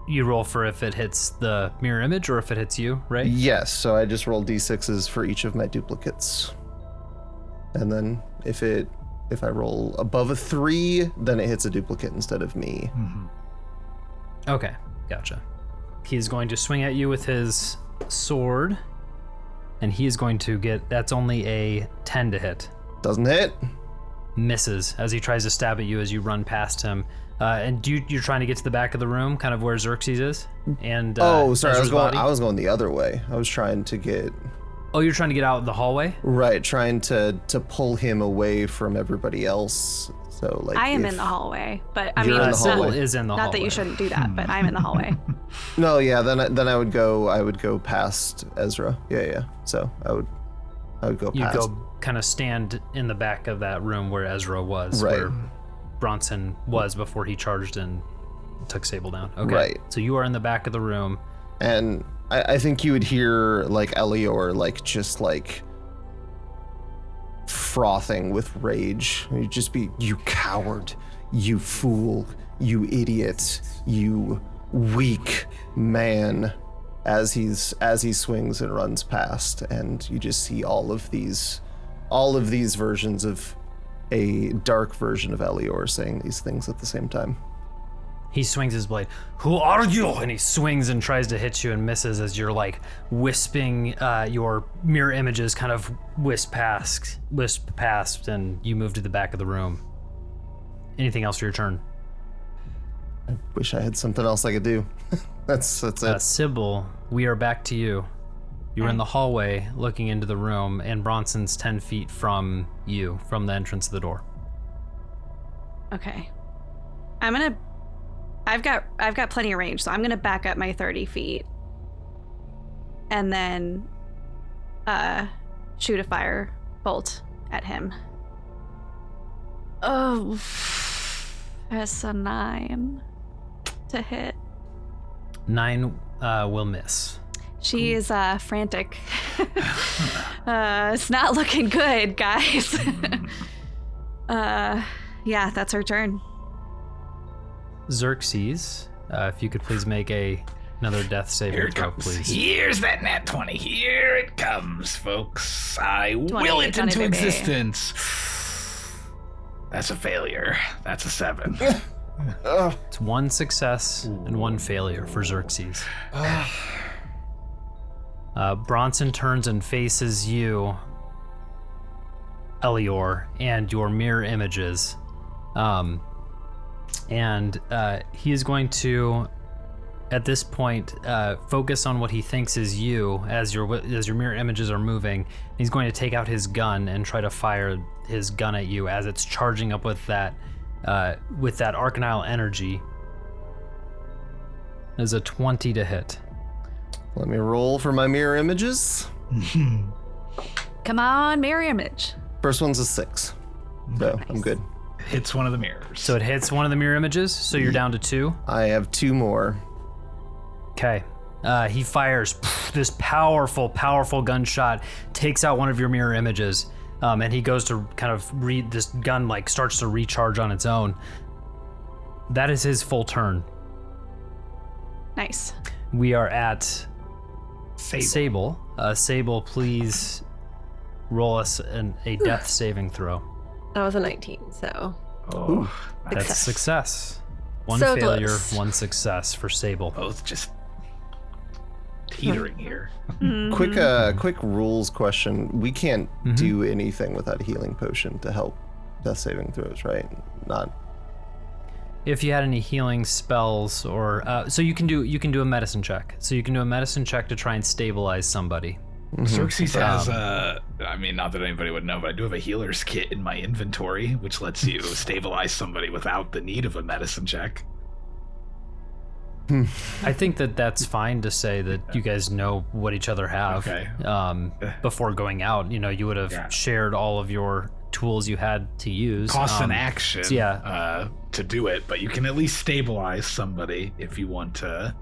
you roll for if it hits the mirror image or if it hits you, right? Yes, so I just roll d6s for each of my duplicates. And then if I roll above a 3, then it hits a duplicate instead of me. Okay, gotcha. He's going to swing at you with his sword, and he is going to that's only a 10 to hit. Doesn't hit. Misses as he tries to stab at you as you run past him. And you're trying to get to the back of the room, kind of where Xerxes is. And sorry, Ezra's body? I was going the other way. I was trying to get Oh, you're trying to get out the hallway? right, trying to pull him away from everybody else. So like I am in the hallway, but I You're mean, in the it's hallway. not, Is in the not hallway. that you shouldn't do that, but I'm in the hallway. No, yeah, then I would go past Ezra. Yeah. So I would go You past. go kind of stand in the back of that room where Ezra was, Right. where Bronson was before he charged and took Sable down. Okay. Right. So you are in the back of the room. And I think you would hear like Elior like just like frothing with rage. You'd just be, you coward, you fool, you idiot, you weak man, as he swings and runs past, and you just see all of these versions of a dark version of Elior saying these things at the same time. He swings his blade. Who are you? And he swings and tries to hit you and misses as you're like wisping your mirror images kind of wisp past, and you move to the back of the room. Anything else for your turn? I wish I had something else I could do. That's it. Sybil, we are back to you. You're in the hallway looking into the room, and Bronson's 10 feet from you, from the entrance of the door. Okay. I've got plenty of range, so I'm gonna back up my 30 feet. And then shoot a fire bolt at him. Oh, that's a 9 to hit. 9 will miss. She is frantic. It's not looking good, guys. Yeah, that's her turn. Xerxes, if you could please make another death saving Here it throw, comes. please. Here's that nat 20. Here it comes, folks. I will it 20, into baby. existence. That's a failure. That's a 7. It's 1 success and 1 failure for Xerxes. Bronson turns and faces you, Elior, and your mirror images. And he is going to, at this point, focus on what he thinks is you as your mirror images are moving. He's going to take out his gun and try to fire his gun at you as it's charging up with that arcanile energy. There's a 20 to hit. Let me roll for my mirror images. Come on, mirror image. First one's a 6. So Nice. I'm good. Hits one of the mirrors. So it hits one of the mirror images, so you're down to 2. I have 2 more. Okay. He fires this powerful gunshot, takes out one of your mirror images, and he goes to kind of this gun like starts to recharge on its own. That is his full turn. Nice. We are at Sable. Sable. Sable, please roll us a death saving throw. That was a 19, so Oh, That's Success. success. 1 So failure, close. 1 success for Sable. both just teetering here. Quick rules question. We can't do anything without a healing potion to help death saving throws, right? Not. If you had any healing spells, or so you can do a medicine check. So you can do a medicine check to try and stabilize somebody. Xerxes has not that anybody would know, but I do have a healer's kit in my inventory, which lets you stabilize somebody without the need of a medicine check. I think that's fine to say that you guys know what each other have. Okay. Before going out, you would have shared all of your tools you had to use. Costs an action yeah. To do it, but you can at least stabilize somebody if you want to.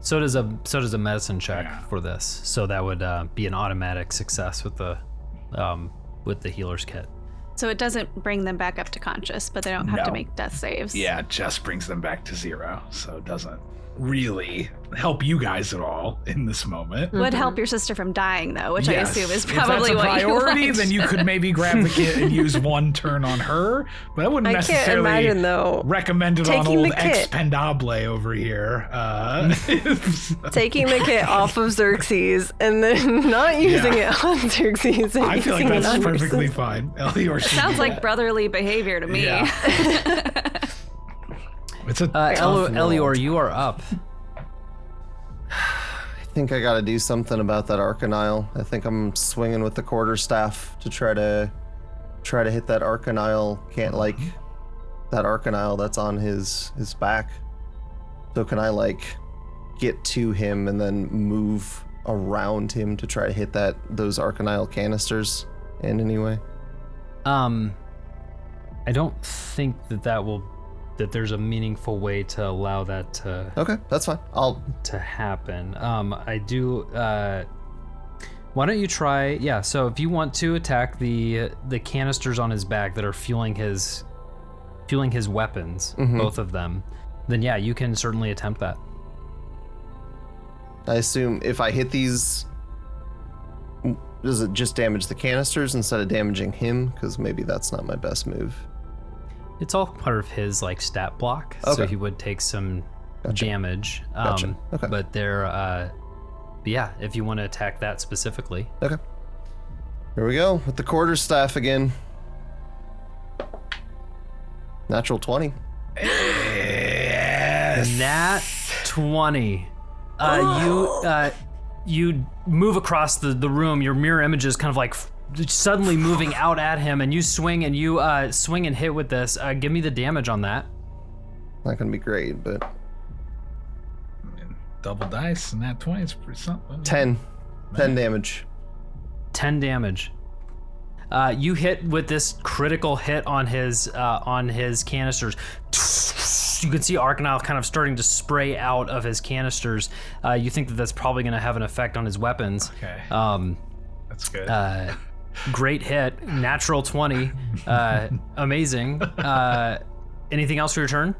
So does a medicine check for this. So that would be an automatic success with the healer's kit. So it doesn't bring them back up to conscious, but they don't have to make death saves. Yeah, it just brings them back to 0. So it doesn't really help you guys at all in this moment. Would help your sister from dying, though, which I assume is If probably that's a what priority, you want. then you could maybe grab the kit and use 1 turn on her. But I wouldn't can't necessarily imagine, though, recommend it on taking old the kit. Expendable over here. Taking the kit off of Xerxes and then not using it on Xerxes. And I feel like using it that's on perfectly yourself. fine. Elior should Sounds do like that. brotherly behavior to me. Yeah. It's a tough Elior, world. you are up. I think I got to do something about that Arcanile. I think I'm swinging with the quarterstaff to try to hit that Arcanile. Can't that Arcanile that's on his back. So can I get to him and then move around him to try to hit those Arcanile canisters in any way? I don't think that there's a meaningful way to allow that to Okay, that's fine. to happen. I do. Why don't you try? Yeah. So if you want to attack the canisters on his back that are fueling his weapons, both of them, then yeah, you can certainly attempt that. I assume if I hit these, does it just damage the canisters instead of damaging him? Because maybe that's not my best move. It's all part of his stat block, so Okay. he would take some damage. Gotcha. Okay. But yeah, if you want to attack that specifically. Okay. Here we go with the quarterstaff again. Natural 20. Nat 20. You move across the room. Your mirror image is kind of suddenly moving out at him, and you swing and hit with this. Give me the damage on that. Not gonna be great, but Double dice and that 20 is pretty something. 10 damage. 10 damage. You hit with this critical hit on his canisters. You can see Arcanile kind of starting to spray out of his canisters. You think that's probably going to have an effect on his weapons. Okay. That's good. Great hit. Natural 20. Amazing. Anything else for your turn?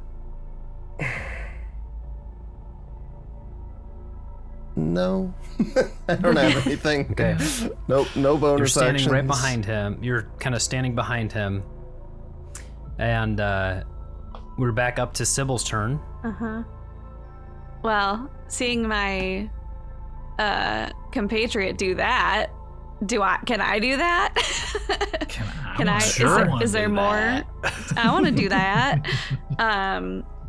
No. I don't have anything. Okay. Nope, no bonus You're standing actions. right behind him. You're kind of standing behind him. And we're back up to Sybil's turn. Well, seeing my compatriot do that, can I do that? Can I? Sure. Is there more? I want to do that.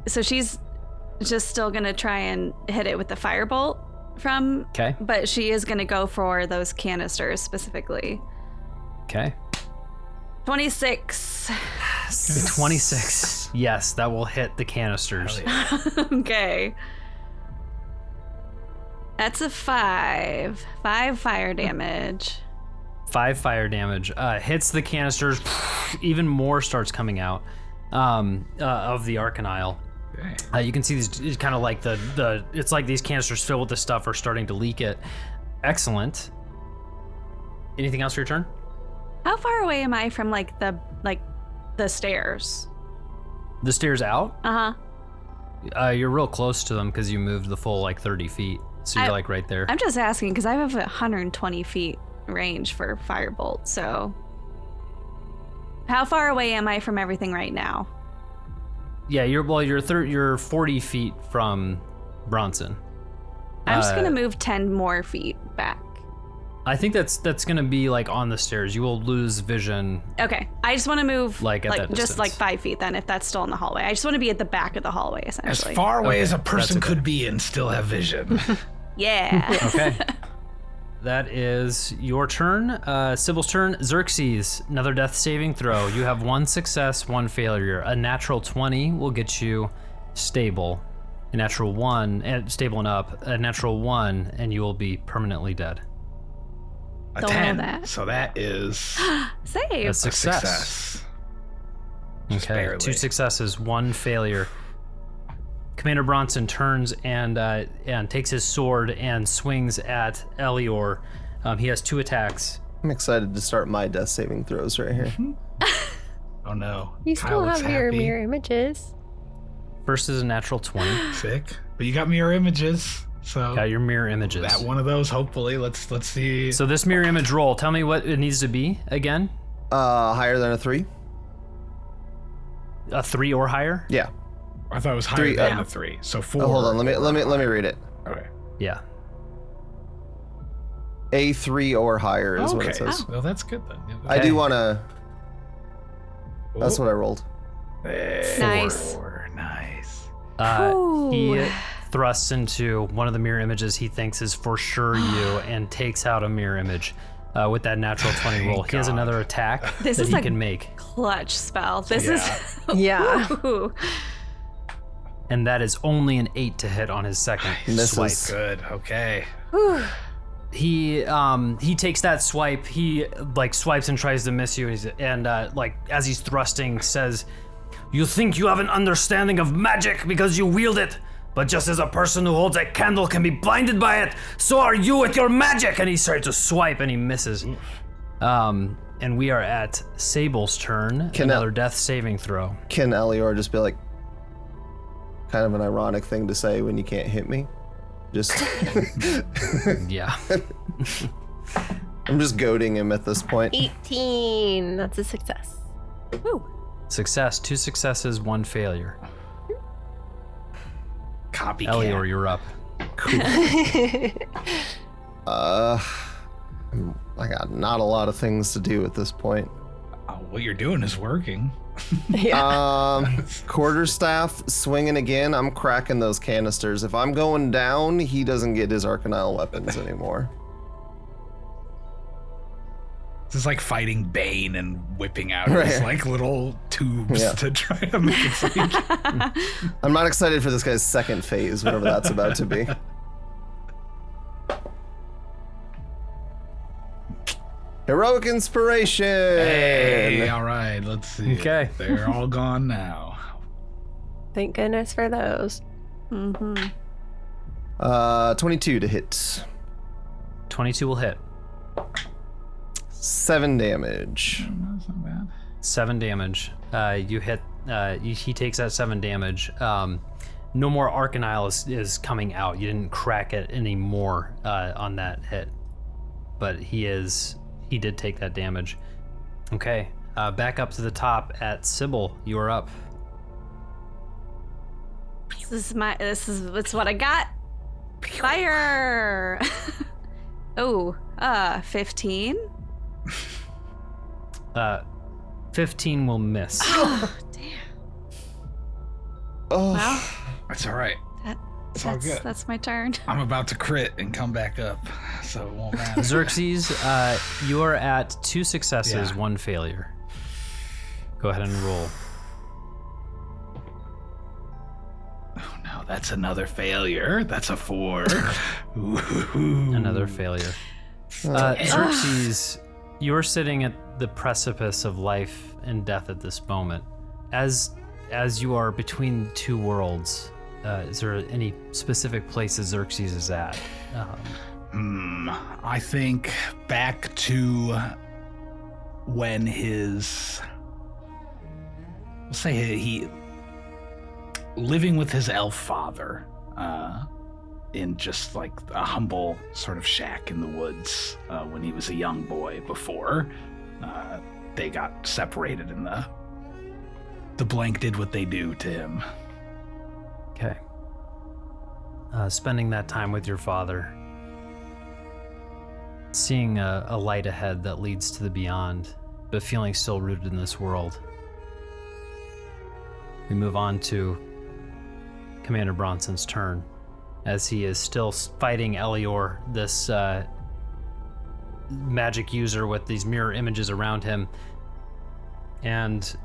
So she's just still gonna try and hit it with the firebolt from. Okay. But she is gonna go for those canisters specifically. Okay. 26. 26. Yes, that will hit the canisters. Okay. That's a 5. 5 fire damage. 5 fire damage. Hits the canisters. Even more starts coming out of the Arcanile. You can see these. It's kind of like it's like these canisters filled with the stuff are starting to leak it. Excellent. Anything else for your turn? How far away am I from the stairs? The stairs out? Uh-huh. You're real close to them because you moved the full 30 feet. So you're right there. I'm just asking because I have 120 feet range for firebolt. So how far away am I from everything right now? Yeah, you're 40 feet from Bronson. I'm just gonna move 10 more feet back. I think that's gonna be like on the stairs. You will lose vision. Okay, I just want to move Like at that just like distance. 5 feet then, if that's still in the hallway. I just want to be at the back of the hallway, As essentially. far away Okay, as a that's person okay. could be and still have vision. Yeah. Okay. That is your turn. Sybil's turn. Xerxes, another death saving throw. You have 1 success, 1 failure. A natural 20 will get you stable. A natural 1, stable and up. A natural 1, and you will be permanently dead. A Don't know 10. that. So that is Save. A a success. success. Just Okay. barely. 2 successes, 1 failure. Commander Bronson turns and takes his sword and swings at Elior. He has 2 attacks. I'm excited to start my death saving throws right here. Oh no. You Kyle still looks have your happy. mirror images. First is a natural 20. Sick. But you got mirror images. So Got your mirror images. that one of those, hopefully. Let's see. So this mirror image roll, tell me what it needs to be again. Higher than a 3? A 3 or higher? Yeah. I thought it was higher 3, than a 3. So 4. Oh, hold on. Let me read it. Okay. Yeah. A 3 or higher is what Okay. it says. Well, that's good then. Yeah, I do want to. Oh, That's what I rolled. Nice. 4. Nice. He Ooh. thrusts into one of the mirror images he thinks is for sure you and takes out a mirror image with that natural 20 roll. He has God. another attack This that is he a- can make, Clutch spell. This Yeah. is. Yeah. Ooh. and that is only an 8 to hit on his second swipe. Misses. Good. Okay. He takes that swipe. He like swipes and tries to miss you. And like as he's thrusting, says, "You think you have an understanding of magic because you wield it, but just as a person who holds a candle can be blinded by it, so are you with your magic." And he starts to swipe and he misses. And we are at Sable's turn. Can Another death saving throw. Can Elior just be like, kind of an ironic thing to say when you can't hit me? Just, Yeah. I'm just goading him at this point. 18. That's a success. Ooh. Success. 2 successes, 1 failure. Copycat. Elior, you're up. I got not a lot of things to do at this point. Oh, what you're doing is working. Quarterstaff swinging again. I'm cracking those canisters. If I'm going down, he doesn't get his arcanile weapons anymore. This is like fighting Bane and whipping out his Right. like little tubes Yeah. to try to make it freak. I'm not excited for this guy's second phase, whatever that's about to be. Heroic inspiration. Hey, all right, let's see. Okay. They're all gone now. Thank goodness for those. Mm-hmm. 22 to hit. 22 will hit. 7 damage. That's not bad. 7 damage. You hit. He takes that 7 damage. No more Arcanile is coming out. You didn't crack it anymore on that hit, but he did take that damage. Okay, back up to the top at Sybil. You are up. It's what I got. Fire. Oh, 15. 15 will miss. Oh, damn. Oh, Well, It's all right. It's all good. that's my turn. I'm about to crit and come back up, so it won't matter. Xerxes, you are at 2 successes, Yeah. 1 failure. Go ahead and roll. Oh no, that's another failure. That's a 4. Another failure. Xerxes, you're sitting at the precipice of life and death at this moment. As you are between 2 worlds, is there any specific places Xerxes is at? I think back to when let's say he living with his elf father in just like a humble sort of shack in the woods when he was a young boy before they got separated and the blank did what they do to him. Okay. spending that time with your father, seeing a light ahead that leads to the beyond, but feeling still rooted in this world. We move on to Commander Bronson's turn, as he is still fighting Elior, this magic user with these mirror images around him, and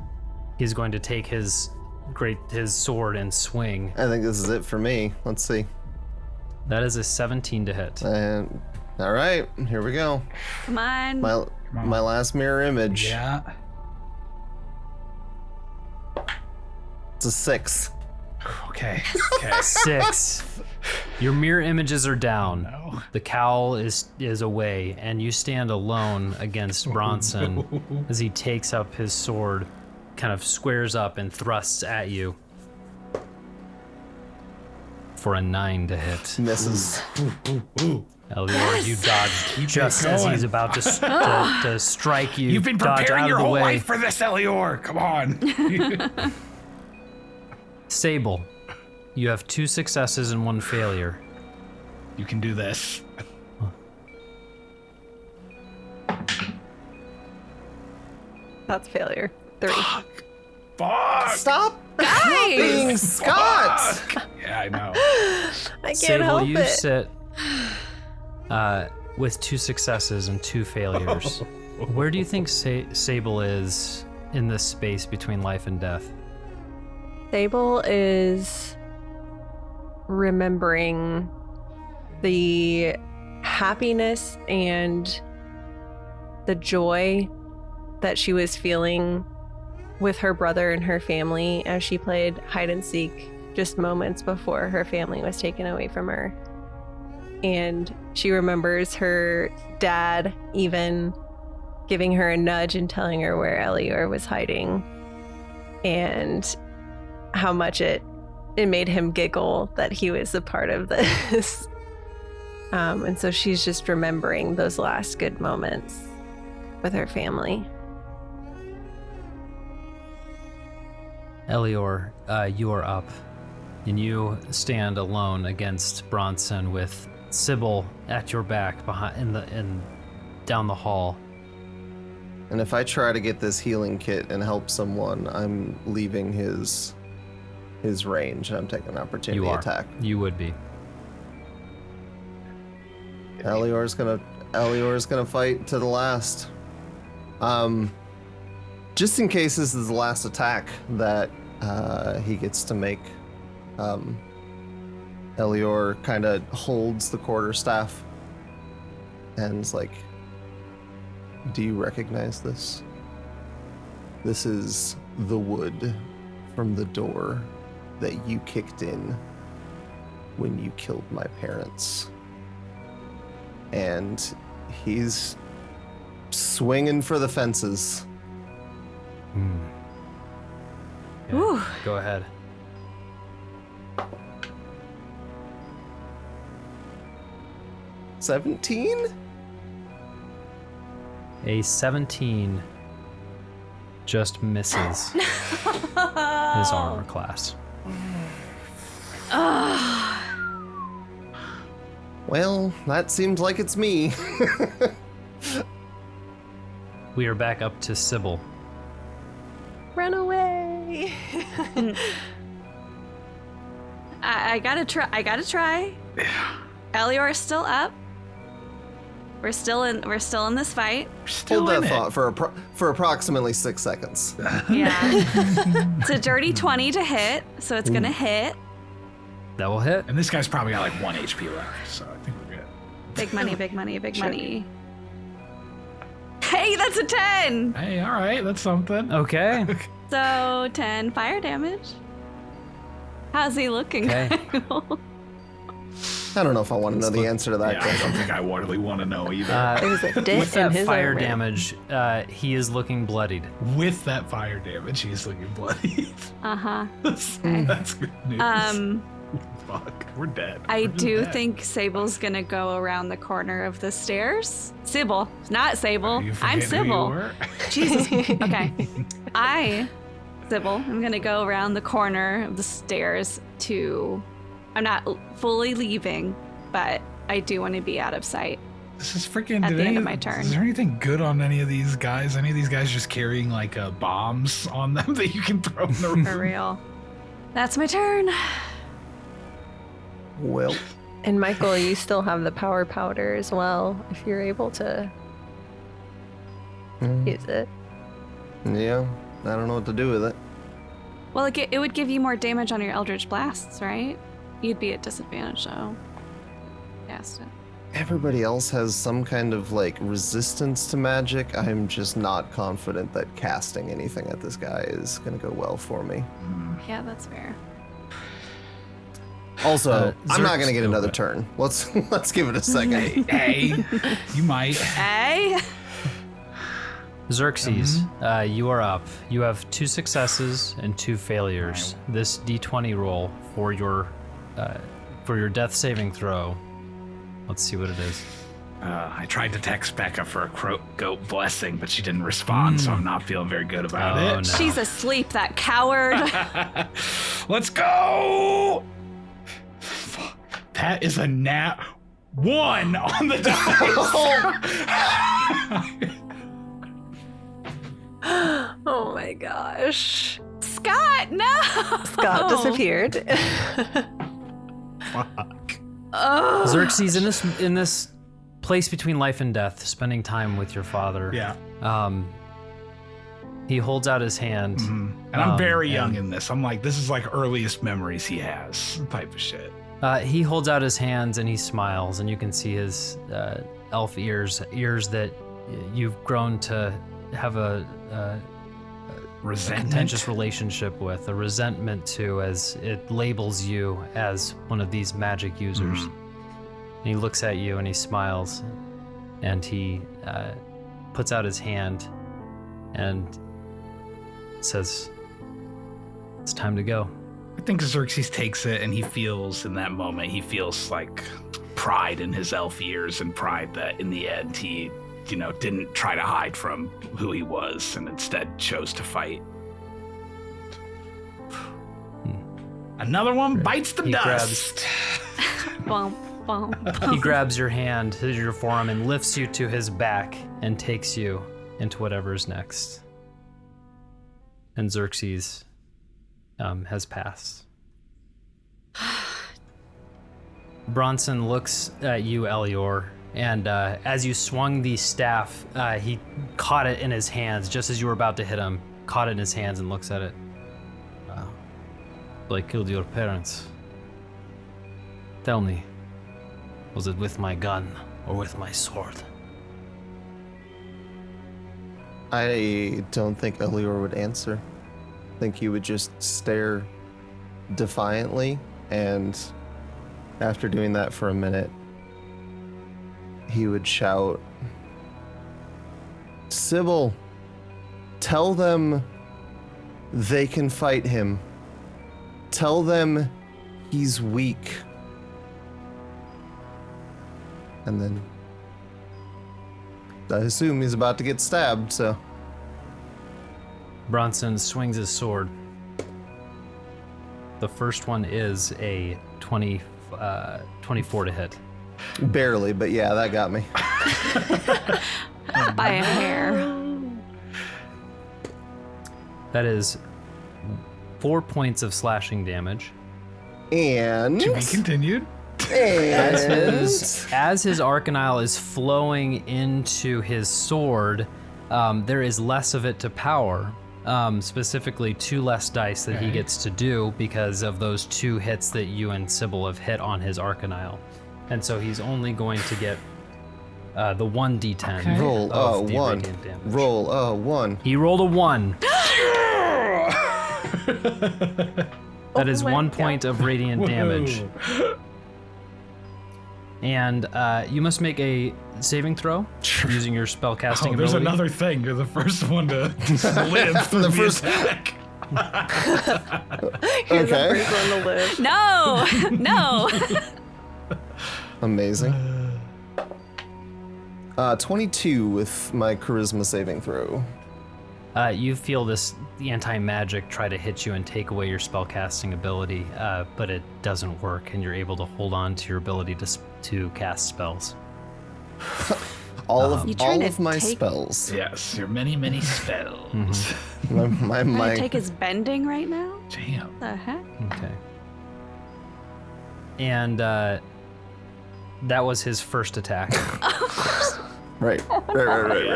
he's going to take his sword and swing. I think this is it for me. Let's see. That is a 17 to hit. And all right, here we go. Come on. My last mirror image. Yeah. It's a 6. Okay. 6. Your mirror images are down. No. The cowl is away, and you stand alone against Bronson as he takes up his sword, kind of squares up and thrusts at you for a 9 to hit. Misses. Elior, you dodged just as he's about to strike you. You've been Dodge preparing out your of the whole way. life for this, Elior. Come on. Sable, you have 2 successes and 1 failure. You can do this. That's failure. 3. Fuck. Stop Guys! being Scott! Fuck. Yeah, I know. I can't Sable, help you it. sit with 2 successes and 2 failures. Where do you think Sable is in this space between life and death? Sable is remembering the happiness and the joy that she was feeling with her brother and her family as she played hide and seek just moments before her family was taken away from her. And she remembers her dad even giving her a nudge and telling her where Elior was hiding, and how much it made him giggle that he was a part of this. And so she's just remembering those last good moments with her family. Elior, you are up, and you stand alone against Bronson with Sybil at your back behind down the hall. And if I try to get this healing kit and help someone, I'm leaving his range. I'm taking an opportunity attack. You would be. Elior's gonna fight to the last. Just in case this is the last attack that he gets to make, Elior kind of holds the quarterstaff and is like, "Do you recognize this? This is the wood from the door that you kicked in when you killed my parents." And he's swinging for the fences. Yeah, Ooh. go ahead. $17? A 17 just misses his armor class. Well, that seems like it's me. We are back up to Sybil. Run away. I gotta try. Elior is still up. We're still in this fight. Hold that thought for approximately 6 seconds. Yeah. It's a dirty 20 to hit, so it's gonna hit. That will hit. And this guy's probably got like 1 HP left, so I think we're good. Big money, big money, big money. Hey, that's a 10! Hey, all right, that's something. Okay. So 10 fire damage. How's he looking? Okay. Kyle? I don't know if I want to know the answer to that Yeah, I question. don't think I really want to know either. There's a dent With in that his fire armor. damage, he is looking bloodied. With that fire damage, he's looking bloody. Uh-huh. That's good news. Fuck, we're dead. I We're just do dead. think Sable's gonna go around the corner of the stairs. Sybil, not Sable. Are you I'm forgetting who you Sybil. were? Jesus. Okay. Sybil, I'm gonna go around the corner of the stairs to I'm not fully leaving, but I do want to be out of sight. This is freaking At the end of my turn. Is there anything good on any of these guys? Any of these guys just carrying like bombs on them that you can throw in the room? For real. That's my turn. Well, And Michael, you still have the power powder as well, if you're able to use it. yeah, I don't know what to do with it. Well, it would give you more damage on your Eldritch Blasts, right? You'd be at disadvantage, though. Cast it. Everybody else has some kind of like resistance to magic. I'm just not confident that casting anything at this guy is gonna go well for me. Yeah, that's fair. Also, I'm not Xerxes- gonna get another turn. Let's give it a second. Hey, you might. Hey! Xerxes, you are up. You have 2 successes and 2 failures. This d20 roll for your death saving throw. Let's see what it is. I tried to text Becca for a goat blessing, but she didn't respond, so I'm not feeling very good about Oh, it. no. She's asleep, that coward. Let's go! That is a nat 1 on the dice. Oh my gosh. Scott, no! Scott disappeared. Fuck. Oh. Xerxes, in this place between life and death, spending time with your father. Yeah. He holds out his hand. And I'm very young and- in this. I'm like, this is like earliest memories he has type of shit. He holds out his hands and he smiles, and you can see his elf ears that you've grown to have a Resentment. contentious relationship with, a resentment to, as it labels you as one of these magic users. And he looks at you and he smiles, and he puts out his hand and says, "It's time to go." I think Xerxes takes it, and he feels in that moment, he feels like pride in his elf ears, and pride that in the end he, didn't try to hide from who he was and instead chose to fight. Another one bites the He dust. Bump, bump, bump. He grabs your hand, your forearm, and lifts you to his back and takes you into whatever's next. And Xerxes has passed. Bronson looks at you, Elior, and as you swung the staff, he caught it in his hands just as you were about to hit him. Caught it in his hands and looks at it. I killed your parents. Tell me, was it with my gun or with my sword? I don't think Elior would answer. I think he would just stare defiantly, and after doing that for a minute, he would shout, "Sybil, tell them they can fight him. Tell them he's weak." And then I assume he's about to get stabbed, so. Bronson swings his sword. The first one is a 24 to hit. Barely, but yeah, that got me. By a hair. That is 4 points of slashing damage. And To be continued. As his Arcanile is flowing into his sword, there is less of it to power. Specifically 2 less dice that he gets to do because of those 2 hits that you and Sybil have hit on his Arcanile. And so he's only going to get the 1d10 roll of the 1. radiant damage. Roll 1. He rolled a 1. That is 1 point of radiant damage. And you must make a saving throw using your spellcasting There's ability. another thing. You're the first one to live through the first- attack. You're Okay. the first one to live. No! No! Amazing. 22 with my charisma saving throw. You feel the anti-magic try to hit you and take away your spellcasting ability, but it doesn't work, and you're able to hold on to your ability to cast spells. All of my take- spells. Yes, your many spells. My Trying to take his bending right now? Damn. What the heck? Okay. And that was his first attack. Right. I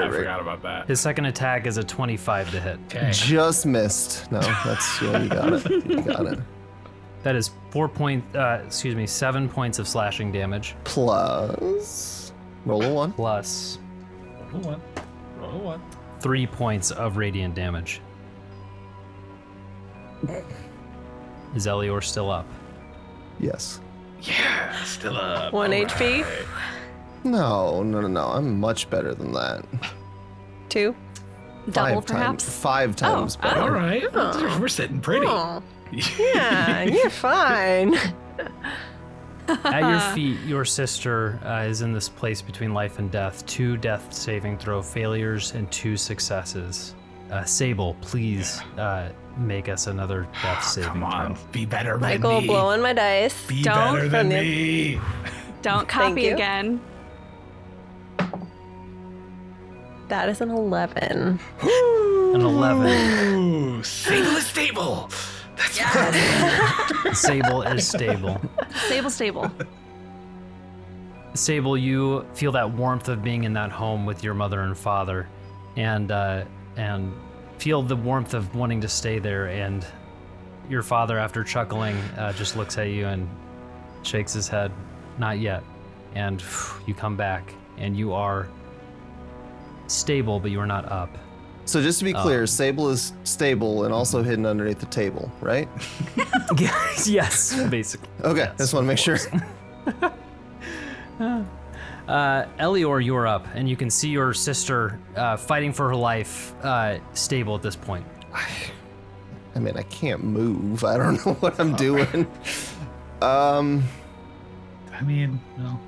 forgot about that. His second attack is a 25 to hit. Okay. Just missed. No, that's you got it. You got it. That is 7 points of slashing damage. Plus, roll a 1. Plus Roll a one. 3 points of radiant damage. Is Elior still up? Yes. Yeah, still up. 1 HP. No. I'm much better than that. 2. Double, 5 perhaps? times. 5 times better. All right. We're sitting pretty. Oh, yeah, you're fine. At your feet, your sister is in this place between life and death. 2 death saving throw failures and 2 successes. Sable, please make us another death saving Come on, throw. be better than Michael me. blowing my dice. Be Don't better than from me. Don't Thank copy you. again. That is an 11. An 11. Ooh, Sable is stable. That's Sable is stable. Stable. Sable, you feel that warmth of being in that home with your mother and father, and feel the warmth of wanting to stay there. And your father, after chuckling, just looks at you and shakes his head. Not yet. And you come back, and you are stable, but you are not up. So just to be clear, Sable is stable and also hidden underneath the table, right? Yes, basically. Okay, Yes, just want to make sure. Elior, you are up, and you can see your sister fighting for her life, stable at this point. I mean, I can't move. I don't know what I'm doing. I mean, no.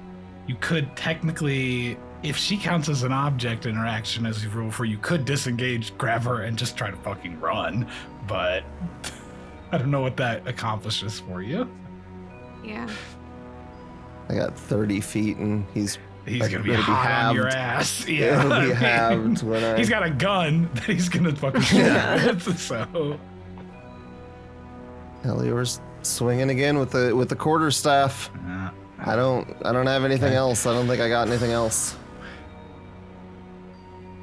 You could technically, if she counts as an object interaction as you rule for, you could disengage, grab her, and just try to fucking run. But I don't know what that accomplishes for you. Yeah. I got 30 feet and he's He's gonna be it'll hot on your halved. ass. Yeah, it'll be halved when I... He's got a gun that he's gonna fucking shoot with, so. Elior's swinging again with the quarterstaff. I don't have anything else. I don't think I got anything else.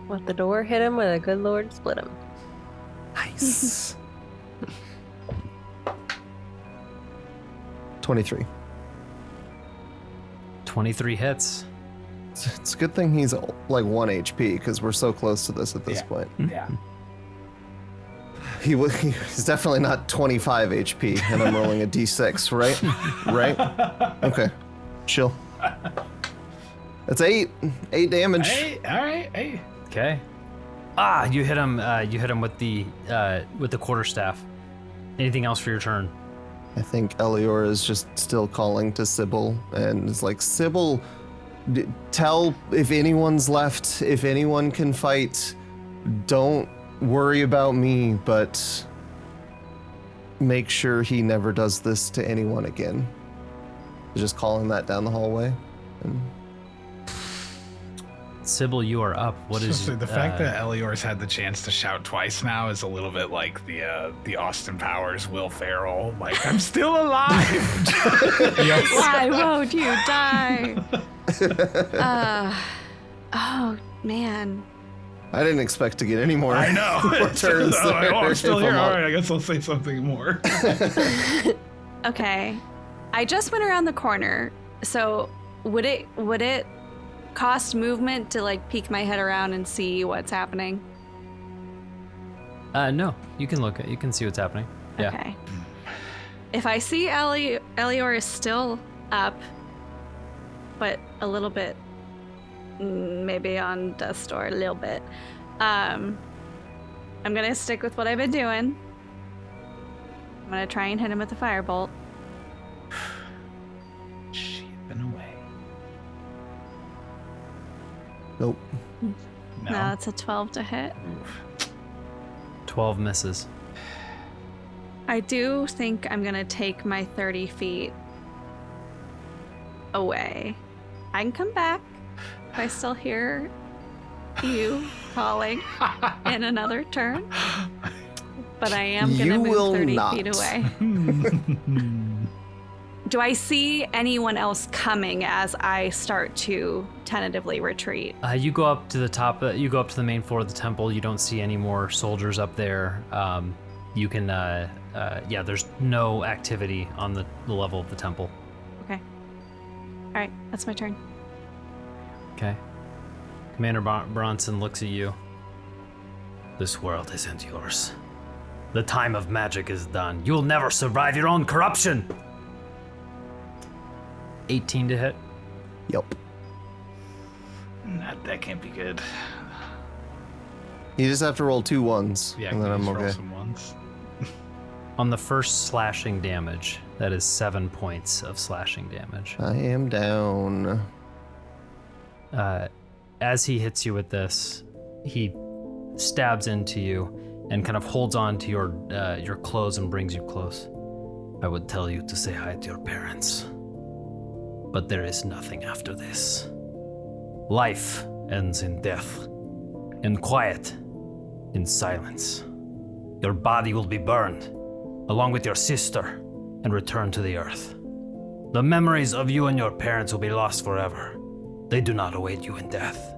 Let the door hit him with a good lord split him. Nice. 23. 23 hits. It's a good thing he's like 1 HP because we're so close to this at this point. Yeah. He's definitely not 25 HP, and I'm rolling a D6, right? Right? Okay. Chill. That's 8 damage. Hey, all right, hey. Okay. You hit him. You hit him with the quarterstaff. Anything else for your turn? I think Elior is just still calling to Sybil, and it's like, Sybil, tell if anyone's left, if anyone can fight, don't worry about me, but make sure he never does this to anyone again. Just calling that down the hallway. And Sybil, you are up. What is So the fact that Elior's had the chance to shout twice now is a little bit like the Austin Powers Will Ferrell, like, I'm still alive. Why won't you die? Oh, man. I didn't expect to get any more. I know. more turns. Oh, I'm still if here. I'm All up. right, I guess I'll say something more. Okay. I just went around the corner, so would it cost movement to like peek my head around and see what's happening? No, you can see what's happening. Yeah. Okay. If I see Elior is still up, but a little bit, maybe on death's door a little bit, I'm gonna stick with what I've been doing. I'm gonna try and hit him with the firebolt. Chipping away. Nope. No. No, it's a 12 to hit. Oof. 12 misses. I do think I'm going to take my 30 feet away. I can come back if I still hear you calling in another turn. But I am going to move 30 feet away. Do I see anyone else coming as I start to tentatively retreat? You go up to the top. You go up to the main floor of the temple. You don't see any more soldiers up there. You can, there's no activity on the level of the temple. Okay. All right, that's my turn. Okay. Commander Bronson looks at you. This world isn't yours. The time of magic is done. You'll never survive your own corruption. 18 to hit. Yep. That can't be good. You just have to roll 2 ones, Yeah, and then I'm roll okay. some ones. On the first slashing damage, that is 7 points of slashing damage. I am down. As he hits you with this, he stabs into you and kind of holds on to your clothes and brings you close. I would tell you to say hi to your parents, but there is nothing after this. Life ends in death, in quiet, in silence. Your body will be burned, along with your sister, and returned to the earth. The memories of you and your parents will be lost forever. They do not await you in death,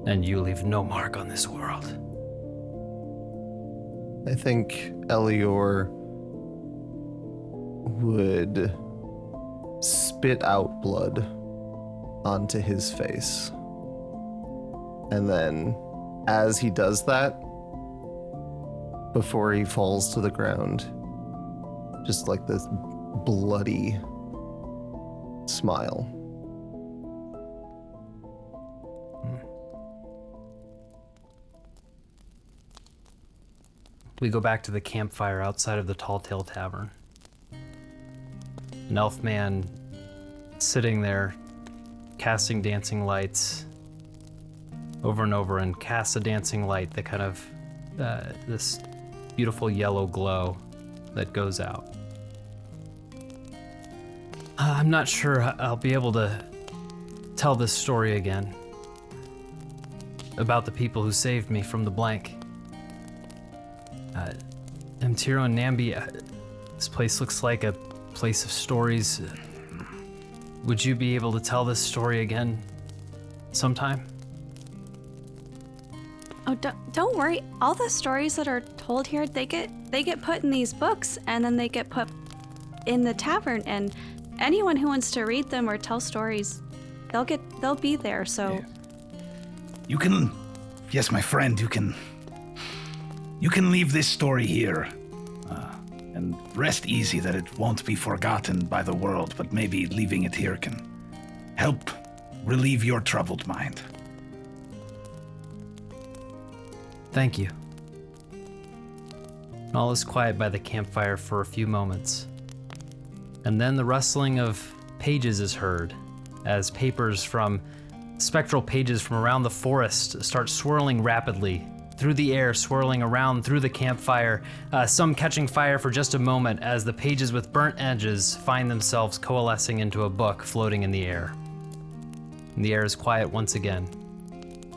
and you leave no mark on this world. I think Elior would spit out blood onto his face. And then, as he does that, before he falls to the ground, just like this bloody smile. We go back to the campfire outside of the Talltale Tavern. An elf man sitting there, casting dancing lights over and over, and casts a dancing light that kind of, this beautiful yellow glow that goes out. I'm not sure I'll be able to tell this story again about the people who saved me from the blank. Emtiro and Nambi, this place looks like a place of stories. Would you be able to tell this story again sometime? Oh, don't worry. All the stories that are told here, they get put in these books, and then they get put in the tavern. And anyone who wants to read them or tell stories, they'll be there. So Yeah. You can, yes, my friend, you can leave this story here, and rest easy that it won't be forgotten by the world. But maybe leaving it here can help relieve your troubled mind. Thank you. All is quiet by the campfire for a few moments. And then the rustling of pages is heard as spectral pages from around the forest start swirling rapidly through the air, swirling around through the campfire, some catching fire for just a moment as the pages with burnt edges find themselves coalescing into a book floating in the air. And the air is quiet once again,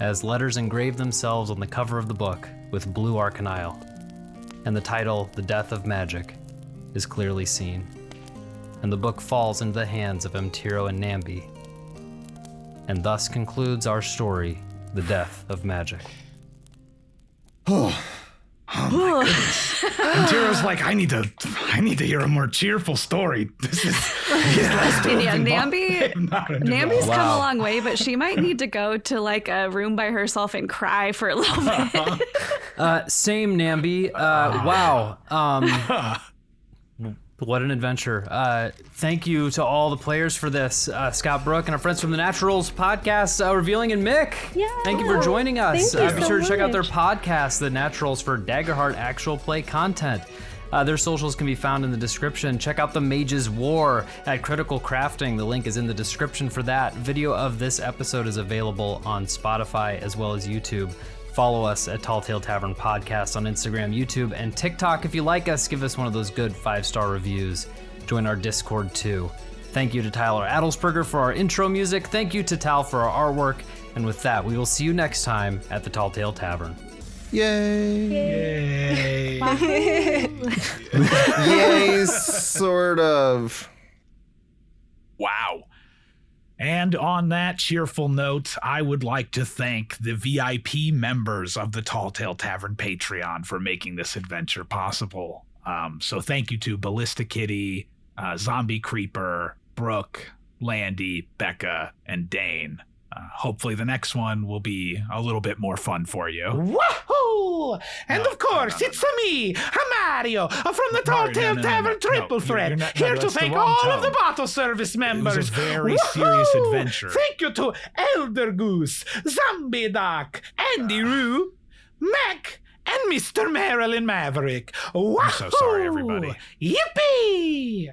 as letters engrave themselves on the cover of the book with blue arcanile, and the title, The Death of Magic, is clearly seen. And the book falls into the hands of Emtiro and Nambi. And thus concludes our story, The Death of Magic. Oh my goodness. And Tiro's like, I need to hear a more cheerful story. This is Nambi's come a long way, but she might need to go to like a room by herself and cry for a little bit. Same, Nambi. Wow. What an adventure. Thank you to all the players for this. Scott, Brooke, and our friends from the Naturals podcast, Revealing and Mick. Yeah. Thank you for joining us. Thank you Be sure to check out their much. podcast, The Naturals, for Daggerheart actual play content. Their socials can be found in the description. Check out the Mage's War at Critical Crafting. The link is in the description for that. Video of this episode is available on Spotify as well as YouTube. Follow us at Talltale Tavern Podcast on Instagram, YouTube, and TikTok. If you like us, give us one of those good 5-star reviews. Join our Discord too. Thank you to Tyler Adelsperger for our intro music. Thank you to Tal for our artwork. And with that, we will see you next time at the Talltale Tavern. Yay! Yay. Yay, sort of. Wow. And on that cheerful note, I would like to thank the VIP members of the Talltale Tavern Patreon for making this adventure possible. So thank you to Ballista Kitty, Zombie Creeper, Brooke, Landy, Becca, and Dane. Hopefully the next one will be a little bit more fun for you. Woohoo! And of course, it's me, Mario, from the Talltale Tavern Triple Threat, here to thank all of the bottle service members. It was a very serious adventure. Thank you to Elder Goose, Zombie Doc, Andy Roo, Mac, and Mr. Marilyn Maverick. Wahoo! I'm so sorry, everybody. Yippee!